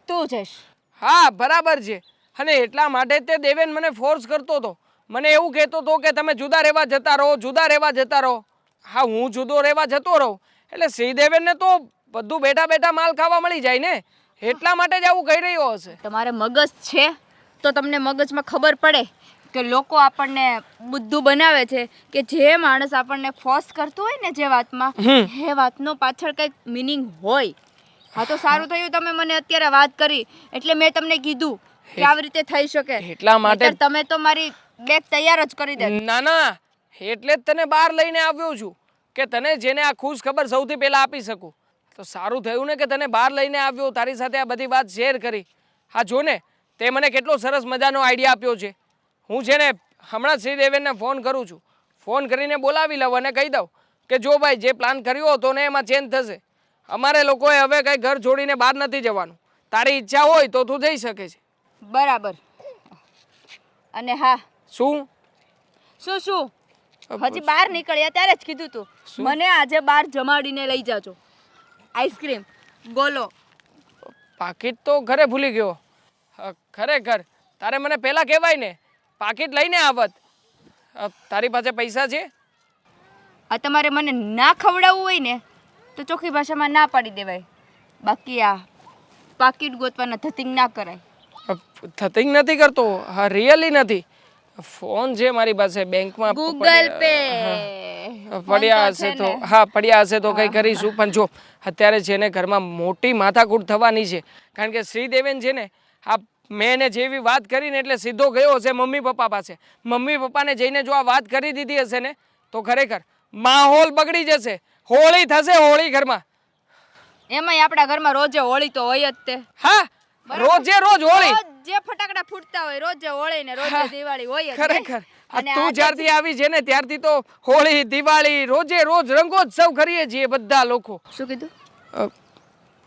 તું જઈશ. હા, બરાબર છે. અને એટલા માટે તે દેવેન મને ફોર્સ કરતો હતો. મને એવું કહેતો હતો કે તમે જુદા રહેવા જતા રહો, જુદા રહેવા જતા રહો. હા, હું જુદો રહેવા જતો રહું એટલે શ્રીદેવેનને તો બધું બેઠા બેઠા માલ ખાવા મળી જાય ને, એટલા માટે જ આવું કહી રહ્યો હશે. તમારે મગજ છે તો તમને મગજમાં ખબર પડે કે લોકો આપણને બુદ્ધુ બનાવે છે કે જે માણસ આપણને ફોર્સ કરતો હોય ને જે વાતમાં, એ વાતનો પાછળ કંઈક મિનિંગ હોય. હા, તો સારું થયું તમે મને અત્યારે વાત કરી, એટલે મેં તમને કીધું કે આવી રીતે થઈ શકે. એટલા માટે નહીંતર તમે તો મારી બેગ તૈયાર જ કરી દે. ના ના, એટલે જ તને બહાર લઈને આવ્યો છું કે તને જેને આ ખુશ ખબર સૌથી પહેલા આપી શકું. તો સારું થયું ને કે તને બહાર લઈને આવ્યો, તારી સાથે આ બધી વાત શેર કરી. હા જો ને, તે મને કેટલો સરસ મજાનો આઈડિયા આપ્યો છે. હું છે ને હમણાં શ્રીદેવેનને ફોન કરું છું, ફોન કરીને બોલાવી લઉં અને કહી દઉં કે જો ભાઈ જે પ્લાન કર્યો હતો ને એમાં ચેન્જ થશે. અમારે લોકોએ હવે કંઈ ઘર છોડીને બહાર નથી જવાનું. તારી ઈચ્છા હોય તો તું જઈ શકે છે. બરાબર. અને હા, શું શું હજી બહાર નીકળ્યા ત્યારે જ કીધું તું મને આજે બહાર જમાડીને લઈ જાજો. આઈસ્ક્રીમ, બોલો. પાકીટ તો ઘરે ભૂલી ગયો. ખરેખર તારે મને પહેલાં કહેવાય ને, પાકીટ લઈને આવત. તારી પાસે પૈસા છે? આ તમારે મને ના ખવડાવવું હોય ને તો ચોખ્ખી ભાષામાં ના પાડી દેવાય. બાકી આ પાકીટ ગોતવાના ધતિંગ ના કરાય. થતિંગ નથી કરતો. હા, રિયલી નથી. ફોન છે મારી પાસે બેંકમાં. ગૂગલ પે પડ્યા હશે તો હા, પડ્યા હશે તો કંઈ કરીશું. પણ જો અત્યારે છે ને ઘરમાં મોટી માથાકૂટ થવાની છે, કારણ કે શ્રીદેવેન છે ને આ મેં એને જેવી વાત કરીને એટલે સીધો ગયો હશે મમ્મી પપ્પા પાસે. મમ્મી પપ્પાને જઈને જો આ વાત કરી દીધી હશે ને તો ખરેખર માહોલ બગડી જશે. હોળી થશે, હોળી ઘરમાં. એમાંય આપણા ઘરમાં રોજે હોળી તો હોય જ તે. હા, રોજે રોજ હોળી. રોજ જે ફટાકડા ફૂટતા હોય રોજે હોળી ને રોજે દિવાળી હોય જ. ખરેખર તું જ્યારથી આવી છે ને ત્યારથી તો હોળી દિવાળી રોજે રોજ રંગોત્સવ કરીએ છીએ બધા લોકો. શું કીધું? અ,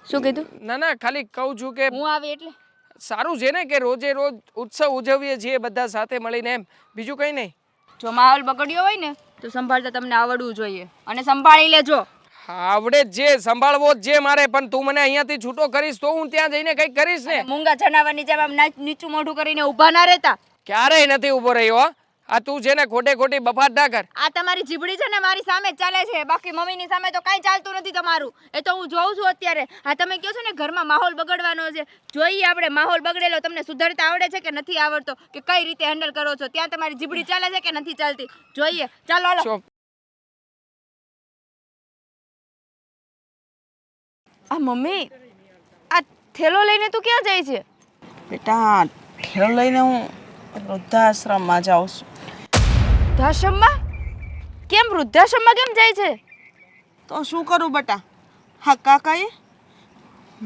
શું કીધું? ના ના, ખાલી કહું છું કે હું આવી એટલે સારું છે ને કે રોજે રોજ ઉત્સવ ઉજવીએ છીએ બધા સાથે મળીને, એમ બીજું કંઈ નહીં. જો માહોલ બગડ્યો હોય ને તો સંભાળતા તમને આવડવું જોઈએ અને સંભાળી લેજો. આવડે જ જે સંભાળવો જ જે મારે, પણ તું મને અહીંયાથી છૂટો કરીશ તો હું ત્યાં જઈને કંઈક કરીશ ને. મૂંગા જનાવરની જેમ આમ નીચું મોઢું કરીને ઊભા ના રહેતા. ક્યારેય નથી ઊભો રહ્યો. હો, આ તું છે ને ખોટે ખોટી બફાટ ના કર. આ તમારી જીબડી છે ને મારી સામે જ ચાલે છે, બાકી મમ્મીની સામે તો કાંઈ ચાલતું નથી તમારું. એ તો હું જોઉં છું અત્યારે. આ તમે કહો છો ને ઘરમાં માહોલ બગડવાનો છે, જોઈએ આપણે માહોલ બગડેલો તમને સુધારતા આવડે છે કે નથી આવડતો, કે કઈ રીતે હેન્ડલ કરો છો, ત્યાં તમારી જીબડી ચાલે છે કે નથી ચાલતી, જોઈએ. ચાલો હાલો. ચૂપ. આ મમ્મી, આ થેલો લઈને તું ક્યાં જાય છે? બેટા ઠેલો લઈને હું વૃદ્ધાશ્રમમાં જાઉં છું. વૃદ્ધાશ્રમમાં? કેમ વૃદ્ધાશ્રમમાં કેમ જાય છે? તો શું કરું બેટા, હા કાકાએ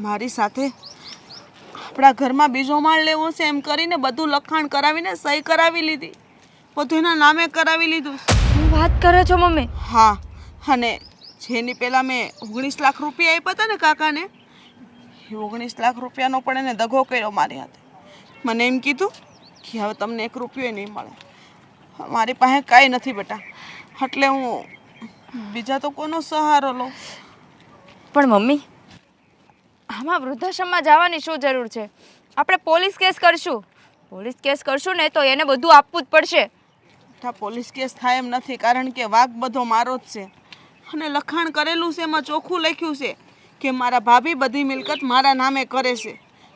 મારી સાથે આપણા ઘરમાં બીજો માળ લેવો છે એમ કરીને બધું લખાણ કરાવીને સહી કરાવી લીધી, બધું એના નામે કરાવી લીધું. શું વાત કરે છો મમ્મી? હા, અને જેની પહેલાં મેં 19 લાખ રૂપિયા આપ્યા હતા ને કાકાને, એ 19 લાખ રૂપિયાનો પણ એને દગો કર્યો મારી હાથે. મને એમ કીધું કે હવે તમને 1 રૂપિયો નહીં મળે. મારી પાસે કાંઈ નથી બેટા, એટલે હું બીજા તો કોનો સહારો લઉં. પણ મમ્મી, આમાં વૃદ્ધાશ્રમમાં જવાની શું જરૂર છે? આપણે પોલીસ કેસ કરશું. પોલીસ કેસ કરશું ને તો એને બધું આપવું જ પડશે. બેટા પોલીસ કેસ થાય એમ નથી, કારણ કે વાંક બધો મારો જ છે અને લખાણ કરેલું છે, એમાં ચોખ્ખું લખ્યું છે કે મારા ભાભી બધી મિલકત મારા નામે કરે છે.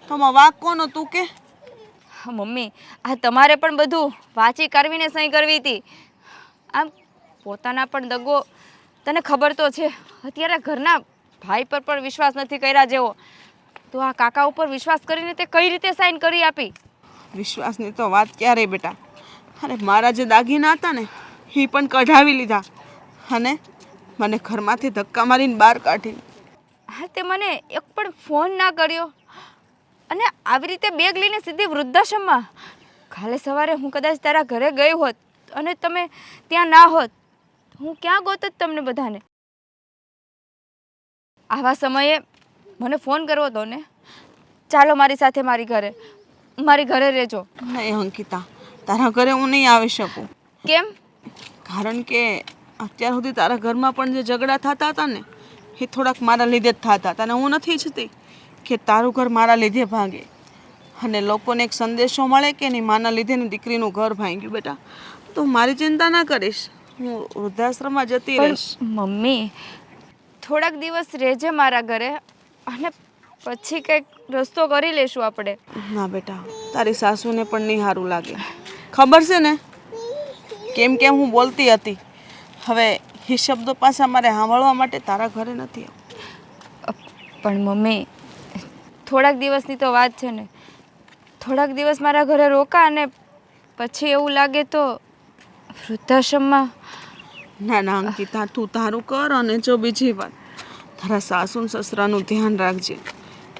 તો આમાં વાંક કોનો તું કે? હા મમ્મી, આ તમારે પણ બધું વાંચી કરવીને સહી કરવી હતી. આમ પોતાના પણ દગો, તને ખબર તો છે અત્યારે ઘરના ભાઈ પર પણ વિશ્વાસ નથી કર્યા જેવો, તો આ કાકા ઉપર વિશ્વાસ કરીને તે કઈ રીતે સાઈન કરી આપી? વિશ્વાસની તો વાત ક્યારે બેટા, અરે મારા જે દાગીના હતા ને એ પણ કઢાવી લીધા અને મને ઘરમાંથી ધક્કા મારીને બહાર કાઢી. હા, તે મને એક પણ ફોન ના કર્યો અને આવી રીતે બેગ લઈને સીધી વૃદ્ધાશ્રમમાં. કાલે સવારે હું કદાચ તારા ઘરે ગઈ હોત અને તમે ત્યાં ના હોત, હું ક્યાં ગોતત તમને બધાને? આવા સમયે મને ફોન કરવો હતો ને, ચાલો મારી સાથે મારી ઘરે રહેજો. નહીં અંકિતા, તારા ઘરે હું નહીં આવી શકું. કેમ? કારણ કે અત્યાર સુધી તારા ઘરમાં પણ જે ઝઘડા થતા હતા ને એ થોડાક મારા લીધે જ થતા હતા. અને હું નથી ઈચ્છતી કે તારું ઘર મારા લીધે ભાંગે અને લોકોને એક સંદેશો મળે કે એની માના લીધે ને દીકરીનું ઘર ભાંગ્યું. બેટા તું મારી ચિંતા ના કરીશ, હું વૃદ્ધાશ્રમમાં જતી રહીશ. મમ્મી, થોડાક દિવસ રહેજે મારા ઘરે અને પછી કંઈક રસ્તો કરી લેશું આપણે. ના બેટા, તારી સાસુને પણ નહીં સારું લાગે. ખબર છે ને કેમ કેમ હું બોલતી હતી. હવે એ શબ્દો પાછા મારે સાંભળવા માટે તારા ઘરે નથી આવવું. પણ મમ્મી, થોડાક દિવસની તો વાત છે ને, થોડાક દિવસ મારા ઘરે રોકા અને પછી એવું લાગે તો વૃદ્ધાશ્રમમાં. ના ના અંકિતા, તું તારું કર. અને જો બીજી વાત, તારા સાસુ ને સસરાનું ધ્યાન રાખજે.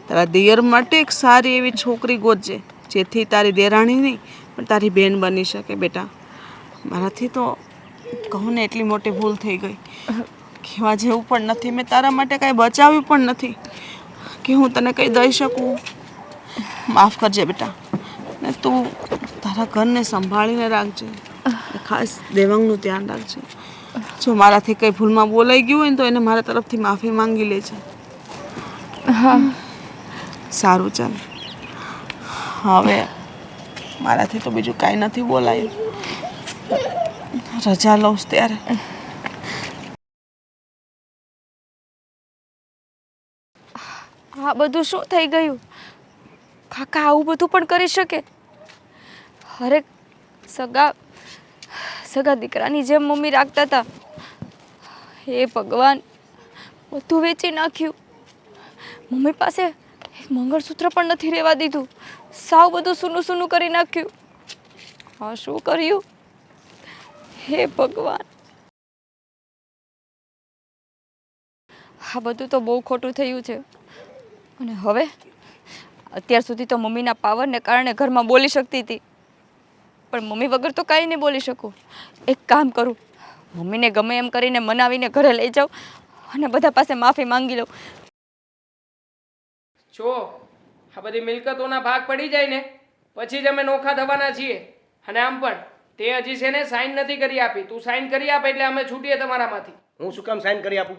તારા દિયર માટે એક સારી એવી છોકરી ગોતજે જેથી તારી દેરાણી નહીં પણ તારી બેન બની શકે. બેટા મારાથી તો કહું ને એટલી મોટી ભૂલ થઈ ગઈ, કહેવા જેવું પણ નથી. મેં તારા માટે કાંઈ બચાવ્યું પણ નથી કે હું તને કંઈ દઈ શકું. માફ કરજે બેટા. ને તું તારા ઘરને સંભાળીને રાખજે. ખાસ દેવાંગનું ધ્યાન રાખજે. જો મારાથી કંઈ ભૂલમાં બોલાઈ ગયું હોય ને તો એને મારા તરફથી માફી માંગી લેજે. હા. સારું ચાલ, હવે મારાથી તો બીજું કાંઈ નથી બોલાયું. રજા લઉં છું ત્યારે. આ બધું શું થઈ ગયું? કાકા આવું બધું પણ કરી શકે? હરેક સગા દીકરાની જેમ મમ્મી રાખતા હતા. હે ભગવાન, બધું વેચી નાખ્યું. મમ્મી પાસે એક મંગળસૂત્ર પણ નથી રહેવા દીધું. સાવ બધું સૂનું સૂનું કરી નાખ્યું. હા, શું કર્યું? હે ભગવાન, આ બધું તો બહુ ખોટું થયું છે. અને હવે અત્યાર સુધી તો મમ્મીના પાવરને કારણે ઘરમાં બોલી શકતી હતી, પણ મમ્મી વગર તો કાંઈ નહીં બોલી શકું. એક કામ કરું, મમ્મીને ગમે એમ કરીને મનાવીને ઘરે લઈ જાઉં અને બધા પાસે માફી માંગી લઉં. જો આ બધી મિલકતોના ભાગ પડી જાય ને પછી જ અમે નોખા થવાના છીએ. અને આમ પણ તે હજી છે ને સાઈન નથી કરી આપી. તું સાઈન કરી આપ એટલે અમે છૂટીએ તમારામાંથી. હું શું કામ સાઈન કરી આપું?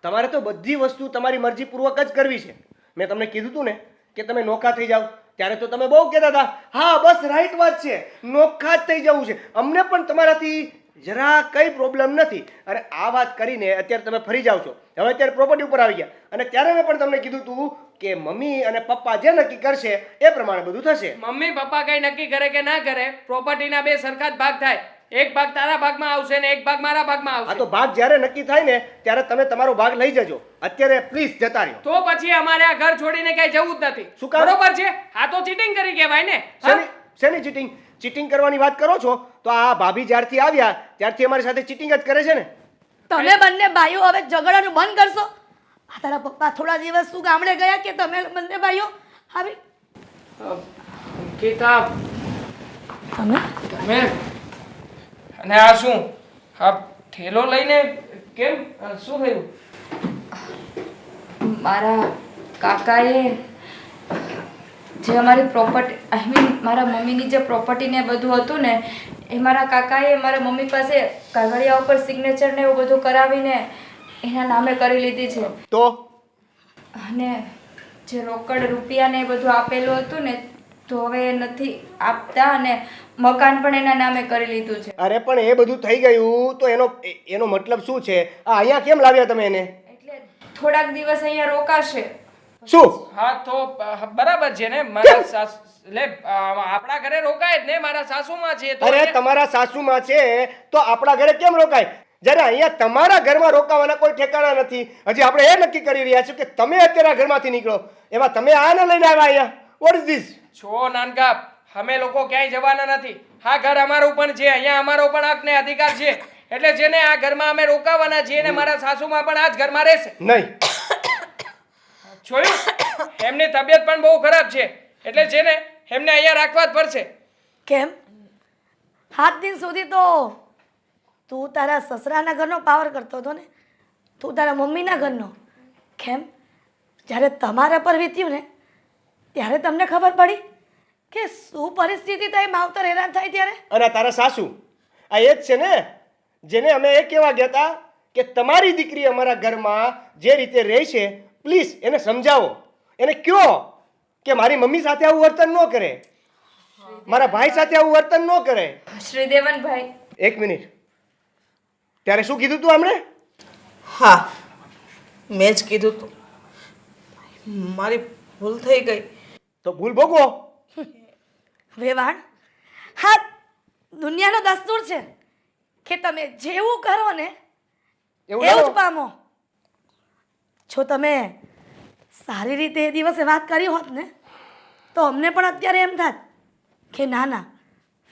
તમારે તો બધી વસ્તુ તમારી મરજીપૂર્વક જ કરવી છે. મેં તમને કીધું હતું ને કે તમે નોખા થઈ જાઓ, ત્યારે તો તમે બહુ કહેતા હતા, હા બસ રાઈટ વાત છે, નોખા જ થઈ જવું છે, અમને પણ તમારાથી જરા કંઈ પ્રોબ્લેમ નથી. અને આ વાત કરીને અત્યારે તમે ફરી જાઓ છો. હવે અત્યારે પ્રોપર્ટી ઉપર આવી ગયા. અને ત્યારે મેં પણ તમને કીધું હતું કે મમ્મી અને પપ્પા જે નક્કી કરશે એ પ્રમાણે બધું થશે. મમ્મી પપ્પા કઈ નક્કી કરે કે ના કરે, પ્રોપર્ટીના બે સરખા જ ભાગ થાય. એક ભાગ તારા ભાગમાં આવશે ને એક ભાગ મારા ભાગમાં આ આવશે. તો ભાગ જ્યારે નક્કી થાય ને ત્યારે તમે તમારો ભાગ લઈ જજો. અત્યારે પ્લીઝ જતા રહ્યો. તો પછી અમારે આ ઘર છોડીને કઈ જવું જ નથી. શું કામ? બરોબર છે? આ તો ચીટિંગ કરી કહેવાય ને. હા? શેની ચીટિંગ? ચીટિંગ કરવાની વાત કરો છો તો આ ભાભી જ્યારથી આવ્યા ત્યારથી અમારી સાથે ચીટિંગ જ કરે છે ને. તમે બંને ભાઈઓ હવે ઝઘડાનું બંધ કરશો? આ તારા પપ્પા થોડા દિવસ શું ગામડે ગયા કે તમે બંને ભાઈઓ આવી? ગીતા, તમે તમે અને આ શું? આ થેલો લઈને કેમ? શું થયું? મારા કાકાએ જે અમારી પ્રોપર્ટી, આઈ મીન મારા મમ્મીની જે પ્રોપર્ટી ને બધું હતું ને એ મારા કાકાએ મારા મમ્મી પાસે કાગળિયા ઉપર સિગ્નેચર ને એવું બધું કરાવીને એના નામે કરી લીધી છે. તો અને જે રોકડ રૂપિયા ને એ બધું આપેલું હતું ને તો હવે એ નથી આપતા અને મકાન પણ એના નામે કરી લીધું છે. અરે પણ એ બધું થઈ ગયું તો એનો મતલબ શું છે? આ અહીંયા કેમ લાવ્યા તમે એને? એટલે થોડાક દિવસ અહીંયા રોકાશે. શું? હા તો બરાબર છે ને. મારા સાસુ આપણા ઘરે રોકાય જ ને, મારા સાસુમાં છે તો અરે તમારા સાસુમાં છે તો આપણા ઘરે કેમ રોકાય? જ્યારે અહીંયા તમારા ઘરમાં રોકાવાના કોઈ ઠેકાણા નથી. હજી આપણે એ નક્કી કરી રહ્યા છીએ કે તમે અત્યારે આ ઘરમાંથી નીકળો, એમાં તમે આને લઈને આવ્યા અહીંયા. What is this? છો નાનકા, અમે લોકો ક્યાંય જવાના નથી. આ ઘર અમારું પણ છે, અહીંયા અમારો પણ હક ને અધિકાર છે. એટલે જેને આ ઘરમાં અમે રોકાવાના છીએ ને મારા સાસુમાં પણ આ જ ઘરમાં રહેશે. નહીં. જોયું? એમની તબિયત પણ બહુ ખરાબ છે એટલે છે ને એમને અહીંયા રાખવા જ પડશે. કેમ? 7 દિન સુધી તો તું તારા સસરાના ઘરનો પાવર કરતો હતો ને, તું તારા મમ્મીના ઘરનો. કેમ? જ્યારે તમારા પર વીત્યું ને ત્યારે તમને ખબર પડી કે શું પરિસ્થિતિ થાય, માવતર હેરાન થાય ત્યારે. અને આ તારા સાસુ આ એ જ છે ને જેને અમે એ કહેવા ગયા હતા કે તમારી દીકરી અમારા ઘરમાં જે રીતે રહે છે પ્લીઝ એને સમજાવો, એને કહો કે મારી મમ્મી સાથે આવું વર્તન ન કરે, મારા ભાઈ સાથે આવું વર્તન ન કરે. શ્રીદેવનભાઈ, એક મિનિટ, ત્યારે શું કીધું તું હમણે? હા, મેં જ કીધું તું. મારી ભૂલ થઈ ગઈ. તો ભૂલ ભોગવો. વેવાણ, હા, દુનિયાનો દસ્તુર છે કે તમે જેવું કરો ને એવું એવું ના જ પામો. જો તમે સારી રીતે એ દિવસે વાત કરી હોત ને તો અમને પણ અત્યારે એમ થાત કે ના ના,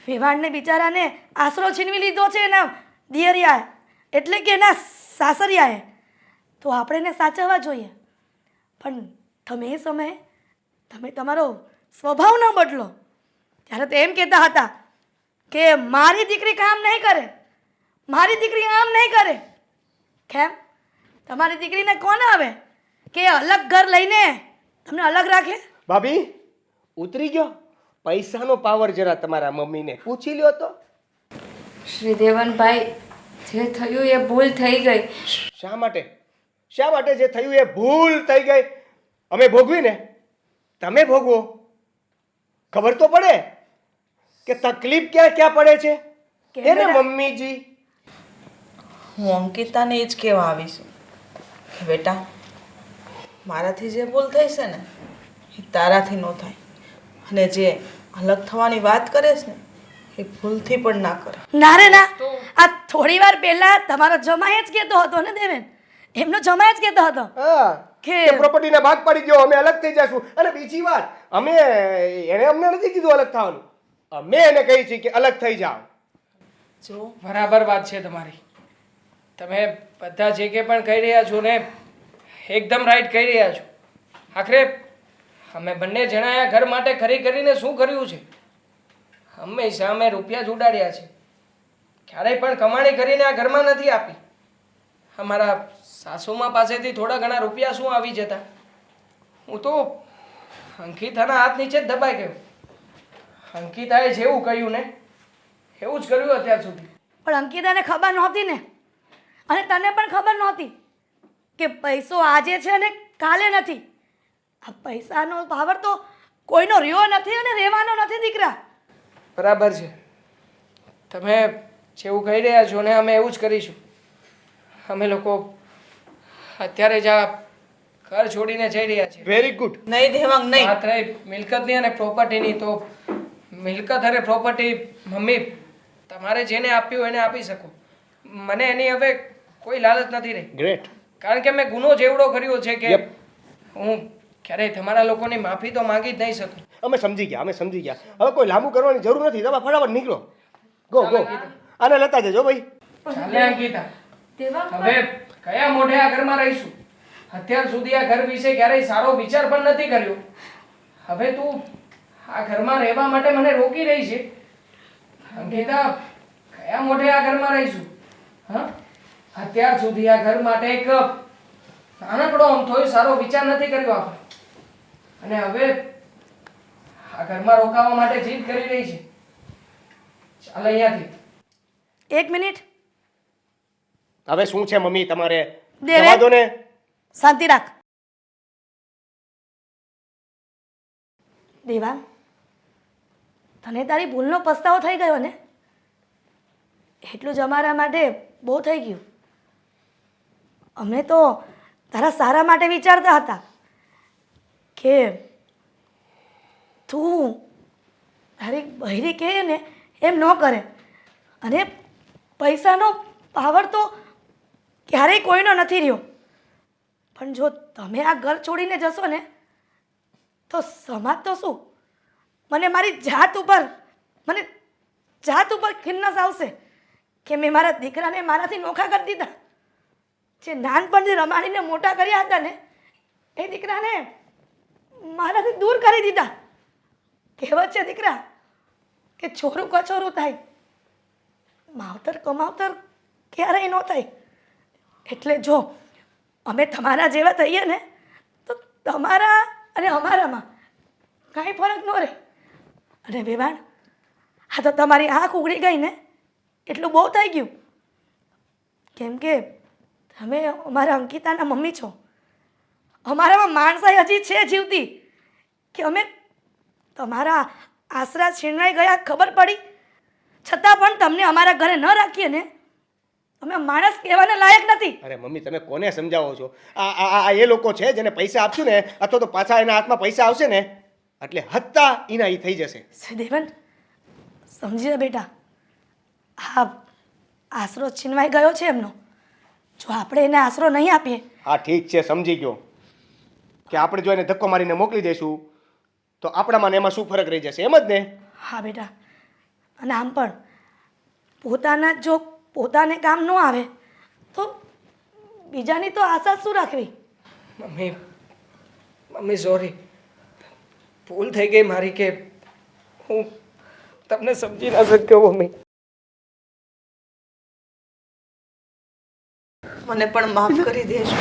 વેવાણને બિચારાને આશરો છીનવી લીધો છે એના દિયરિયાએ, એટલે કે એના સાસરિયાએ, તો આપણે એને સાચવવા જોઈએ. પણ તમે એ સમયે તમે તમારો સ્વભાવ ન બદલો. ત્યારે તો એમ કહેતા હતા કે મારી દીકરી કામ નહીં કરે, મારી દીકરી આમ નહીં કરે. કેમ? તમારી દીકરીને કોણ આવે કે અલગ ઘર લઈને તમને અલગ રાખે? ભાભી ઉતરી ગયો પૈસાનો પાવર જરા તમારા મમ્મીને પૂછી લ્યો તો. શ્રીદેવનભાઈ, જે થયું એ ભૂલ થઈ ગઈ. શા માટે? શા માટે જે થયું એ ભૂલ થઈ ગઈ? અમે ભોગવી ને, તમે ભોગવો. ખબર તો પડે કે તકલીફ ક્યાં ક્યાં પડે છે. કેમ એને બેટા? મમ્મીજી હું અંકિતાને એ જ કહેવા આવી છું કે બેટા, મારાથી જે ભૂલ થઈ છે ને એ તારાથી ન થાય. અને જે અલગ થવાની વાત કરે છે ને એ ભૂલથી પણ ના કરે. ના રે ના, આ થોડી વાર પહેલા તમારો જમાઈ જ કહેતો હતો ને દેવેન, એમનો જમાઈ જ કહેતો હતો હા કે કે પ્રોપર્ટીના ભાગ પડી ગયો, અમે અલગ થઈ જશું. અને બીજી વાત, એને અમને નથી કીધું અલગ થવાનું, અમે એને કહી છે કે અલગ થઈ જાઓ. જો બરાબર વાત છે તમારી. તમે બધા જે કે પણ કહી રહ્યા છો ને એકદમ રાઈટ કહી રહ્યા છો. આખરે અમે બંને જણાએ ઘર માટે ખરી કરીને શું કર્યું છે? હંમેશા અમે રૂપિયા જ ઉડાડ્યા છે, ક્યારેય પણ કમાણી કરીને આ ઘરમાં નથી આપી. અમારા સાસુમા પાસેથી થોડા ઘણા રૂપિયા શું આવી જતા? હું તો અંકિતાના હાથ નીચે જ દબાઈ ગયો. અંકિતાએ જેવું કહ્યું ને એવું જ કર્યું અત્યાર સુધી. પણ અંકિતાને ખબર નહોતી ને, અને તને પણ ખબર નહોતી કે પૈસો આજે છે અને કાલે નથી. આ પૈસાનો પાવર તો કોઈનો રહ્યો નથી અને રહેવાનો નથી દીકરા. બરાબર છે, તમે જેવું કહી રહ્યા છો ને અમે એવું જ કરીશું. અમે લોકો અત્યારે જ આ ઘર છોડીને જઈ રહ્યા છીએ. Very good. નહીં દેવાંગ નહીં. વાત રહી મિલકતની અને પ્રોપર્ટીની, તો મિલકત અને પ્રોપર્ટી મમ્મી તમારે જેને આપ્યું હોય એને આપી શકો. મને એની હવે કોઈ લાલચ નથી રહી. ગ્રેટ. કારણ કે મેં ગુનો જેવડો કર્યો છે કે Yep. હું ક્યારેય તમારા લોકોની માફી તો માંગી જ નહીં શકું. અમે સમજી ગયા, અમે સમજી ગયા. હવે કોઈ લાંબુ કરવાની જરૂર નથી. તમે ફટાફટ નીકળો. Go go. આને લેતા જજો ભાઈ. ચાલે અંકિતા, હવે કયા મોઢે આ ઘરમાં રહીશું? અત્યાર સુધી આ ઘર વિશે ક્યારેય સારો વિચાર પણ નથી કર્યો. હવે તું આ ઘરમાં રહેવા માટે મને રોકી રહી છે. અંકિતા, કયા મોઢે આ ઘરમાં રહીશું? હા, અત્યાર સુધી આ ઘર માટે એક નાનકડો અમથોય સારો વિચાર નથી કર્યો આપણે. અને હવે આ ઘરમાં રોકાવા માટે જીદ કરી રહી છે. ચાલ અહીંયાથી. એક મિનિટ હવે શું છે મમ્મી તમારે? દેવે. જવા દો ને. શાંતિ રાખ. દેવાંગ, તને તારી ભૂલનો પસ્તાવો થઈ ગયો ને? એટલું જ અમારા માટે બહુ થઈ ગયું. અમે તો તારા સારા માટે વિચારતા હતા કે તું તારી બહેરી કહે ને એમ ન કરે. અને પૈસાનો પાવર તો ક્યારેય કોઈનો નથી રહ્યો. પણ જો તમે આ ઘર છોડીને જશો ને તો સમાજ તો શું, મને મારી જાત ઉપર ખિન્નસ આવશે કે મેં મારા દીકરાને મારાથી નોખા કરી દીધા. જે નાનપણથી રમાડીને મોટા કર્યા હતા ને એ દીકરાને મારાથી દૂર કરી દીધા. કહેવત છે દીકરા કે છોરું કછોરું થાય, માવતર કમાવતર ક્યારેય ન થાય. એટલે જો અમે તમારા જેવા થઈએ ને તો તમારા અને અમારામાં કાંઈ ફરક ન રહે. અને વેવાણ, હા તો તમારી આંખ ઉઘડી ગઈ ને એટલું બહુ થઈ ગયું. કેમ કે તમે અમારા અંકિતાના મમ્મી છો. અમારામાં માણસાઈ હજી છે જીવતી કે અમે તમારા આશરા છીનવાઈ ગયા ખબર પડી છતાં પણ તમને અમારા ઘરે ન રાખીએ ને અમે માણસ કહેવાના લાયક નથી. અરે મમ્મી, તમે કોને સમજાવો છો? આ એ લોકો છે જેને પૈસા આપશું ને, અથવા તો પાછા એના હાથમાં પૈસા આવશે ને એટલે હત્તા એના ઈ થઈ જશે. સુદેવન, સમજી જા બેટા, હા આશરો છીનવાઈ ગયો છે એમનો. જો આપણે એને આશરો નહીં આપીએ. હા ઠીક છે, સમજી ગયો કે આપણે જો એને ધક્કો મારીને મોકલી દઈશું તો આપણામાં ને એમાં શું ફરક રહી જશે, એમ જ ને? હા બેટા, અને આમ પણ પોતાના જો પોતાને કામ ન આવે તો બીજાની તો આશા શું રાખવી. મમ્મી સોરી, ભૂલ થઈ ગઈ મારી કે હું તમને સમજી ના શક્યો મમ્મી. મને પણ માફ કરી દેજો.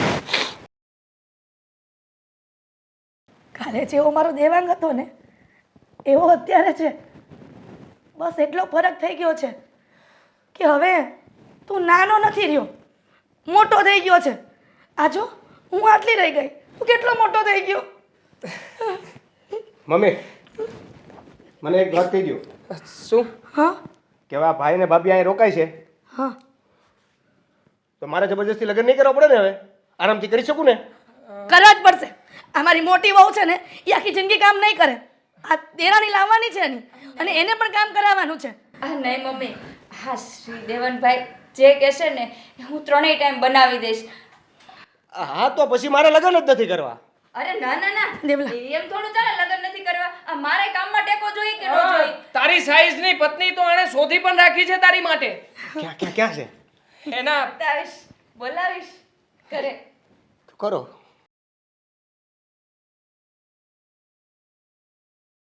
કાલે જેવો મારો દેવાંગ હતો ને એવો અત્યારે છે. બસ એટલો ફરક થઈ ગયો છે કે હવે તું નાનો નથી રહ્યો, મોટો થઈ ગયો છે. આ જો હું આટલી રહી ગઈ, તું કેટલો મોટો થઈ ગયો. મમ્મી, મને એક વાત કહી દો શું? હા કે હવે આ ભાઈ ને ભાભી અહીં રોકાય છે હા, તો મારે જબરજસ્તી લગ્ન નહીં કરવા પડે ને? હવે આરામથી કરી શકું ને? કરવા જ પડશે. આ મારી મોટી વહુ છે ને એ આખી જિંદગી કામ નહીં કરે. આ દેરાણી લાવવાની છે એની અને એને પણ કામ કરાવવાનું છે. નહીં મમ્મી, હા શ્રી દેવનભાઈ જે કહેશે ને એ હું 3 ટાઈમ બનાવી દઈશ. હા તો પછી મારે લગ્ન જ નથી કરવા. અરે ના ના ના, દેવલા. એમ થોડું ચાલે લગ્ન નથી કરવા. આ મારે કામમાં ટેકો જોઈએ કે ન જોઈએ? તારી સાઈઝની પત્ની તો એણે શોધી પણ રાખી છે તારી માટે. ક્યાં ક્યાં ક્યાં છે? એના બતાવીશ, બોલાવીશ ઘરે. કરો.